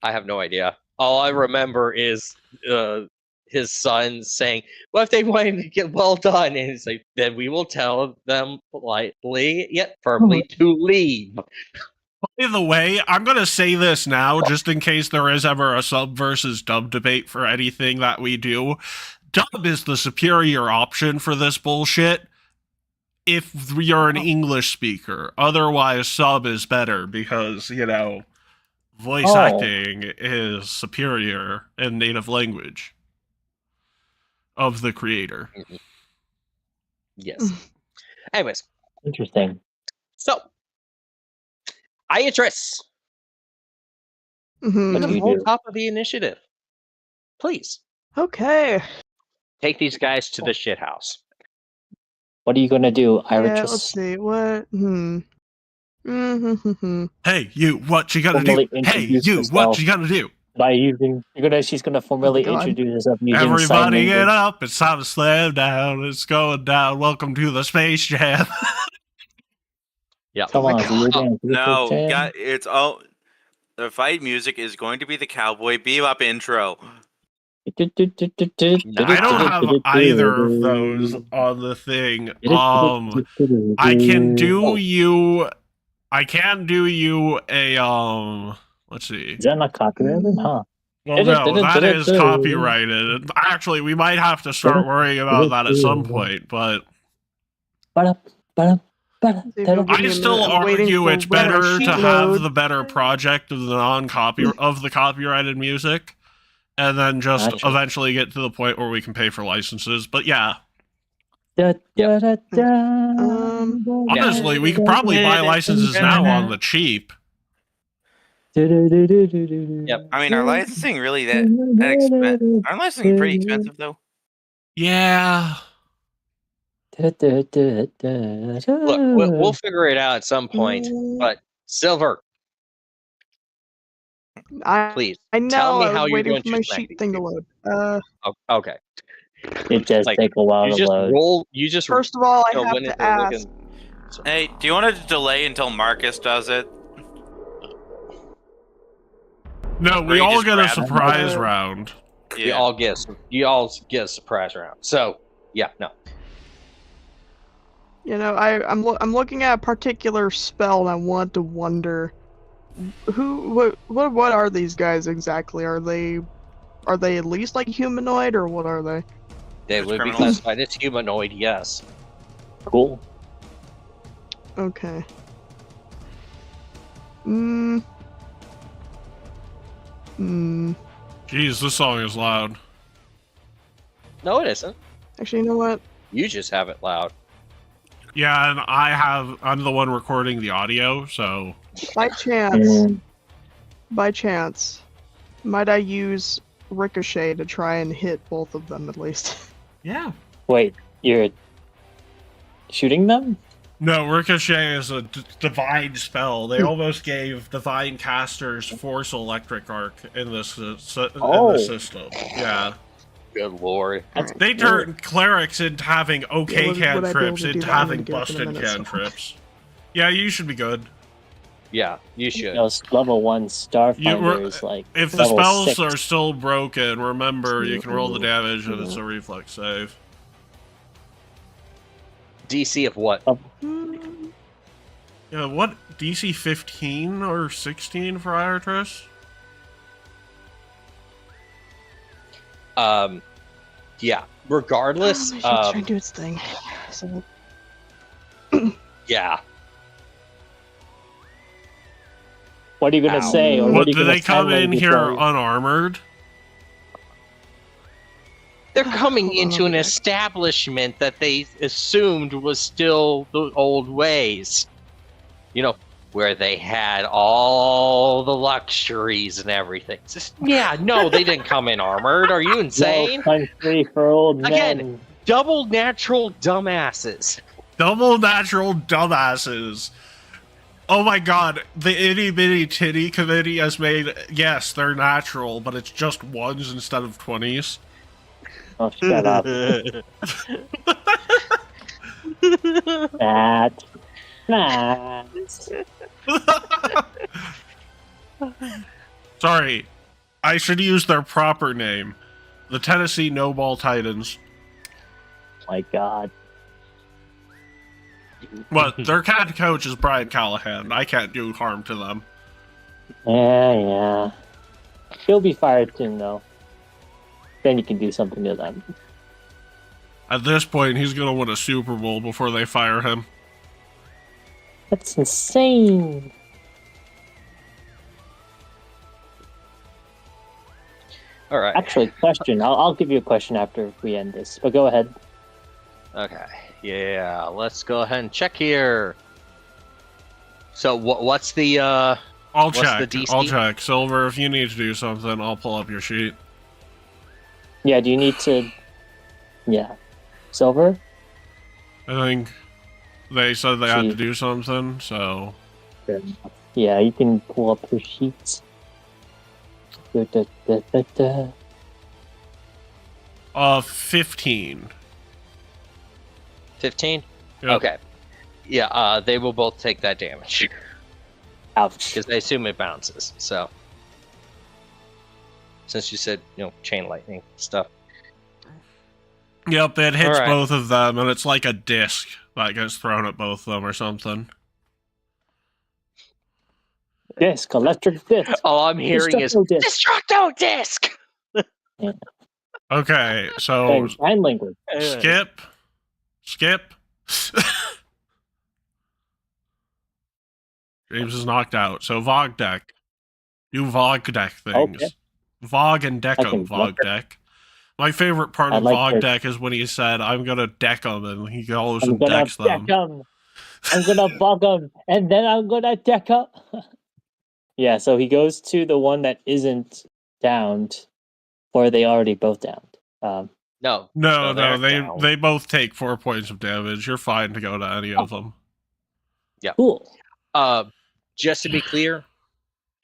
I have no idea. All I remember is his son saying, "Well, if they wanted to get well done," and he's like, "Then we will tell them politely yet firmly to leave." By the way, I'm going to say this now, just in case there is ever a sub versus dub debate for anything that we do. Dub is the superior option for this bullshit if you're an English speaker. Otherwise, sub is better because, voice acting is superior in native language of the creator. Yes. Anyways, Interesting. so Iatris, Mhm. What do you hold do? top of the initiative, please. Okay. Take these guys to the shit house. What are you gonna do, Yeah, Iritris? let's see. What? Mm-hmm. Hey, you, what you gonna do? Formally Hey, introduce you, what herself you gonna do? by using. She's gonna formally God. introduce herself using sign Everybody get language. up. It's time to slam down. It's going down. Welcome to the Space Jam. Yeah. Come my on, so you're God. dancing. No, it's all. The fight music is going to be the Cowboy Bebop intro. I don't have either of those on the thing. I can do you. I can do you a Let's see. Is that not copyrighted? Huh? Well, no, that is copyrighted. Actually, we might have to start worrying about that at some point. But I still argue it's better to have the better project of the of the copyrighted music, and then just Gotcha. eventually get to the point where we can pay for licenses. But yeah, honestly, we could probably buy licenses now on the cheap. Yep. I mean, are licensing really that expensive? Aren't licensing pretty expensive though? Yeah. Look, we'll figure it out at some point. But Silver, please I know. tell me I was how you're waiting going for my to sheet smack thing to these load. okay. It does Like, take a while You to just load. roll. You just First of all, I have went to in there ask. looking. Hey, do you want to delay until Marcus does it? No, we you all just get a grab it? surprise round. You all get a surprise round. So yeah, no. You know, I'm looking at a particular spell, and I want to wonder, what are these guys exactly? Are they at least like humanoid, or what are they? They As would be criminals? classified as humanoid, yes. Cool. Okay. Hmm. Jeez, this song is loud. No, it isn't. Actually, you know what? You just have it loud. Yeah, and I'm the one recording the audio, so By chance, might I use Ricochet to try and hit both of them at least? yeah. Wait, you're shooting them? No, Ricochet is a divine spell. They almost gave divine casters Force Electric Arc in this in the system. Yeah. Good lord. They turned clerics into having okay would I be able cantrips to do into that? I'm having gonna get up in a busted minute, so- cantrips. Yeah, you should be good. Yeah, you should. No, level 1 Starfinder is like If the level spells 6. are still broken, remember you can roll the Mhm. damage and it's a reflex save. DC of what? Yeah, what DC 15 or 16 for Iartris? Yeah. Regardless, my shit's trying to do its thing. So, yeah. What are you gonna Ow. say? Or What, what are you do gonna they come in silently here tell? unarmored? They're coming Hold on, into I'll an be back. establishment that they assumed was still the old ways. You know, where they had all the luxuries and everything. Yeah, no, they didn't come in armored. Are you insane? No country for old Again. men. Double natural dumbasses. Double natural dumbasses. Oh my god, the itty bitty titty committee has made, yes, they're natural, but it's just ones instead of 20s. Oh, shut up. That. Sorry, I should use their proper name. The Tennessee No Ball Titans. My god. But their head coach is Brian Callahan. I can't do harm to them. Yeah. He'll be fired soon, though. Then you can do something to them. At this point, he's gonna win a Super Bowl before they fire him. That's insane. All right. Actually, question. I'll give you a question after we end this. But go ahead. Okay. Yeah, let's go ahead and check here. So what's the I'll What's check. the DC? I'll check. Silver, if you need to do something, I'll pull up your sheet. Yeah, do you need to... Yeah. Silver? I think they said they had to Gee. do something, so Fair enough. Yeah, you can pull up her sheets. Da, da, da, da, da. 15. 15? Yep. Okay. Yeah, they will both take that damage. Ouch. Because I assume it bounces, so. Since you said, chain lightning stuff. Yep, it hits Alright. both of them, and it's like a disc that gets thrown at both of them or something. Disc, electric disc. All I'm hearing is Destructo disc. Destructo disc! Okay, so Sign language. skip. James is knocked out. So Vog deck. Do Vog deck things. Okay. Vog and deck I 'em, can Vog deck. My favorite part I of like Vog her. deck is when he said, I'm gonna deck them, and he goes I'm and gonna decks them. deck 'em. I'm gonna bug 'em, and then I'm gonna deck up. Yeah, so he goes to the one that isn't downed, or they already both downed. No. No, they're they down. both take 4 points of damage. You're fine to go to any of them. Cool. Just to be clear,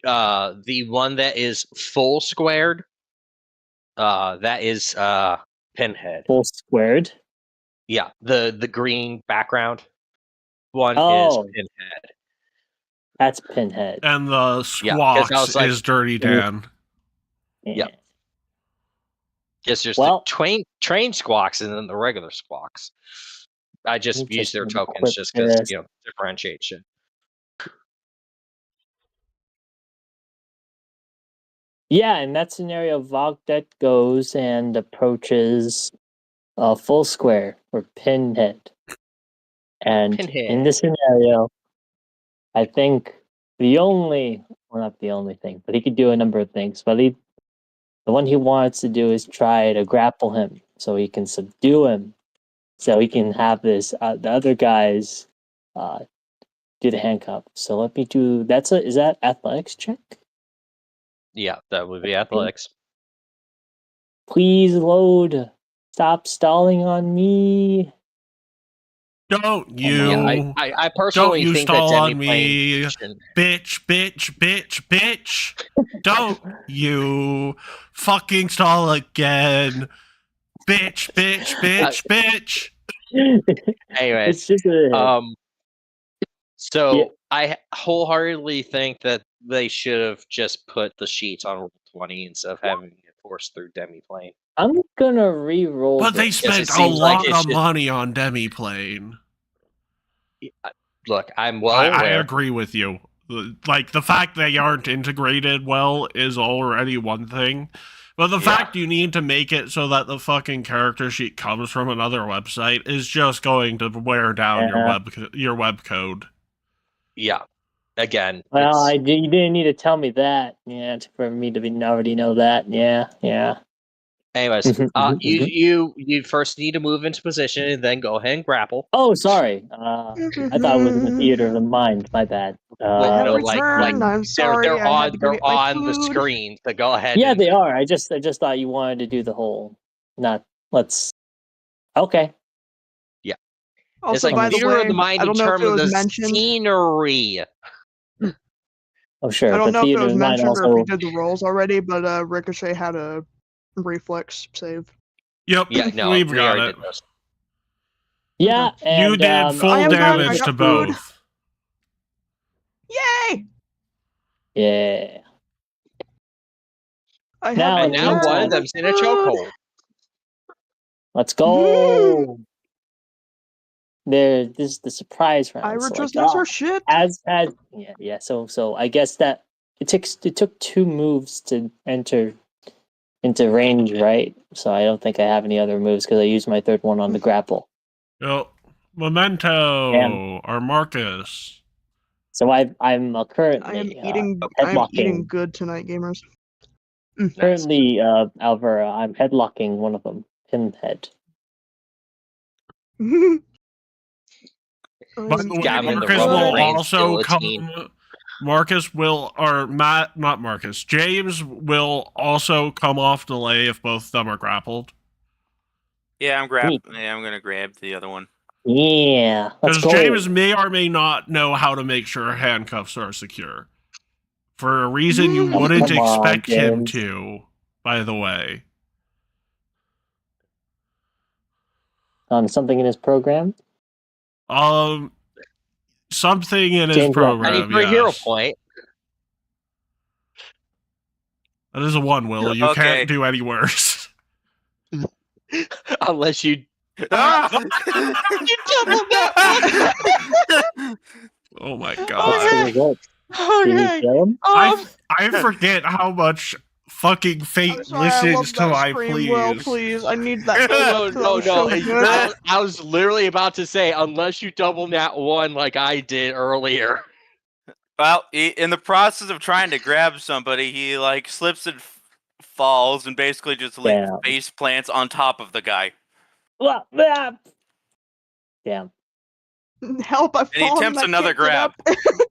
the one that is full squared, that is Pinhead. Full squared. Yeah, the green background one Oh. is Pinhead. That's Pinhead. And the Yeah, 'cause I Squawks was like- is Dirty Dan. Yeah. It's just Well- the train squawks and then the regular squawks. I just use their Interesting. tokens just because, Yes. differentiation. Yeah, in that scenario, Vogdet goes and approaches full square or Pinhead. And Pinhead. in this scenario, I think not the only thing, but he could do a number of things. But the one he wants to do is try to grapple him so he can subdue him, so he can have this the other guys do the handcuff. So let me do. Is that athletics check? Yeah, that would be athletics. Please load. Stop stalling on me. Don't you? Yeah, I personally you think that stall on Demi me. Plane Bitch. Don't you fucking stall again. Bitch. Anyway, It's just a so Yeah. I wholeheartedly think that they should have just put the sheets on roll 20 instead of having it forced through Demiplane. I'm gonna re-roll. But they this. spent it a seems like lot it of should- money on Demiplane. Look, I'm well I aware. agree with you. Like, the fact they aren't integrated well is already one thing. But the fact you need to make it so that the fucking character sheet comes from another website is just going to wear down your web code. Yeah. Again. Well, you didn't need to tell me that. Yeah, for me to already know that. Yeah. Anyways, you first need to move into position and then go ahead and grapple. Oh, sorry. I thought it was in the theater of the mind. My bad. No, I'm sorry. they're I had to go they're get my on the food. screen. So go ahead. Yeah, and, they are. I just thought you wanted to do the whole. Okay. Also, It's like by the theater way, of the mind I in don't know if terms it of the was mentioned. scenery. Oh, sure. I don't but know if it theater was of the mind mentioned or also. if we did the rolls already, but Ricochet had a reflex save. Yep, Yeah, no, we've we got already it. did those. Yeah, and You did full I am done, I damage got to food. both. Yay! Yeah. I Now, have in And the now one meantime- of them's in a chokehold. Let's go. This is the surprise round. Ira so, just like, knows her shit. yeah. So I guess that it took 2 moves to enter into range, right? So I don't think I have any other moves because I used my third one on the grapple. Yep. Memento Damn. or Marcus. So I'm currently I am eating. I'm headlocking. eating good tonight, gamers. Currently, Alvera, I'm headlocking one of them, Pinhead. By the way, Yeah, I'm in the Marcus Roman will Reigns also guillotine. come. Marcus will, or Matt, not Marcus. James will also come off delay if both of them are grappled. Yeah, I'm gonna grab the other one. Yeah, let's Because go. James may or may not know how to make sure handcuffs are secure. For a reason you Oh, wouldn't come on, expect him James. to, by the way. On something in his program. Something in his James, what? program. I need for a hero Yes. point. That is a 1, Will. You Okay. can't do any worse. Unless you Ah! you double that. Oh my What's god. the result? Did he Okay. kill him? I forget how much fucking fate I'm sorry, I listens love to that my scream. Well, please. please, I need that. No, clip, 'cause no, that was no. so good. I was literally about to say, unless you double nat 1 like I did earlier. Well, in the process of trying to grab somebody, he like slips and falls and basically just Damn. face plants on top of the guy. Damn. Help! I've And he fallen. attempts I another can't get grab. up.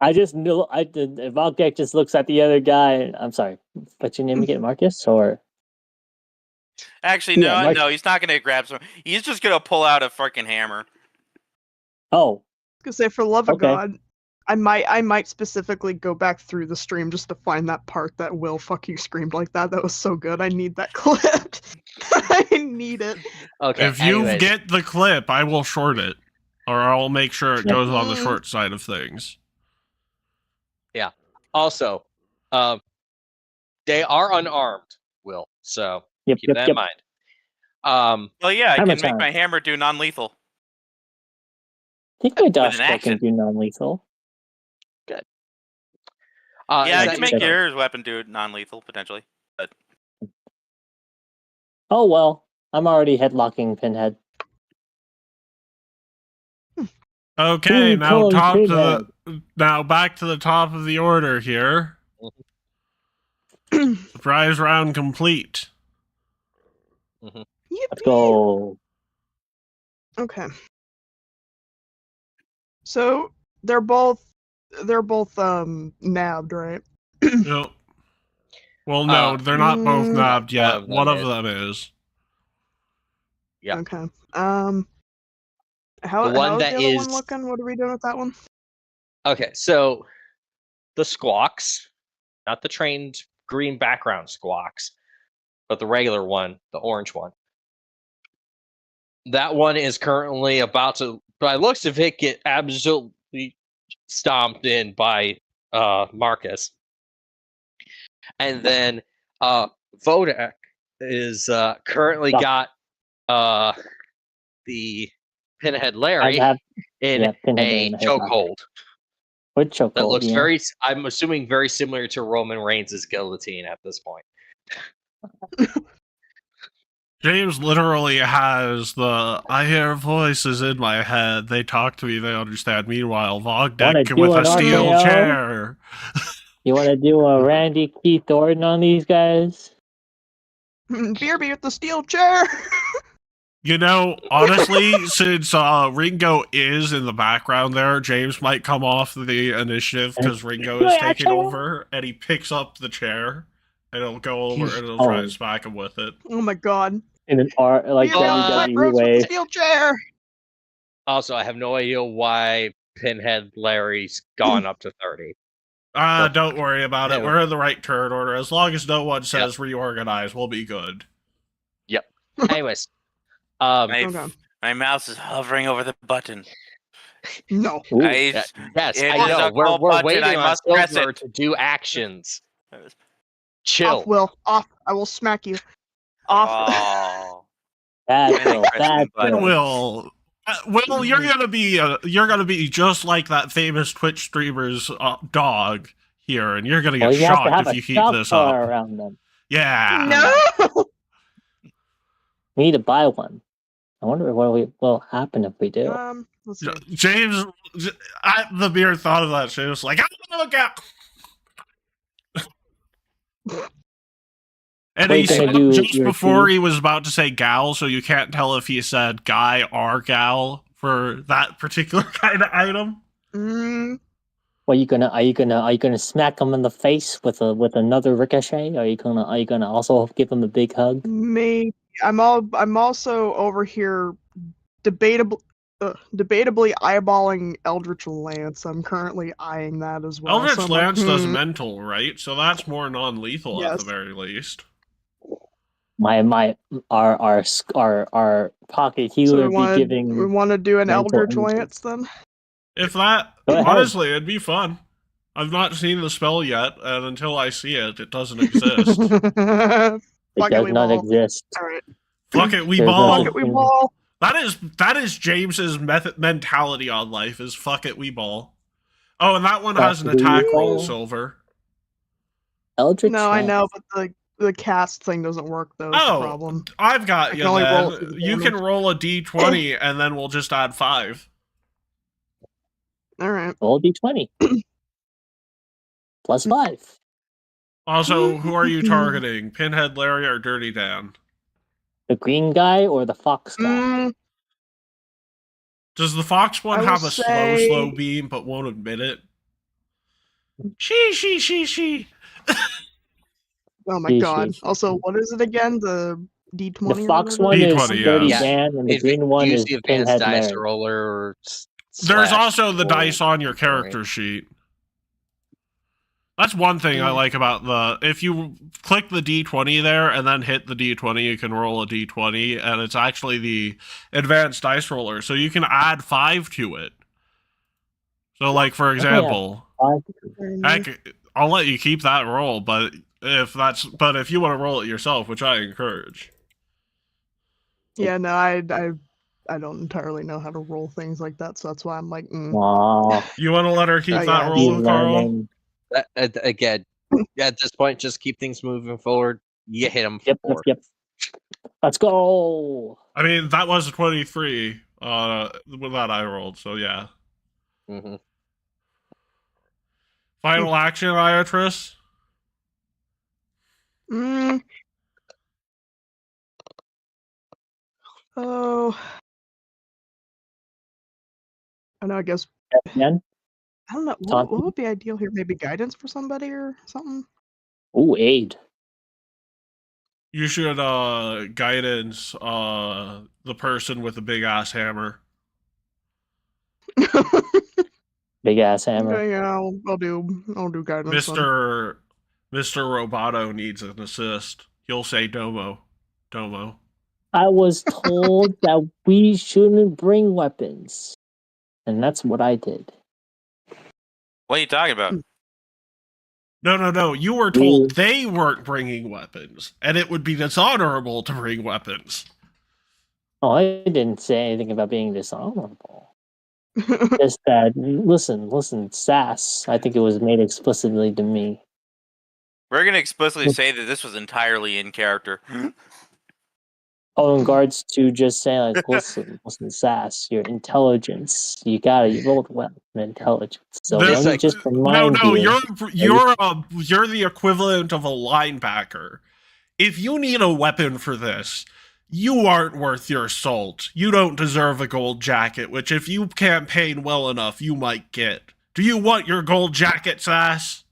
I just knew. Valgek just looks at the other guy. I'm sorry. What's your name again, Marcus? Or Actually, Yeah, no, Mark- no, he's not gonna grab someone. He's just gonna pull out a freaking hammer. oh, Cause say, for love of Okay. God, I might specifically go back through the stream just to find that part that Will fucking screamed like that. That was so good. I need that clip. I need it. Okay. If you anyways. get the clip, I will short it. Or I'll make sure it Yeah. goes on the short side of things. Also, they are unarmed, Will. So yep, keep yep, that yep. in mind. Well, yeah, I Hammer can make time. my hammer do non-lethal. I think my With dash an can action. do non-lethal. Yeah, is I that can make your- your weapon do non-lethal potentially. But Oh well, I'm already headlocking Pinhead. Okay, Ooh, now Colin now back to the top of the order here. Surprise round complete. Let's Yippee. go. Okay. So they're both nabbed, right? Yep. Well, no, they're not both Mm, nabbed yet. one One of of them them is. Yeah. Okay. The How's one the that other one is- looking? What are we doing with that one? Okay, so the squawks, not the trained green background squawks, but the regular one, the orange one. That one is currently about to, by looks of it, get absolutely stomped in by Marcus. And then Vodak is currently Stop. got the Pinhead Larry I have in Pinhead a in a headlock. chokehold. With chokehold. That looks yeah. very, I'm assuming, very similar to Roman Reigns' guillotine at this point. James literally has the I hear voices in my head. They talk to me, they understand. Meanwhile, Wanna Vogdek do with a an steel RKO? chair. You want to do a Randy Keith Orton on these guys? BRB with the steel chair. You know, honestly, since Ringo is in the background there, James might come off the initiative because Ringo is Yeah, taking chair. over, and he picks up the chair, and he'll go over and he'll Oh. try and smack him with it. Oh my God. In an R, like BRB with the tight WWE ropes with the way. steel chair. Also, I have no idea why Pinhead Larry's gone up to 30. Don't worry about it. Yeah. We're in the right turn order. As long as no one says reorganize, we'll be good. Anyways, Okay. My mouse is hovering over the button. No. Ooh, yes, It I is know. a cold We're button, waiting I on must press Silver it. to do actions. Chill. Off, Will. Off. I will smack you. Off. Oh. bad Really Will, pressing bad the button. Will. Will, you're gonna be just like that famous Twitch streamer's dog here, and you're gonna Well, get he has to shocked have if a you keep shock this collar up. around them. Yeah. No. We need to buy one. I wonder what will happen if we do. Let's see. James, the mere thought of that shit was like, I'm gonna look out. And What are he you gonna said do, just your before tea? he was about to say gal, so you can't tell if he said guy or gal for that particular kind of item. Mm, Are you gonna smack him in the face with another ricochet? Are you gonna also give him a big hug? maybe. I'm also over here debatable. debatably eyeballing Eldritch Lance. I'm currently eyeing that as well. Eldritch so I'm like, Lance does mental, right? So that's more non-lethal at the Yes. very least. Our pocket So healer we be want to giving do an mental Eldritch images. Lance then. If that, Go ahead. honestly, it'd be fun. I've not seen the spell yet, and until I see it, it doesn't exist. It Fuck does we not ball. exist. All right. Fuck it, we There's no ball. Fuck it, we ball. That is James's mentality on life. Is fuck it, we ball. Oh, and that one Fuck has an it, we attack roll, ball. Silver. Eldritch No, I know, Lance. but the cast thing doesn't work though. Is the Oh, problem. I've I got can you only roll it then. for the You can damage. roll a d20, and then we'll just add 5. All right. Roll d20. Plus 5. Also, who are you targeting? Pinhead Larry or Dirty Dan? The green guy or the fox guy? Mm, Does the fox one I will have a say- slow beam but won't admit it? She. oh my She. god. Also, what is it again? The D20. The or fox whatever? one is D20, Dirty yes. Dan, and the If green one use is the advanced Pinhead dice Larry. roller. There's slash also the roll dice on your d20. character sheet. That's one thing I like about if you click the D20 there and then hit the D20, you can roll a D20, and it's actually the advanced dice roller, so you can add 5 to it. So, like, for example, Very nice. heck, I'll let you keep that roll, but if you want to roll it yourself, which I encourage. Yeah, no, I don't entirely know how to roll things like that, so that's why I'm like, Aw, You want to let her keep Oh, that yeah. he's roll, Carl? learning. Again, at this point, just keep things moving forward. You hit him for Yep. 4. Let's go. I mean, that was a 23 with that I rolled, so yeah. Mm-hmm. Final action, Iatris? mm. Oh. I know, I guess. Again? I don't know. Talk- What would be ideal here? Maybe guidance for somebody or something? Ooh, aid. You should guidance the person with the big ass hammer. Big ass hammer. Okay, yeah, I'll do guidance. then. Mr. Roboto needs an assist. He'll say Domo. I was told that we shouldn't bring weapons. And that's what I did. What are you talking about? No. You were told they weren't bringing weapons, and it would be dishonorable to bring weapons. Oh, I didn't say anything about being dishonorable. Just that, listen, sass. I think it was made explicitly to me. We're gonna explicitly say that this was entirely in character. Oh, in regards to just saying, like, listen, sass, your intelligence. You rolled well in intelligence. So There's let me like- just remind No, you. you're the equivalent of a linebacker. If you need a weapon for this, you aren't worth your salt. You don't deserve a gold jacket, which if you campaign well enough, you might get. Do you want your gold jacket, Sass?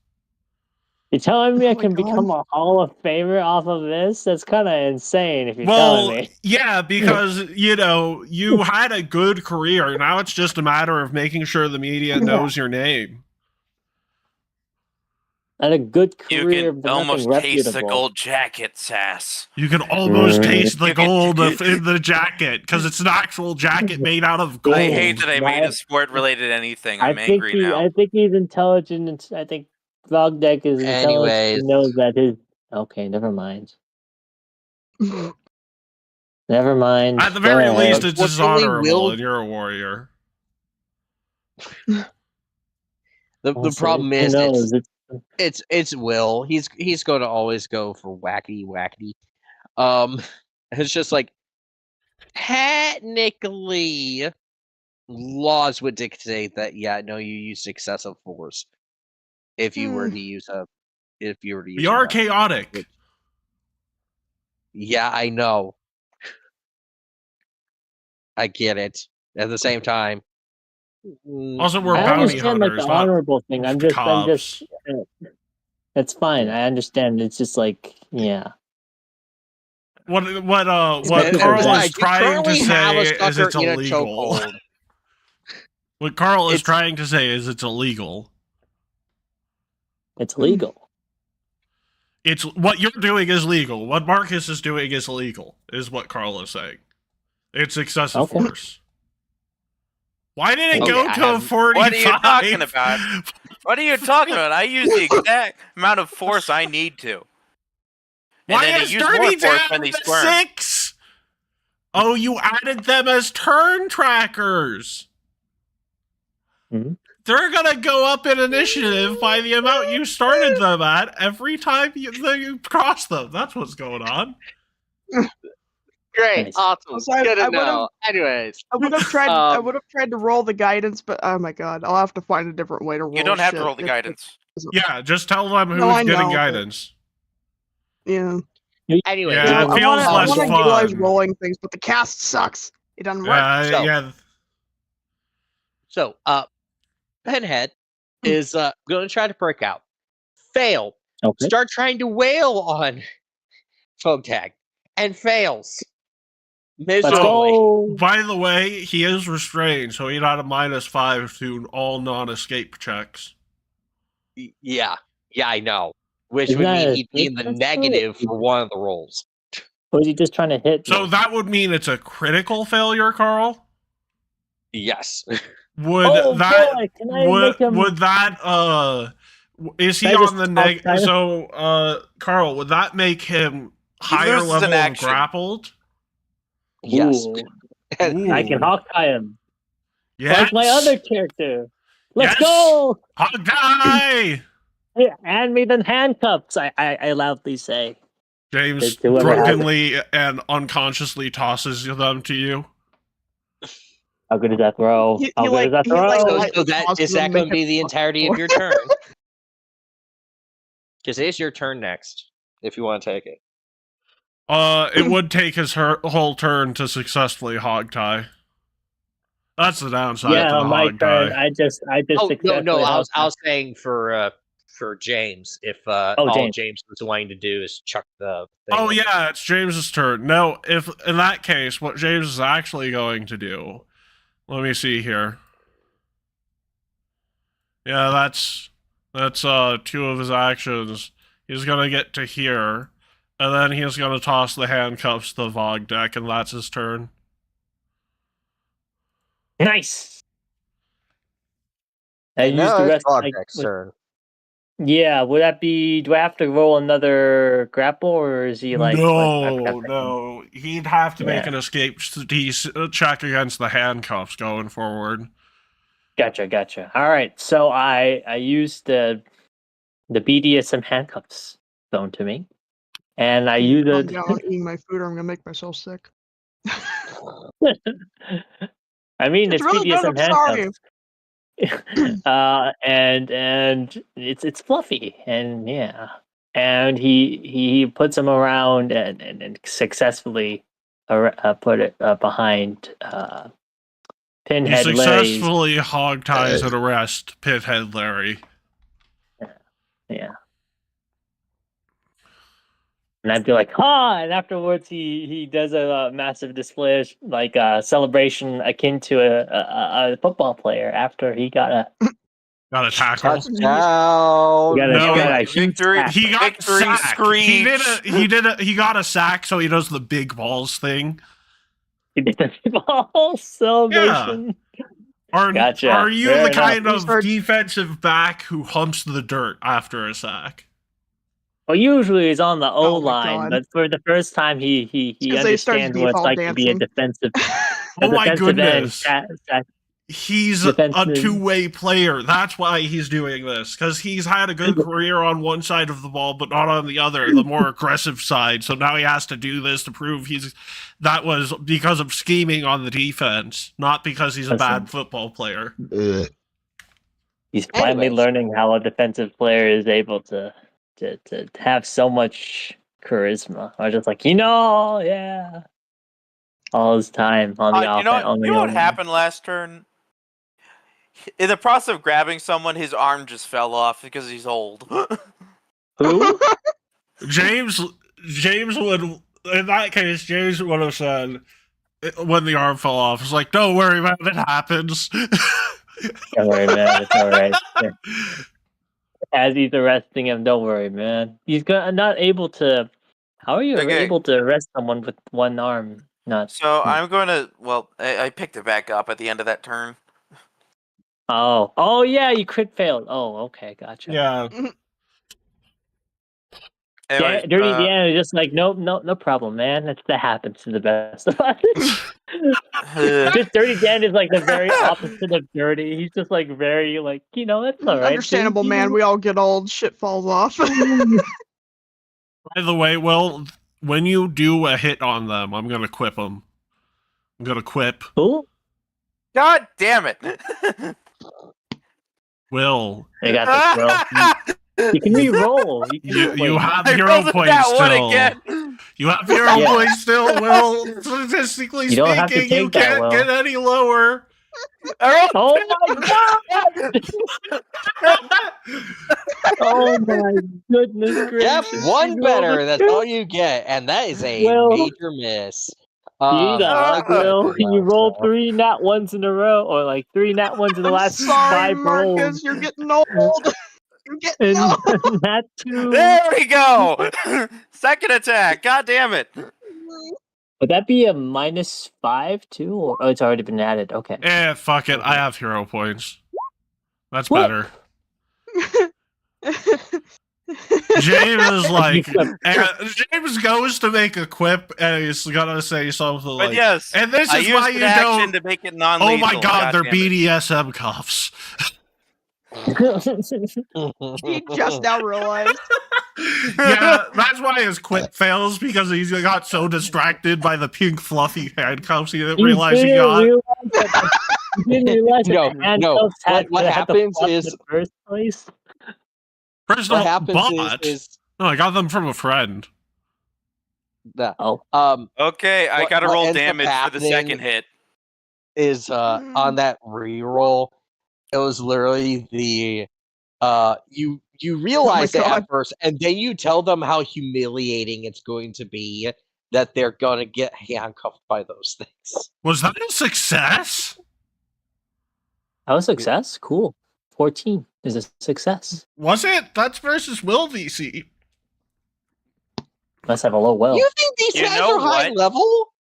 You're telling me Oh I my can God. become a Hall of Famer off of this? That's kind of insane if you're Well, telling me. yeah, because, you had a good career. Now it's just a matter of making sure the media knows your name. And a good You career, can but almost nothing taste the reputable. gold jacket, Sass. You can almost Mm. taste the You can- gold in the jacket, because it's an actual jacket made out of gold. I hate that I made Why- a sport-related anything. I I'm think angry now. I think he's intelligent. And I think Vogdeck is intelligent. Anyways. He knows that his. Okay, never mind. Never mind. At the Go very ahead. least, it's Unfortunately, dishonorable, Will- and you're a warrior. The Also, problem who is knows? it's Will. He's going to always go for wackety. It's just like technically laws would dictate that. Yeah, no, you use excessive force if you were to use a We are weapon. chaotic. Yeah, I know. I get it. At the same time, Also, we're I bounty understand like hunters, the not honorable thing. I'm just. cops. It's fine. I understand. It's just like, yeah. What And Carl besides, is you trying to currently have a say is sucker it's in a illegal. chokehold. What Carl is It's- trying to say is it's illegal. It's legal. It's what you're doing is legal. What Marcus is doing is illegal, is what Carl is saying. It's excessive Okay. force. Why did it Okay, go I to a have- 45? What are you talking about? What are you talking about? I use the exact amount of force I need to. And Why then is they use more 30 force down when they to squirm. 6? Oh, you added them as turn trackers. Mhm. They're gonna go up in initiative by the amount you started them at every time you cross them. That's what's going on. Great, Nice. awesome, So I good to would've- know. Anyways, I would have tried. I Um, would have tried to roll the guidance, but oh my god, I'll have to find a different way to roll. You don't have to shit. roll the guidance. Yeah, just tell them who's No, I getting know, but- guidance. Yeah. anyways, Yeah, it I feels wanna, less I wanna utilize fun. rolling things, but the cast sucks. It doesn't work. So- Yeah. so Pinhead is going to try to break out. Fail. Okay. Start trying to wail on Fogtag and fails. Let's Miserably. go. By the way, he is restrained, so he got a -5 to all non-escape checks. Yeah, I know. Which Isn't would that mean a he'd be in the difference? negative for one of the rolls. Or is he just trying to hit? So me? that would mean it's a critical failure, Carl. Yes. Would Oh, that boy, can I make him- would that is he Can I just on the talk neg? China? So Carl, would that make him He higher loses an level of action. grappled? Yes. Ooh, Ooh. I can Hawkeye him. Yes. Like my other character. Let's Yes. go! Hawkeye! Here, hand me the handcuffs, I loudly say. James To whoever has it. drunkenly and unconsciously tosses them to you. How good is that throw? He- How he good like- is that he like- throw? like- So that Awesome, is that make going to it be the fuck entirety of your turn? Because it's your turn next, if you want to take it. It would take his whole turn to successfully hog tie. That's the downside Yeah, to the on my hog turn, tie. I just Oh no, successfully I was Hawkeye. saying for James, if all James. James was wanting to do is chuck the thing. Oh over. yeah, it's James's turn. No, if in that case, what James is actually going to do, let me see here. Yeah, that's 2 of his actions. He's gonna get to here, and then he's gonna toss the handcuffs to the Vogue deck, and that's his turn. Nice. I And used now the it's rest. Project's turn. Yeah, would that be? Do I have to roll another grapple, or is he like? I No, forgot that. no, he'd have to make Yeah. an escape check against the handcuffs going forward. Gotcha. All right, so I used the BDSM handcuffs thrown to me, and I used Calm it. down, eating my food, or I'm gonna make myself sick. I mean, It's it's really good, BDSM I'm sorry. handcuffs. And it's fluffy, and yeah, and he puts them around and successfully put it behind He Pinhead Larry's. successfully hog ties and arrest Pithead Larry. Yeah. And I'd be like, "Ha!" And afterwards, he does a massive display, like a celebration akin to a football player after he got a Got a tackle. Touchdown. No, got a huge victory. sack. He got Victory sacked. screech. He got a sack, so he does the big balls thing. He did the ball celebration. Gotcha. Are you Fair the enough. kind of Start- defensive back who humps the dirt after a sack? Well, usually he's on the O Oh my line, God. but for the first time, he 'cause they start understands what it's default like to be a dancing. defensive. Oh my defensive goodness. End, He's a defensive- two-way player. That's why he's doing this. Because he's had a good career on one side of the ball, but not on the other, the more aggressive side. So now he has to do this to prove that was because of scheming on the defense, not because he's a Listen. bad football player. He's finally Anyways. learning how a defensive player is able to have so much charisma. I was just like, yeah, all his time on the You offense. know, on the you know what O-line. happened last turn? In the process of grabbing someone, his arm just fell off because he's old. Who? James would, in that case, James would have said when the arm fell off, it's like, don't worry about it, it happens. Don't worry, man. It's all right. As he's arresting him, don't worry, man. He's not able to. How are you Okay. able to arrest someone with one arm? Not. So I'm going to. Well, I picked it back up at the end of that turn. Oh yeah, you crit failed. Oh, okay, gotcha. Yeah. Anyways, Dirty Dan is just like, no problem, man. That happens to the best of us. Just Dirty Dan is like the very opposite of dirty. He's just like very like, that's all right. Understandable, man. We all get old. Shit falls off. By the way, Will, when you do a hit on them, I'm gonna quip them. I'm gonna quip. Cool. God damn it! Will. I got this, bro. You can re-roll. You have I hero rolled points that still. one again. You have hero Yeah. points still, Will. Statistically You don't have to speaking, you take that, can't Will. get any lower. I rolled Oh my god! Oh my goodness Yep, gracious. one You rolled better. a That's two. all you get, and that is a Well, major miss. You Not good Will. for You rolled myself. 3 nat ones in a row, or like 3 nat ones in the I'm last sorry, 5 Marcus. rolls. You're getting old. You're getting And old. nat 2. There we go. Second attack. God damn it. Would that be a -5 too? Or it's already been added. Okay. Fuck it. I have hero points. That's Whoop. better. James is like, James goes to make a quip, and he's gonna say something But like, yes, and this I is used why an you action don't. to make it non-lethal. Oh my god, they're damn it. BDSM cuffs. He just now realized. Yeah, that's why his quip fails, because he got so distracted by the pink fluffy handcuffs he didn't realize he got. He didn't realize No, that the handcuffs had what the happens fluff in is- the first place. First of What all, happens bought. is No, I got them from a friend. that Oh. Okay, I What- gotta what roll ends up damage for the happening- second hit. is on that reroll. It was literally the you realize it God. at first, and then you tell them how humiliating it's going to be that they're gonna get handcuffed by those things. Was that a success? That was a success. Cool. 14 is a success. Was it? That's versus Will VC. Let's have a low well. You think these You guys know are high what? level?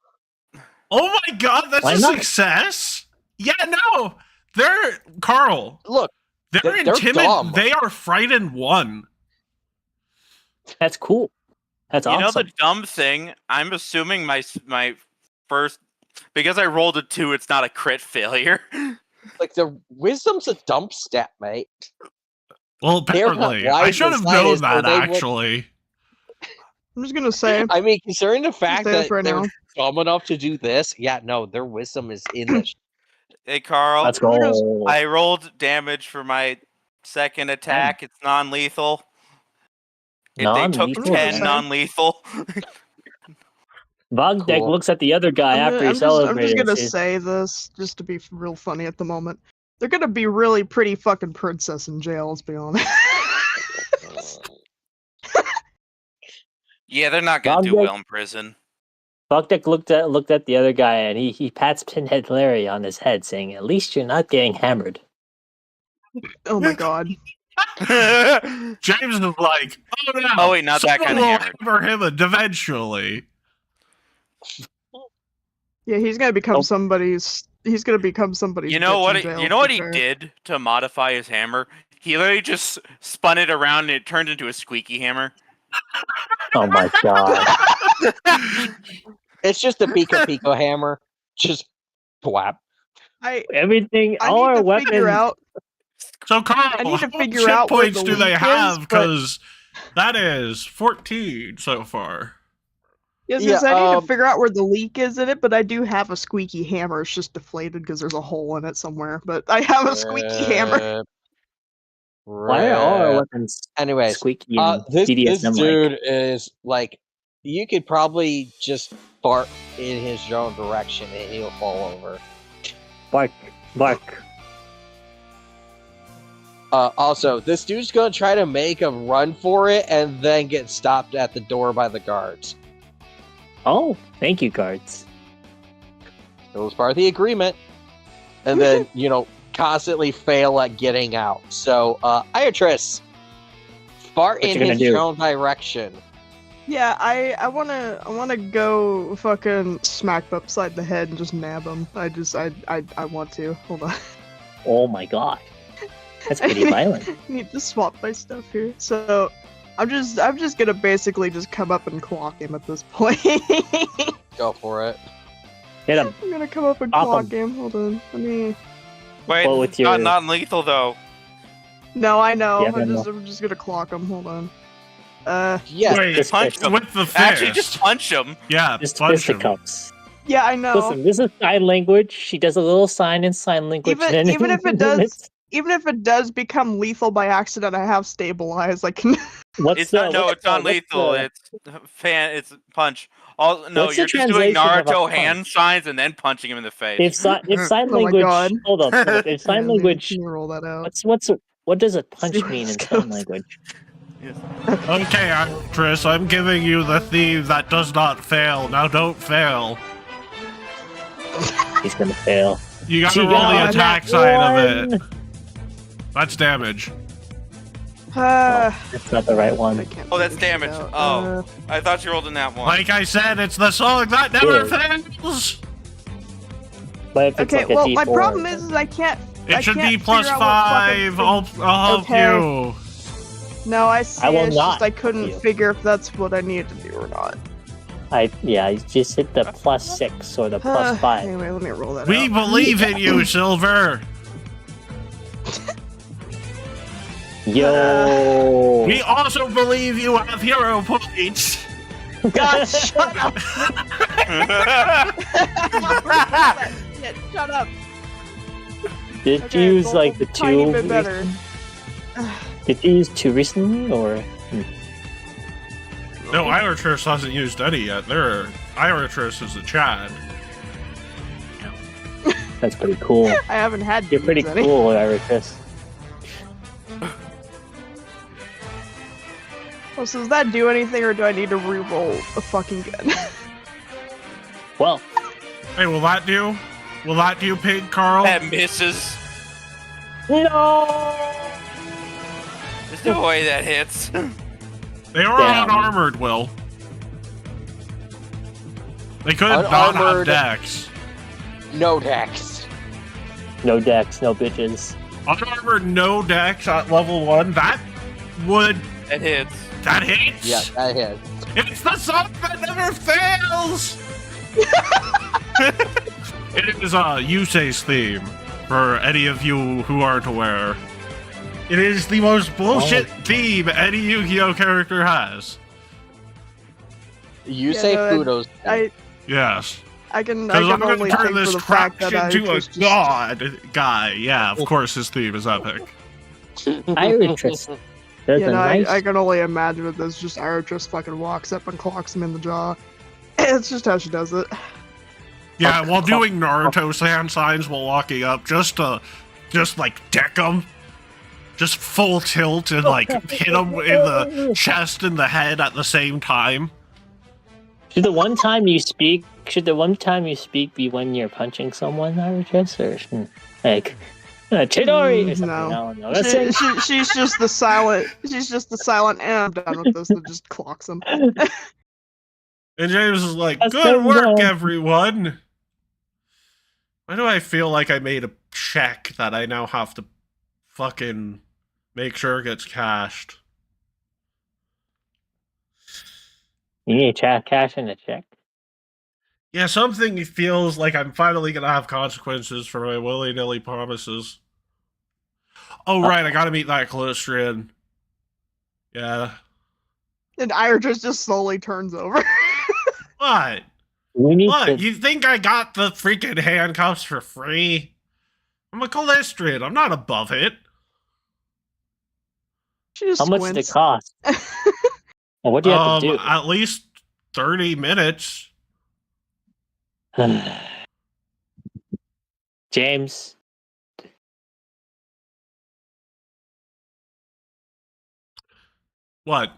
Oh my god, that's Why a not? success. Yeah, no, they're Carl. Look, They're they're intimidated. dumb. They are frightened one. That's cool. That's You know awesome. the dumb thing? I'm assuming my first, because I rolled a 2, it's not a crit failure. like the wisdom's a dump stat, mate. Well, They're not apparently, I wise should as have known scientists, or that they would- actually. I'm just gonna say. I mean, considering the fact say that this right they're now. dumb enough to do this, yeah, no, their wisdom is in this. Hey, Carl. Let's go. I rolled damage for my second attack. It's non-lethal. If they took Non-lethal? 10 Okay. non-lethal. Bogdeck Cool. looks at the other guy after he I'm celebrates. just gonna He's- say this just to be real funny at the moment. They're gonna be really pretty fucking princess in jail. Let's be honest. Yeah, they're not gonna do Bogdeck- well in prison. Bogdeck looked at the other guy and he pats Pinhead Larry on his head, saying, "At least you're not getting hammered." Oh my god. James is like, oh no. Oh, wait, not that someone kind of will hammered. hammer him eventually. Yeah, he's gonna become Oh. somebody's. He's gonna become somebody's. You know bitch what? in jail, You know to what be he fair. did to modify his hammer? He literally just spun it around and it turned into a squeaky hammer. Oh my god! It's just a pico hammer. Just thwap. Everything, I all need our to weapons. figure out. So Carl, I need to how figure much hit out where points the do they leak have? is, but- Because that is 14 so far. Yes, Yeah, I need to figure out where the leak is in it, but I do have a squeaky hammer. It's just deflated because there's a hole in it somewhere. But I have a squeaky hammer. Why are all our Rip. weapons Anyways, squeaky and this BDSM-like? dude is like, you could probably just fart in his own direction and he'll fall over. Bark, bark. Also, this dude's gonna try to make a run for it and then get stopped at the door by the guards. Oh, thank you, guards. It was part of the agreement. And then, constantly fail at getting out. So, Iotris, fart What in you gonna his do? general direction. Yeah, I wanna go fucking smack him upside the head and just nab him. I want to. Hold on. Oh my god. That's pretty violent. I need to swap my stuff here. So I'm just gonna basically just come up and clock him at this point. Go for it. Hit him. I'm gonna come up and Pop clock him. him. Hold on. Let me. Wait, Well, with it's your- not non-lethal though. No, I know. Yeah, I know. I'm just gonna clock him. Hold on. Yes. Wait, Just punch fist. him. with the fist. Actually, just punch him. Yeah, Just punch him. fisticuffs. Yeah, I know. Listen, this is sign language. She does a little sign in sign language. Even if it does, even if it does become lethal by accident, I have stabilize. I can. What's It's the, not. No, what's it's the- not what's lethal. the- It's punch. All no, What's the you're just doing translation of a Naruto punch? hand signs and then punching him in the face. If sign Oh my language, God. hold up. If Yeah, sign let me- language, let me roll that out. what does a punch See where mean in this sign goes. language? Okay, Chris, I'm giving you the theme that does not fail. Now don't fail. He's gonna fail. You gotta She roll got the on attack that side of it. one! That's damage. That's not the right I one. can't Oh, that's figure shit damage. out. Oh. I thought you rolled in that one. Like I said, it's the song that never Yeah. fails. But if it's Okay, like a well, D4, my problem is I can't. I It should can't be plus figure out what 5. I'll help Okay. you. No, I see. I will It's not just I help couldn't you. figure if that's what I needed to do or not. you just hit the +6 or the +5. Anyway, let me roll that We out. believe in you, Silver. Yo. We also believe you have hero points. God, shut up! Shit, shut up! Did you Okay, use roll like the a tiny two? bit better. Did you use 2 recently or? No, Iritris hasn't used any yet. Iritris is a Chad. That's pretty cool. I haven't had. You're pretty use any. cool, Iris. Well, so does that do anything, or do I need to re-roll the fucking gun? Well, Hey, will that do? Will that do, Pig Carl? That misses. no. There's no way that hits. They are Damn. unarmored, Will. They could not have Unarmored. decks. No dex. No decks, no bitches. Unarmored, no decks at level 1. That would. That hits. That hits. Yeah, that hit. It's the song that never fails. It is Yusei's theme, for any of you who aren't aware. It is the most bullshit theme any Yu-Gi-Oh character has. You Yeah, say no, Fudo's. Yes. I can Because I'm only gonna turn think for this the fact crap that I into a just god guy. Yeah, of course his theme is epic. Iris. There's You a know, nice. I can only imagine that there's just Ira just fucking walks up and clocks him in the jaw. It's just how she does it. Yeah, while doing Naruto hand signs while walking up, just like deck him. Just full tilt and like hit him in the chest and the head at the same time. Should the one time you speak be when you're punching someone, Iris, or like Chidori or something? No. No, that's it. She's just the silent. She's just the silent. And I'm done with this. That just clocks him. And James is like, That's good so work, wrong. everyone. Why do I feel like I made a check that I now have to fucking make sure gets cashed? You need to cash in a check. Yeah, something feels like I'm finally gonna have consequences for my willy-nilly promises. Oh, right, I gotta meet that Callistrian. Yeah. And Ira just slowly turns over. What? We need What? to. You think I got the freaking handcuffs for free? I'm a Callistrian. I'm not above it. She just How much did it squints. cost? Well, what do you have to do? At least 30 minutes. James. What?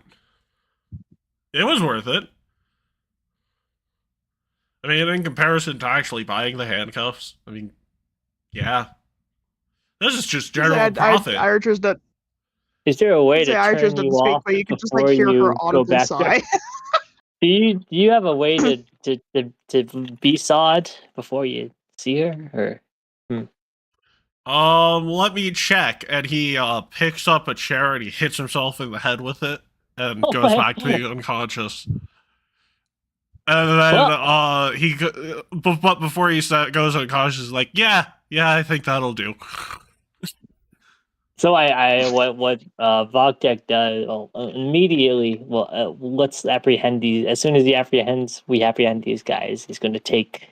It was worth it. I mean, in comparison to actually buying the handcuffs, I mean, yeah. This is just Say, general profit. Iris doesn't. Is there a way to Iris turn doesn't you speak, off but you can just before hear her you go audibly back there? sigh. Do you have a way to be sawed before you see her? Let me check. And he picks up a chair and he hits himself in the head with it and Oh goes my back to God. being unconscious. And then but before he goes unconscious, he's like, yeah, I think that'll do. So what Vogtech does immediately. Well, let's apprehend these. As soon as we apprehend these guys. He's going to take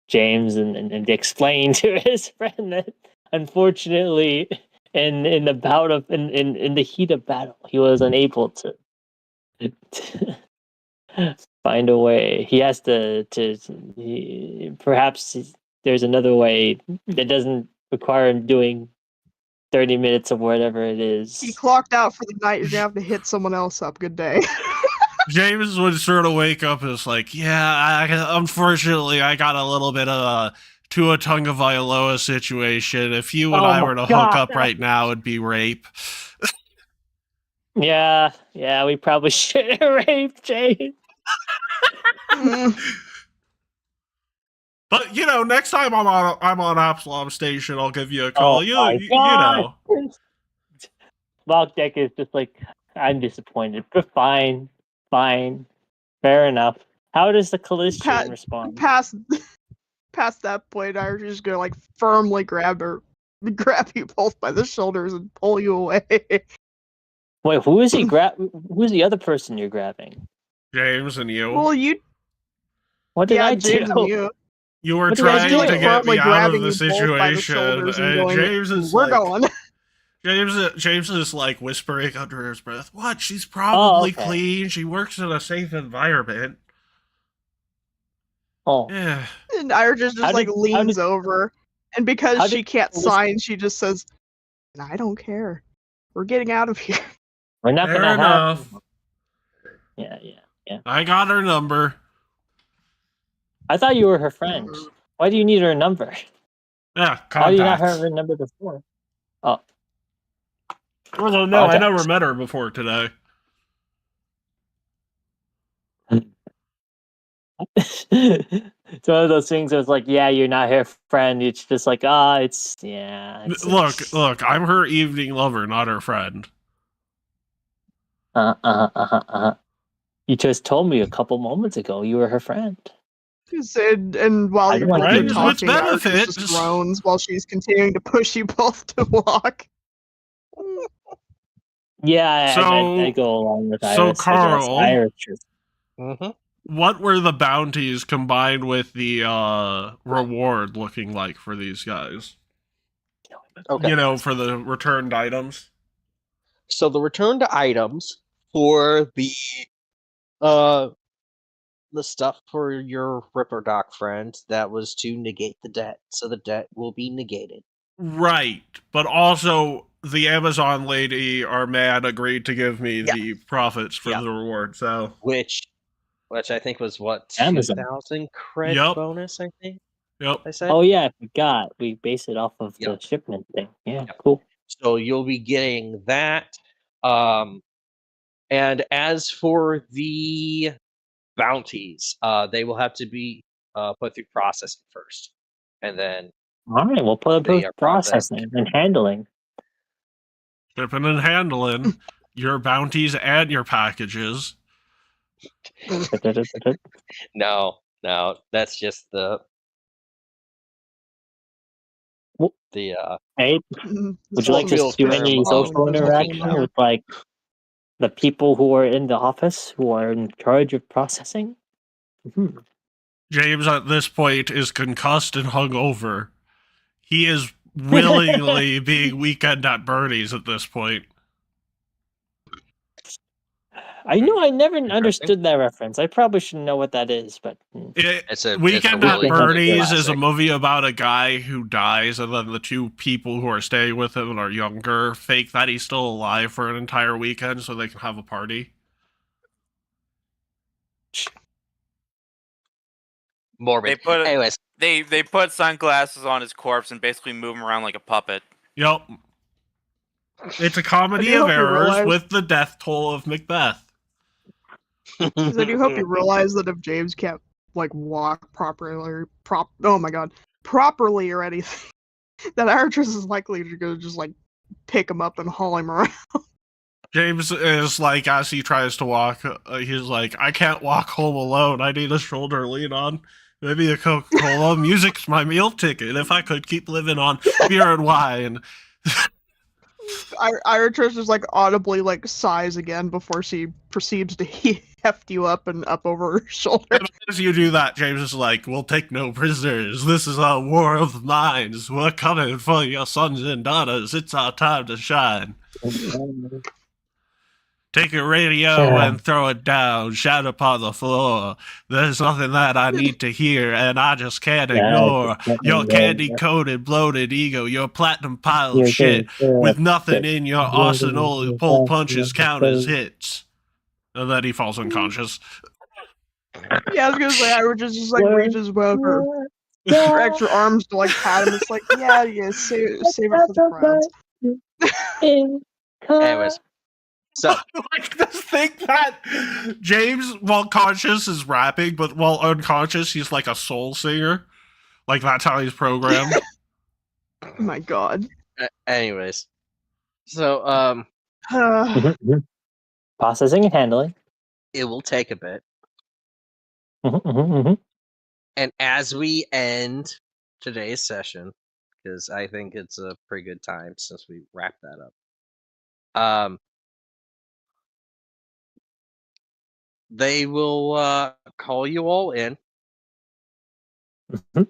James and explain to his friend that unfortunately, in the heat of battle, he was unable to find a way. He has perhaps there's another way that doesn't require him doing 30 minutes of whatever it is. He clocked out for the night. You're gonna have to hit someone else up. Good day. James would sort of wake up and it's like, yeah, unfortunately, I got a little bit of a Tua Tunga Vailoa situation. If you and Oh I my were to God. hook up right now, it'd be rape. Yeah, we probably should have raped James. But next time I'm on Absalom Station, I'll give you a call. Oh you my God. know. Vogtech is just like, I'm disappointed, but fine, fair enough. How does the Callistrian respond? Past that point, Iris is just gonna like firmly grab you both by the shoulders and pull you away. Wait, who is he who's the other person you're grabbing? James and you. Well, What did I James do? and you. You were What did I trying do? to get me out grabbing of the you both by the situation, shoulders and and going, James is "We're like, going." James is like whispering under his breath, "What? She's probably okay. clean. She works in a safe environment." Oh, Yeah. And Iris just leans over, and because she can't sign, she just says, "I don't care. We're getting out of here." we're not Fair gonna enough. have. Yeah. I got her number. I thought you were her friend. Why do you need her number? Yeah, Why do you not have contacts. her number before? Oh. Although, no, I never Contacts. met her before today. It's one of those things where it's like, yeah, you're not her friend. It's just like, Look, I'm her evening lover, not her friend. You just told me a couple moments ago you were her friend. And while you're both Friends with talking, Iris benefits. just groans while she's continuing to push you both to walk. Yeah, I go along with Iris. So, I guess. Carl, Iris just... what were the bounties combined with the reward looking like for these guys? Okay. For the returned items? So the returned items for the stuff for your Ripper Doc friend, that was to negate the debt. So the debt will be negated. Right. But also the Amazon lady, our man, agreed to give me the profits for the reward, so which I think was what, Amazon. 2,000 credit bonus, I think. Yep. I said. Oh yeah, I forgot. We base it off of the shipment thing. Yeah, cool. So you'll be getting that. And as for the bounties, they will have to be put through processing first, and then all right, we'll put they it are processing and handling. Shipping and handling your bounties and your packages. No, that's just the Hey, would you like to do any social interaction with like the people who are in the office who are in charge of processing? James at this point is concussed and hungover. He is willingly being weekend at Bernie's at this point. I know I never understood that reference. I probably should know what that is, but Weekend at Bernie's is a movie about a guy who dies, and then the two people who are staying with him and are younger fake that he's still alive for an entire weekend so they can have a party. Morbid. Anyways, they put sunglasses on his corpse and basically move him around like a puppet. Yep. It's a comedy do of hope you errors realize- with the death toll of Macbeth. Because I do hope you realize that if James can't like walk properly, properly or anything, that Archers is likely to go just like pick him up and haul him around. James is like, as he tries to walk, he's like, I can't walk home alone. I need a shoulder to lean on. Maybe a Coca-Cola. Music's my meal ticket. If I could keep living on beer and wine. Archers just like audibly like sighs again before she proceeds to heft you up and up over her shoulder. And as you do that, James is like, we'll take no prisoners. This is a war of the minds. We're coming for your sons and daughters. It's our time to shine. Take your radio and throw it down. Shout upon the floor. There's nothing that I need to hear, and I just can't ignore your candy-coated, bloated ego, your platinum pile of shit, with nothing in your arsenal. Pull punches count as hits. And then he falls unconscious. Yeah, I was gonna say Archers just like reaches over her extra arms to like pat him. It's like, yeah, save it for the crowds. Anyways, so Like this thing that James, while conscious, is rapping, but while unconscious, he's like a soul singer. Like that's how he's programmed. Oh my god. anyways, so Processing and handling. it will take a bit, Mhm. and as we end today's session, because I think it's a pretty good time since we wrapped that up. They will call you all in, Mhm.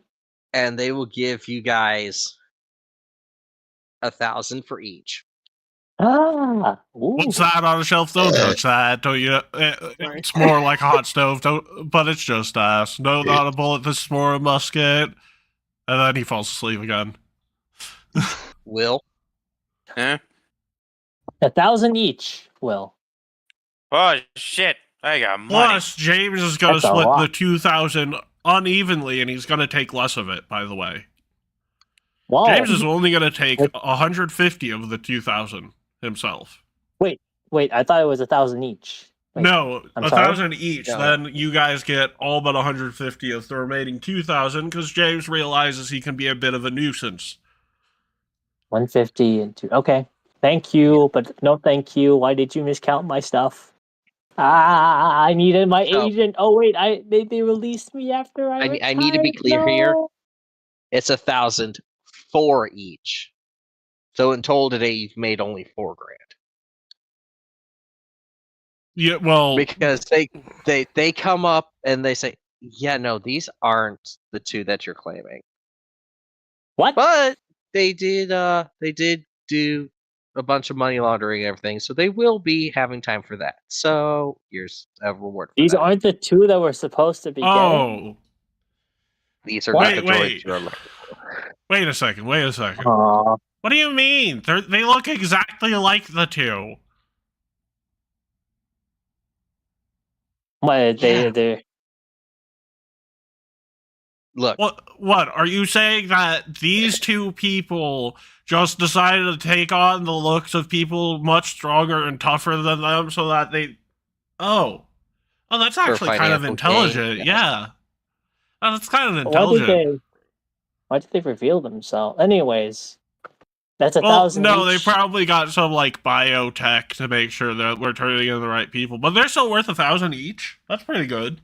and they will give you guys 1,000 for each. Ooh. What's that on the shelf? Don't touch that. Don't you? It's more like a hot stove. Don't. But it's just ass. No, not a bullet. This is more a musket. And then he falls asleep again. Will, Eh? 1,000 each, Will. Oh shit! I got money. Plus, James is going to That's a split lot. the 2,000 unevenly, and he's going to take less of it. By the way, Wow. James is only going to take 150 of the 2,000 himself. Wait, I thought it was 1,000 each. Wait, No, I'm sorry? 1,000 each. No. Then you guys get all but 150 of the remaining 2,000 because James realizes he can be a bit of a nuisance. 150 and 2. Okay. Thank you, but no thank you. Why did you miscount my stuff? I needed my So- agent. Oh wait, they released me after I I need to be retired. clear here. No. it's 1,000 for each. So in total today, you've made only $4,000 Yeah, well, because they come up and they say, yeah, no, these aren't the two that you're claiming, What? but they did do a bunch of money laundering and everything, so they will be having time for that. So here's a reward for These that. aren't the two that we're supposed to be getting. oh, These are Wait, not the wait. droids you're looking for. wait a second. Aw. What do you mean? They look exactly like the two. What Yeah. they Look, What? Are you saying that these two people just decided to take on the looks of people much stronger and tougher than them so that they... Oh, that's actually kind of financial intelligent. gain, Yeah. Oh, that's kind of why did intelligent. they reveal themselves? Anyways, that's Well, 1,000 no, they each. probably got some like biotech to make sure that we're turning in the right people, but they're still worth 1,000 each. That's pretty good.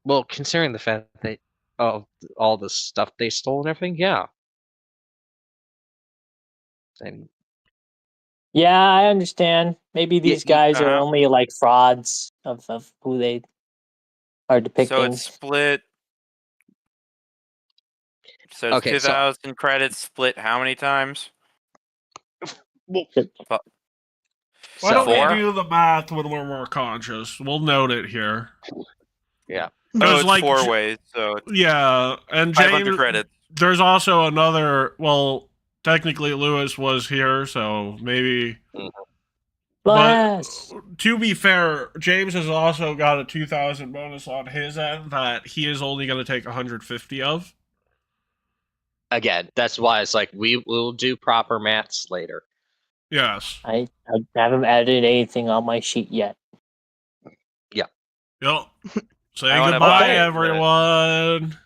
well, considering the fact that of all the stuff they stole and everything, yeah. And Yeah, I understand. Maybe these guys are uh-huh. only like frauds of who they are depicting. So it's split. So it's Okay, so- 2,000 credits split how many times? Why So- don't Four? we do the math when we're more conscious? We'll note it here. Yeah. Oh, There's it's like 4 ways. So it's Yeah, and 500 James, credits. there's also another. Well, technically Lewis was here, so maybe. Bless. To be fair, James has also got a 2,000 bonus on his end that he is only going to take 150 of. again, that's why it's like we will do proper maths later. Yes. I haven't added anything on my sheet yet. Yep. Say I wanna goodbye, buy it, everyone.